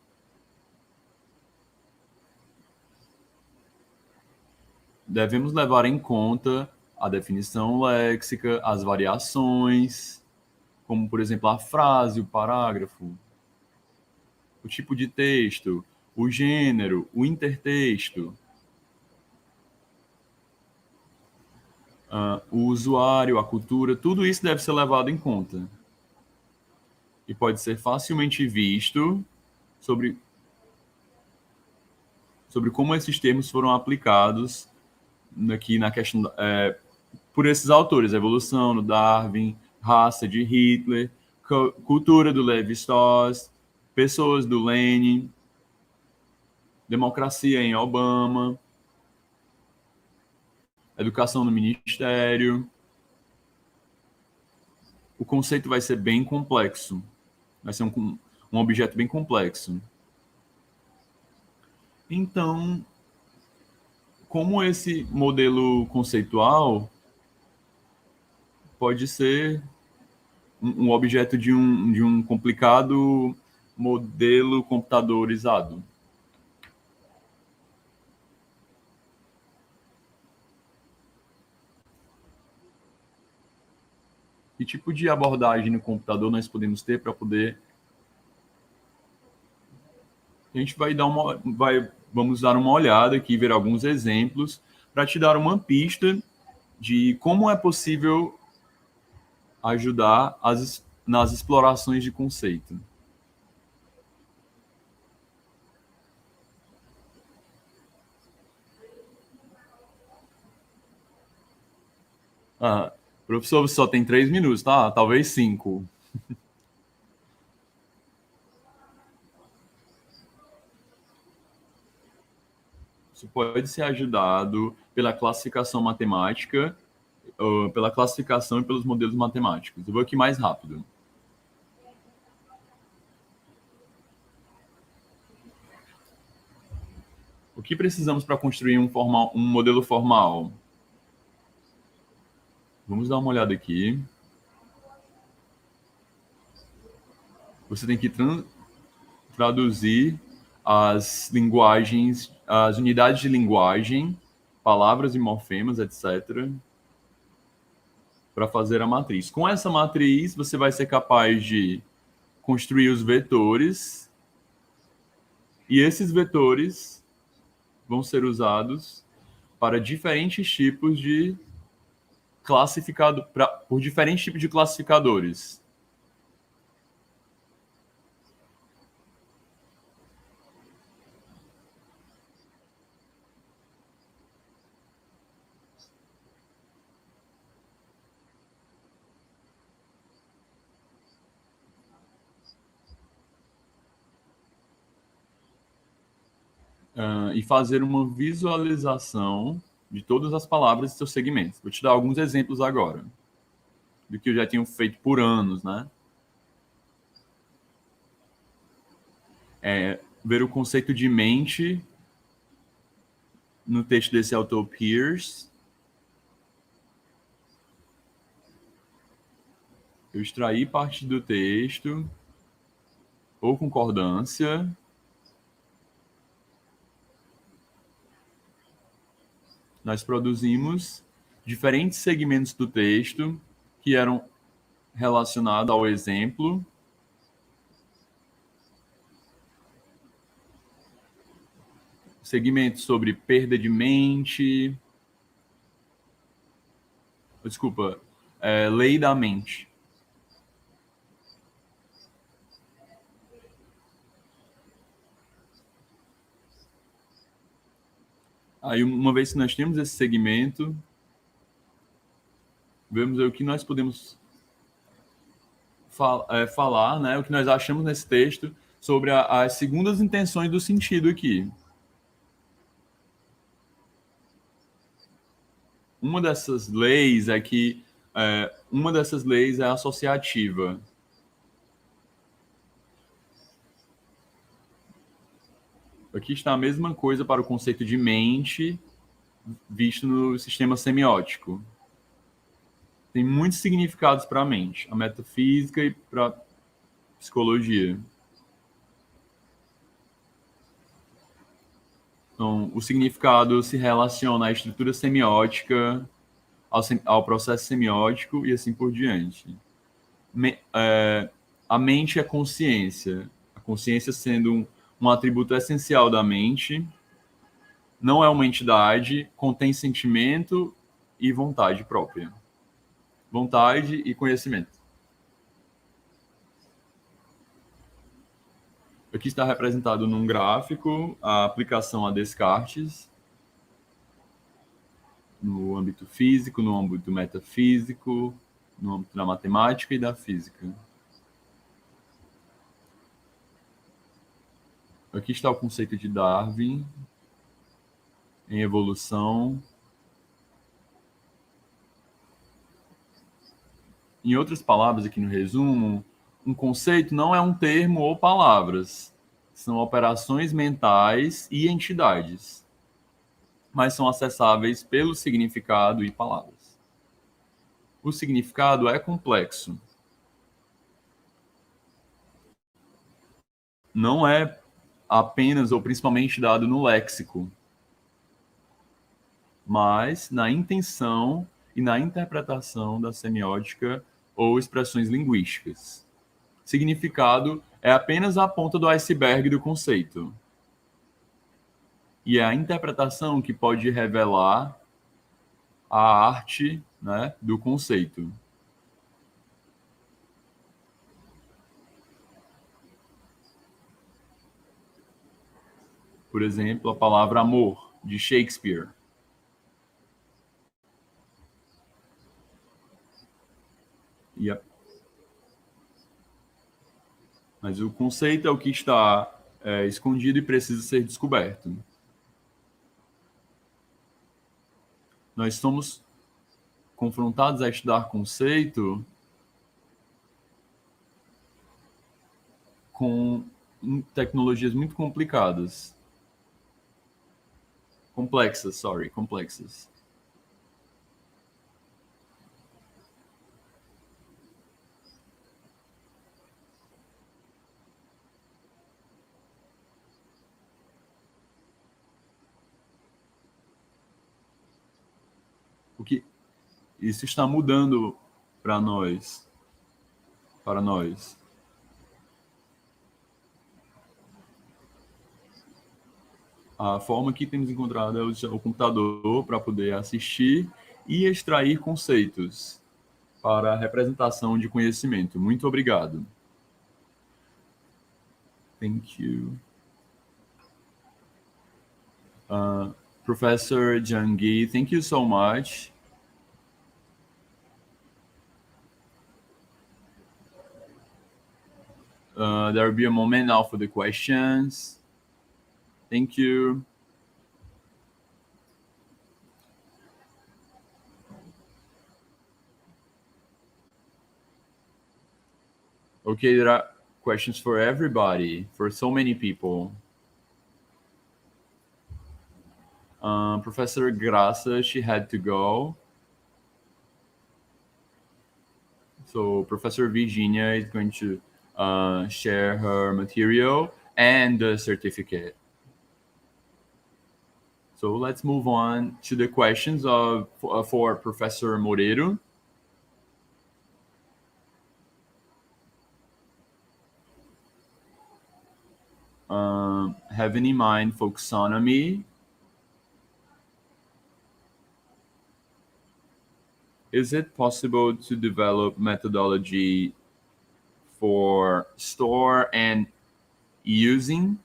Devemos levar em conta a definição léxica, as variações, como, por exemplo, a frase, o parágrafo. o tipo de texto, o gênero, o intertexto, o usuário, a cultura, tudo isso deve ser levado em conta. E pode ser facilmente visto sobre como esses termos foram aplicados aqui na questão por esses autores, evolução do Darwin, raça de Hitler, cultura do Levi-Strauss, pessoas do Lenin, democracia em Obama, educação no ministério. O conceito vai ser bem complexo, vai ser um objeto bem complexo. Então, como esse modelo conceitual pode ser um objeto de um complicado modelo computadorizado. Que tipo de abordagem no computador nós podemos ter para poder... A gente vamos dar uma olhada aqui, ver alguns exemplos, para te dar uma pista de como é possível ajudar nas explorações de conceito. Professor, você só tem 3 minutos, tá? Talvez 5. Isso pode ser ajudado pela classificação matemática, pela classificação e pelos modelos matemáticos. Eu vou aqui mais rápido. O que precisamos para construir um modelo formal? Vamos dar uma olhada aqui. Você tem que traduzir as linguagens, as unidades de linguagem, palavras e morfemas, etc., para fazer a matriz. Com essa matriz, você vai ser capaz de construir os vetores, e esses vetores vão ser usados para diferentes tipos de por diferentes tipos de classificadores. E fazer uma visualização de todas as palavras de seus segmentos. Vou te dar alguns exemplos agora, do que eu já tenho feito por anos, né? Ver o conceito de mente no texto desse autor Pires. Eu extraí parte do texto, ou concordância, nós produzimos diferentes segmentos do texto que eram relacionados ao exemplo, segmentos sobre perda de mente, lei da mente. Aí, uma vez que nós temos esse segmento, vemos o que nós podemos falar, né, o que nós achamos nesse texto sobre as segundas intenções do sentido aqui. Uma dessas leis é associativa. Aqui está a mesma coisa para o conceito de mente visto no sistema semiótico. Tem muitos significados para a mente, a metafísica e para a psicologia. Então, o significado se relaciona à estrutura semiótica, ao processo semiótico e assim por diante. A mente é consciência. A consciência sendo um atributo essencial da mente, não é uma entidade, contém sentimento e vontade própria. Vontade e conhecimento. Aqui está representado num gráfico a aplicação a Descartes no âmbito físico, no âmbito metafísico, no âmbito da matemática e da física. Aqui está o conceito de Darwin em evolução. Em outras palavras, aqui no resumo, um conceito não é um termo ou palavras, são operações mentais e entidades, mas são acessáveis pelo significado e palavras. O significado é complexo. Não é apenas ou principalmente dado no léxico, mas na intenção e na interpretação da semiótica ou expressões linguísticas. Significado é apenas a ponta do iceberg do conceito. E é a interpretação que pode revelar a arte, né, do conceito. Por exemplo, a palavra amor, de Shakespeare. Mas o conceito é o que está escondido e precisa ser descoberto. Nós somos confrontados a estudar conceito com tecnologias muito complicadas. Complexas. O que isso está mudando para nós. A forma que temos encontrado é usar o computador para poder assistir e extrair conceitos para a representação de conhecimento. Muito obrigado. Thank you. Professor Janggi, thank you so much. There will be a moment now for the questions. Thank you. Okay, there are questions for everybody, for so many people. Professor Graça, she had to go. So Professor Virginia is going to share her material and the certificate. So let's move on to the questions for Professor Moreiro. Having in mind folksonomy. Is it possible to develop methodology for storing and using?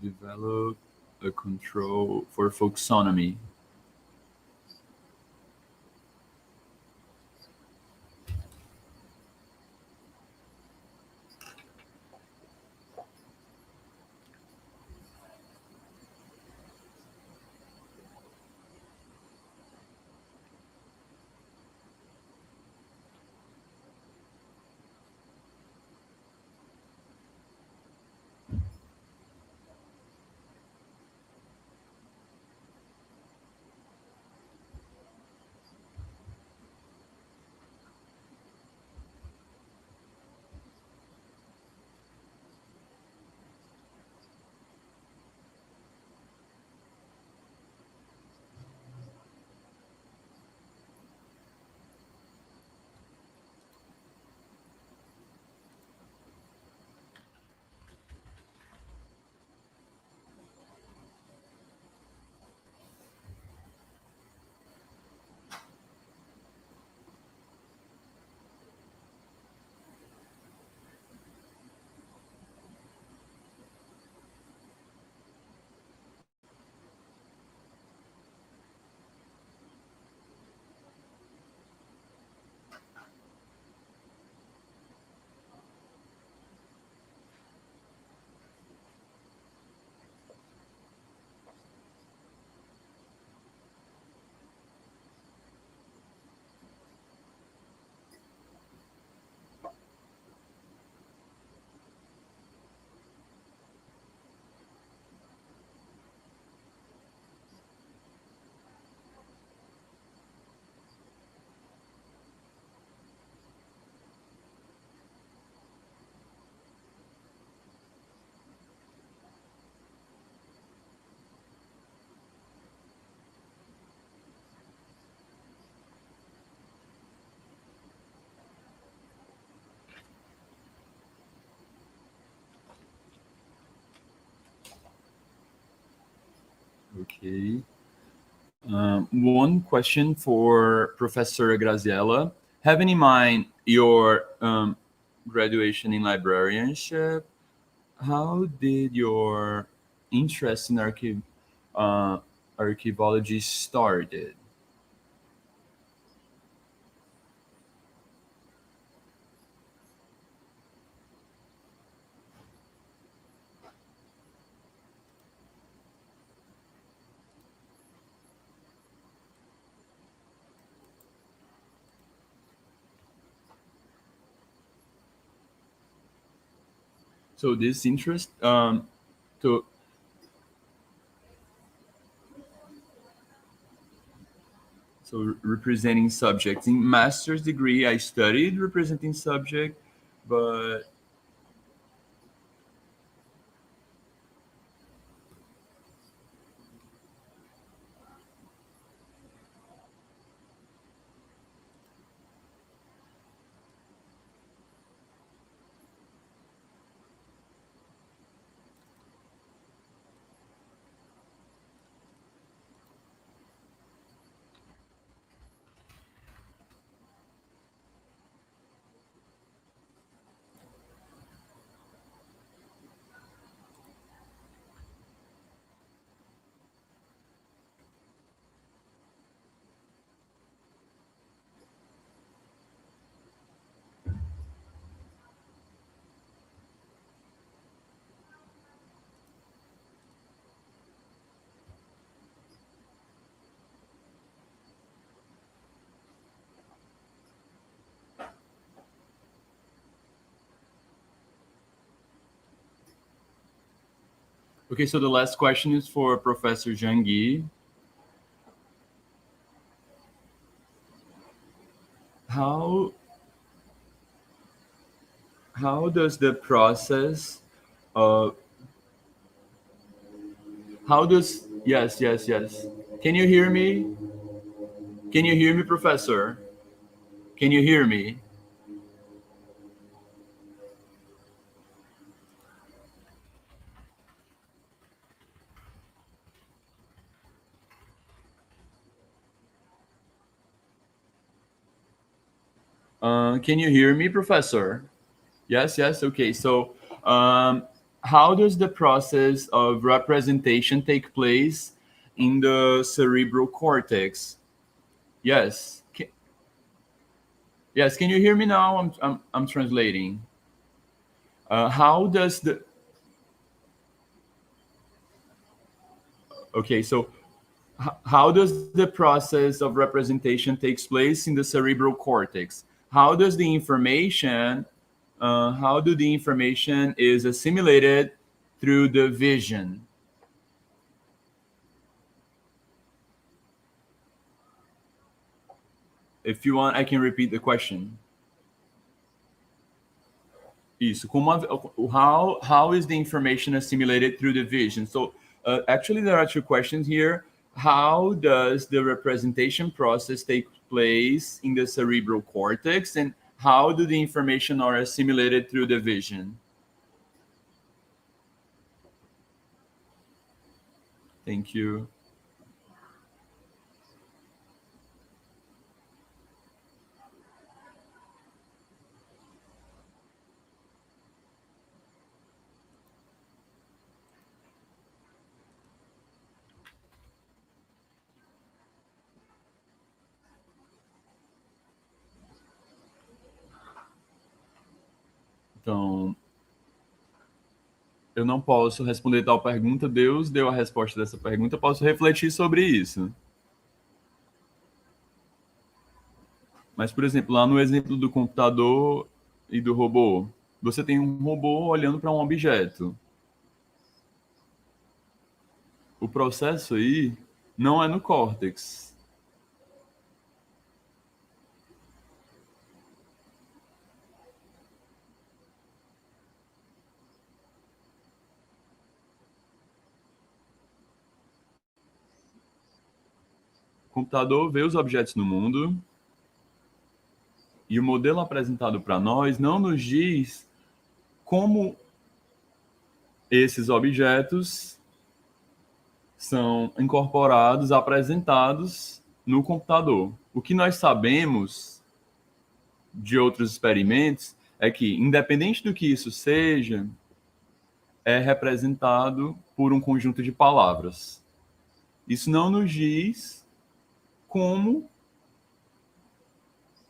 Develop a control for folksonomy. Okay. One question for Professor Graziella. Having in mind your graduation in librarianship, how did your interest in archaeology started? So this interest to representing subjects. In master's degree, I studied representing subject, but okay, so the last question is for Professor Jangi. How does the process of yes. Can you hear me? Can you hear me, Professor? Can you hear me? Can you hear me, Professor? Yes. Okay. So, how does the process of representation take place in the cerebral cortex? Yes. Yes. Can you hear me now? I'm translating. How does the okay? So, how does the process of representation takes place in the cerebral cortex? How does the information how do the information is assimilated through the vision? If you want, I can repeat the question. Isso. How is the information assimilated through the vision? So actually, there are two questions here. How does the representation process take place in the cerebral cortex, and how do the information are assimilated through the vision? Thank you. Então, eu não posso responder tal pergunta, Deus deu a resposta dessa pergunta, eu posso refletir sobre isso. Mas, por exemplo, lá no exemplo do computador e do robô, você tem um robô olhando para um objeto. O processo aí não é no córtex. O computador vê os objetos no mundo e o modelo apresentado para nós não nos diz como esses objetos são incorporados, apresentados no computador. O que nós sabemos de outros experimentos é que, independente do que isso seja, é representado por um conjunto de palavras. Isso não nos diz como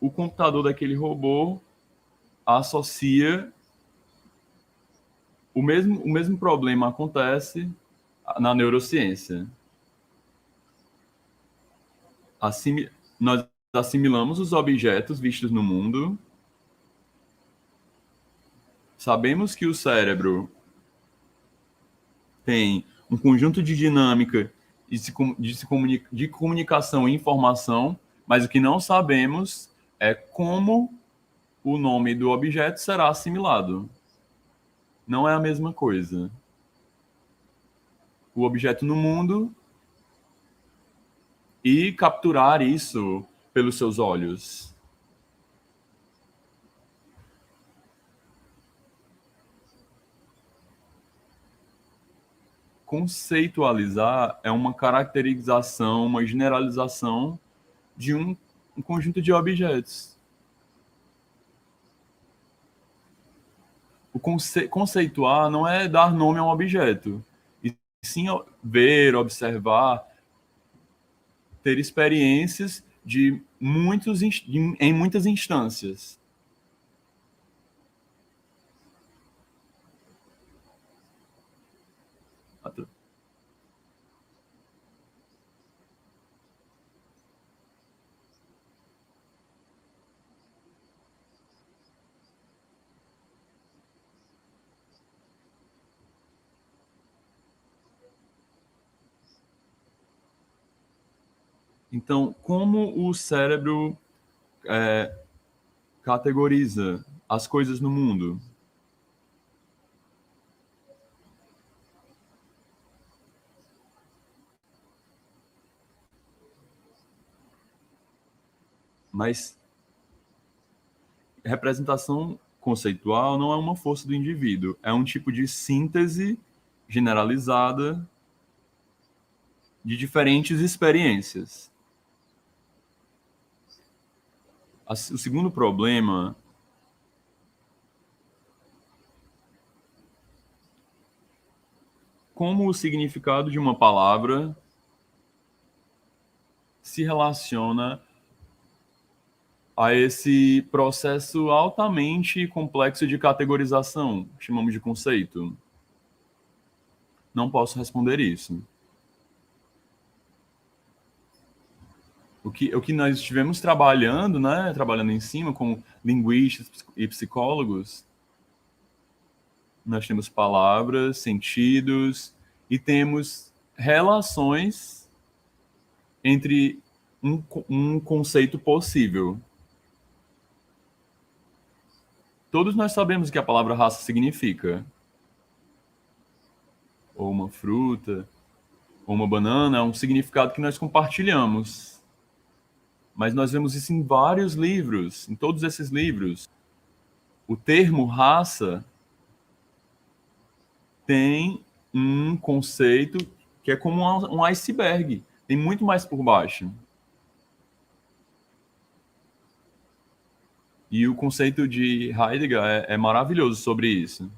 o computador daquele robô associa o mesmo problema acontece na neurociência. Nós assimilamos os objetos vistos no mundo, sabemos que o cérebro tem um conjunto de dinâmica de comunicação e informação, mas o que não sabemos é como o nome do objeto será assimilado. Não é a mesma coisa. O objeto no mundo e capturar isso pelos seus olhos. Conceitualizar é uma caracterização, uma generalização de um conjunto de objetos. O conceituar não é dar nome a um objeto, e sim ver, observar, ter experiências em muitas instâncias. Então, como o cérebro categoriza as coisas no mundo? Mas representação conceitual não é uma força do indivíduo, é um tipo de síntese generalizada de diferentes experiências. O segundo problema como o significado de uma palavra se relaciona a esse processo altamente complexo de categorização, chamamos de conceito. Não posso responder isso. O que nós estivemos trabalhando, né, trabalhando em cima com linguistas e psicólogos, nós temos palavras, sentidos e temos relações entre um conceito possível. Todos nós sabemos o que a palavra raça significa. Ou uma fruta, ou uma banana, é um significado que nós compartilhamos. Mas nós vemos isso em vários livros, em todos esses livros. O termo raça tem um conceito que é como um iceberg. Tem muito mais por baixo. E o conceito de Heidegger é maravilhoso sobre isso.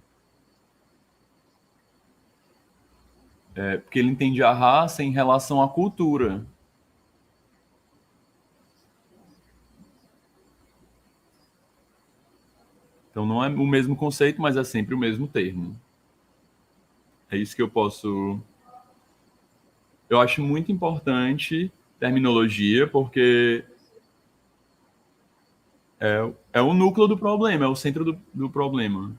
Porque ele entende a raça em relação à cultura. Então não é o mesmo conceito, mas é sempre o mesmo termo. É isso que eu posso... Eu acho muito importante terminologia, porque é o núcleo do problema, é o centro do problema.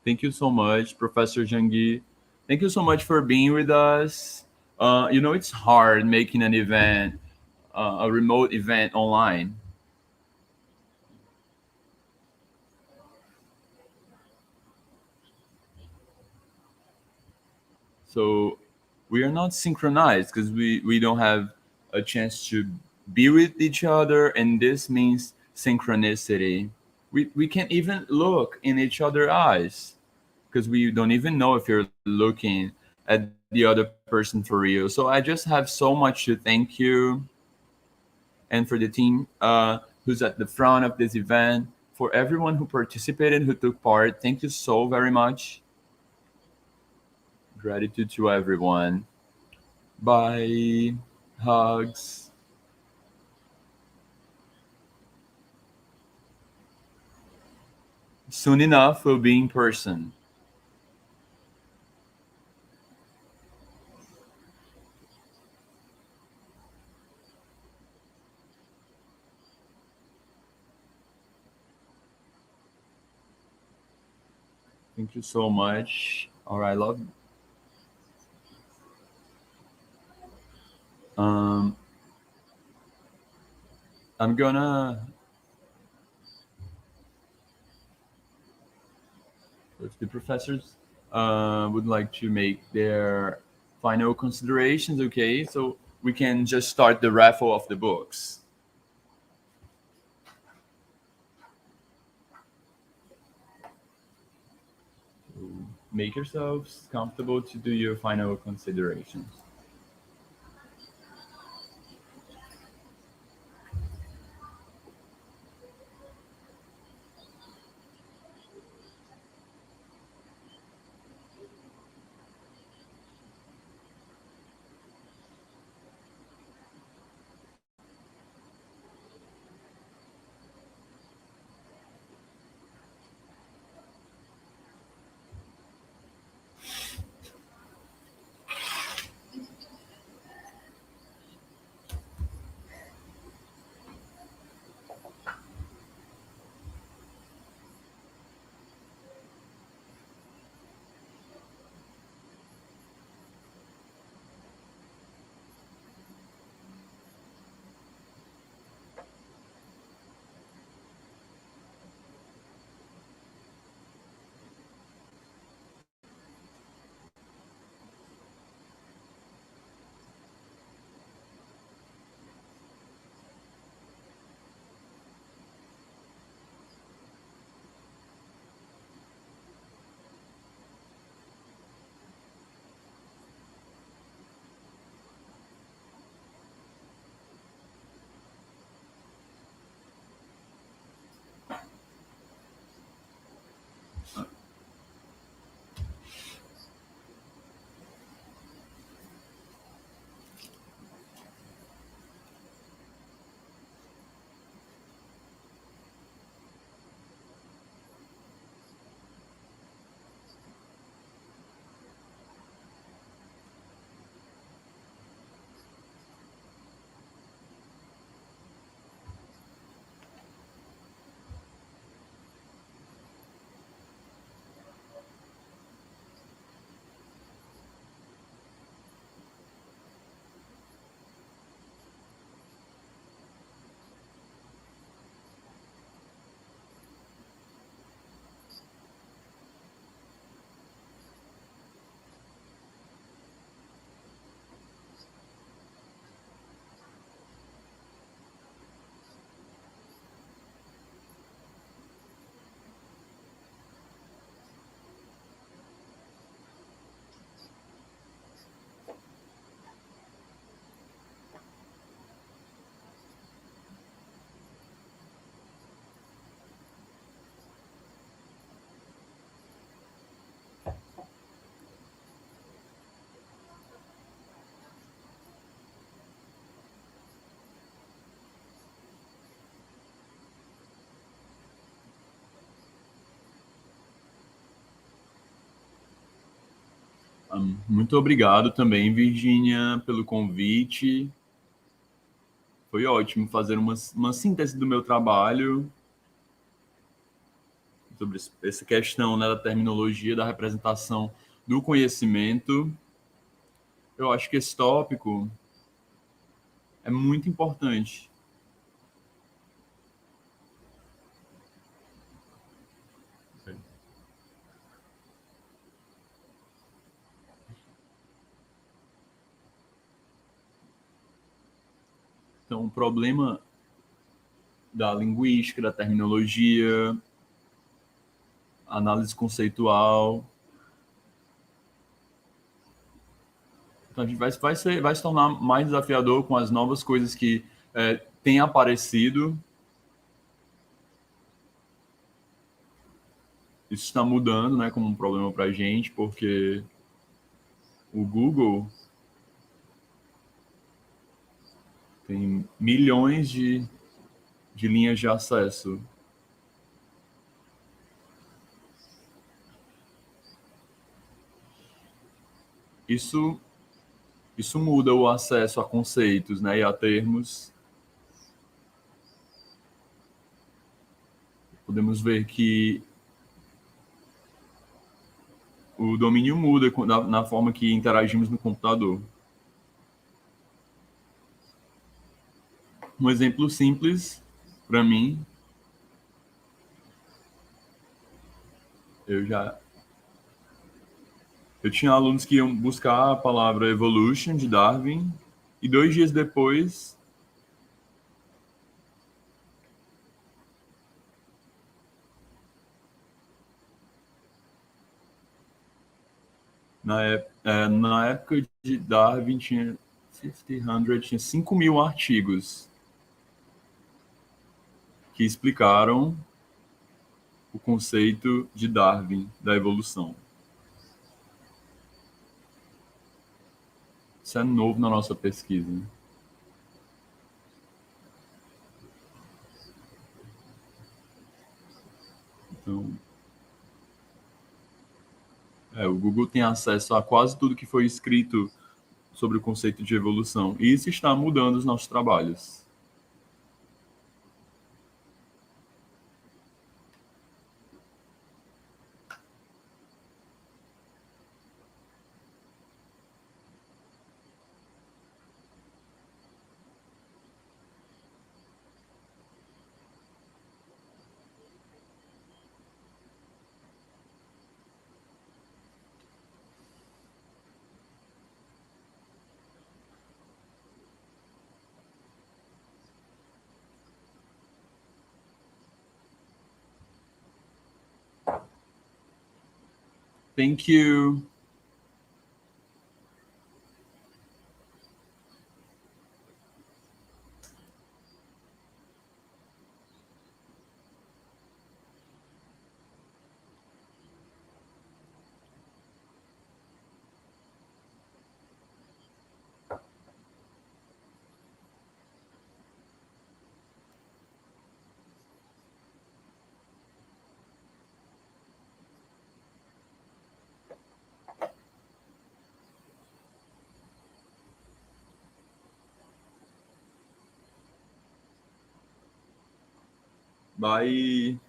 Thank you so much, Professor Jangi. Thank you so much for being with us. You know, it's hard making an event, a remote event online. So we are not synchronized because we don't have a chance to be with each other, and this means synchronicity. We can't even look in each other's eyes because we don't even know if you're looking at the other person for real. So I just have so much to thank you, and for the team who's at the front of this event, for everyone who participated, who took part. Thank you so very much. Gratitude to everyone. Bye. Hugs. Soon enough, we'll be in person. Thank you so much. All right, love. I'm gonna. If the professors would like to make their final considerations, okay, so we can just start the raffle of the books. So make yourselves comfortable to do your final considerations. Muito obrigado também, Virgínia, pelo convite. Foi ótimo fazer uma síntese do meu trabalho. sobre essa questão, né, da terminologia, da representação do conhecimento. Eu acho que esse tópico é muito importante. Então, o problema da linguística, da terminologia, análise conceitual. Então, a gente vai se tornar mais desafiador com as novas coisas que têm aparecido. Isso está mudando, né, como um problema para a gente, porque o Google tem milhões de linhas de acesso. Isso muda o acesso a conceitos, né, e a termos. Podemos ver que o domínio muda na forma que interagimos no computador. Um exemplo simples, para mim, eu tinha alunos que iam buscar a palavra evolution de Darwin e 2 dias depois na época de Darwin tinha 5 mil artigos que explicaram o conceito de Darwin, da evolução. Isso é novo na nossa pesquisa. Então, o Google tem acesso a quase tudo que foi escrito sobre o conceito de evolução. E isso está mudando os nossos trabalhos. Thank you. Bye.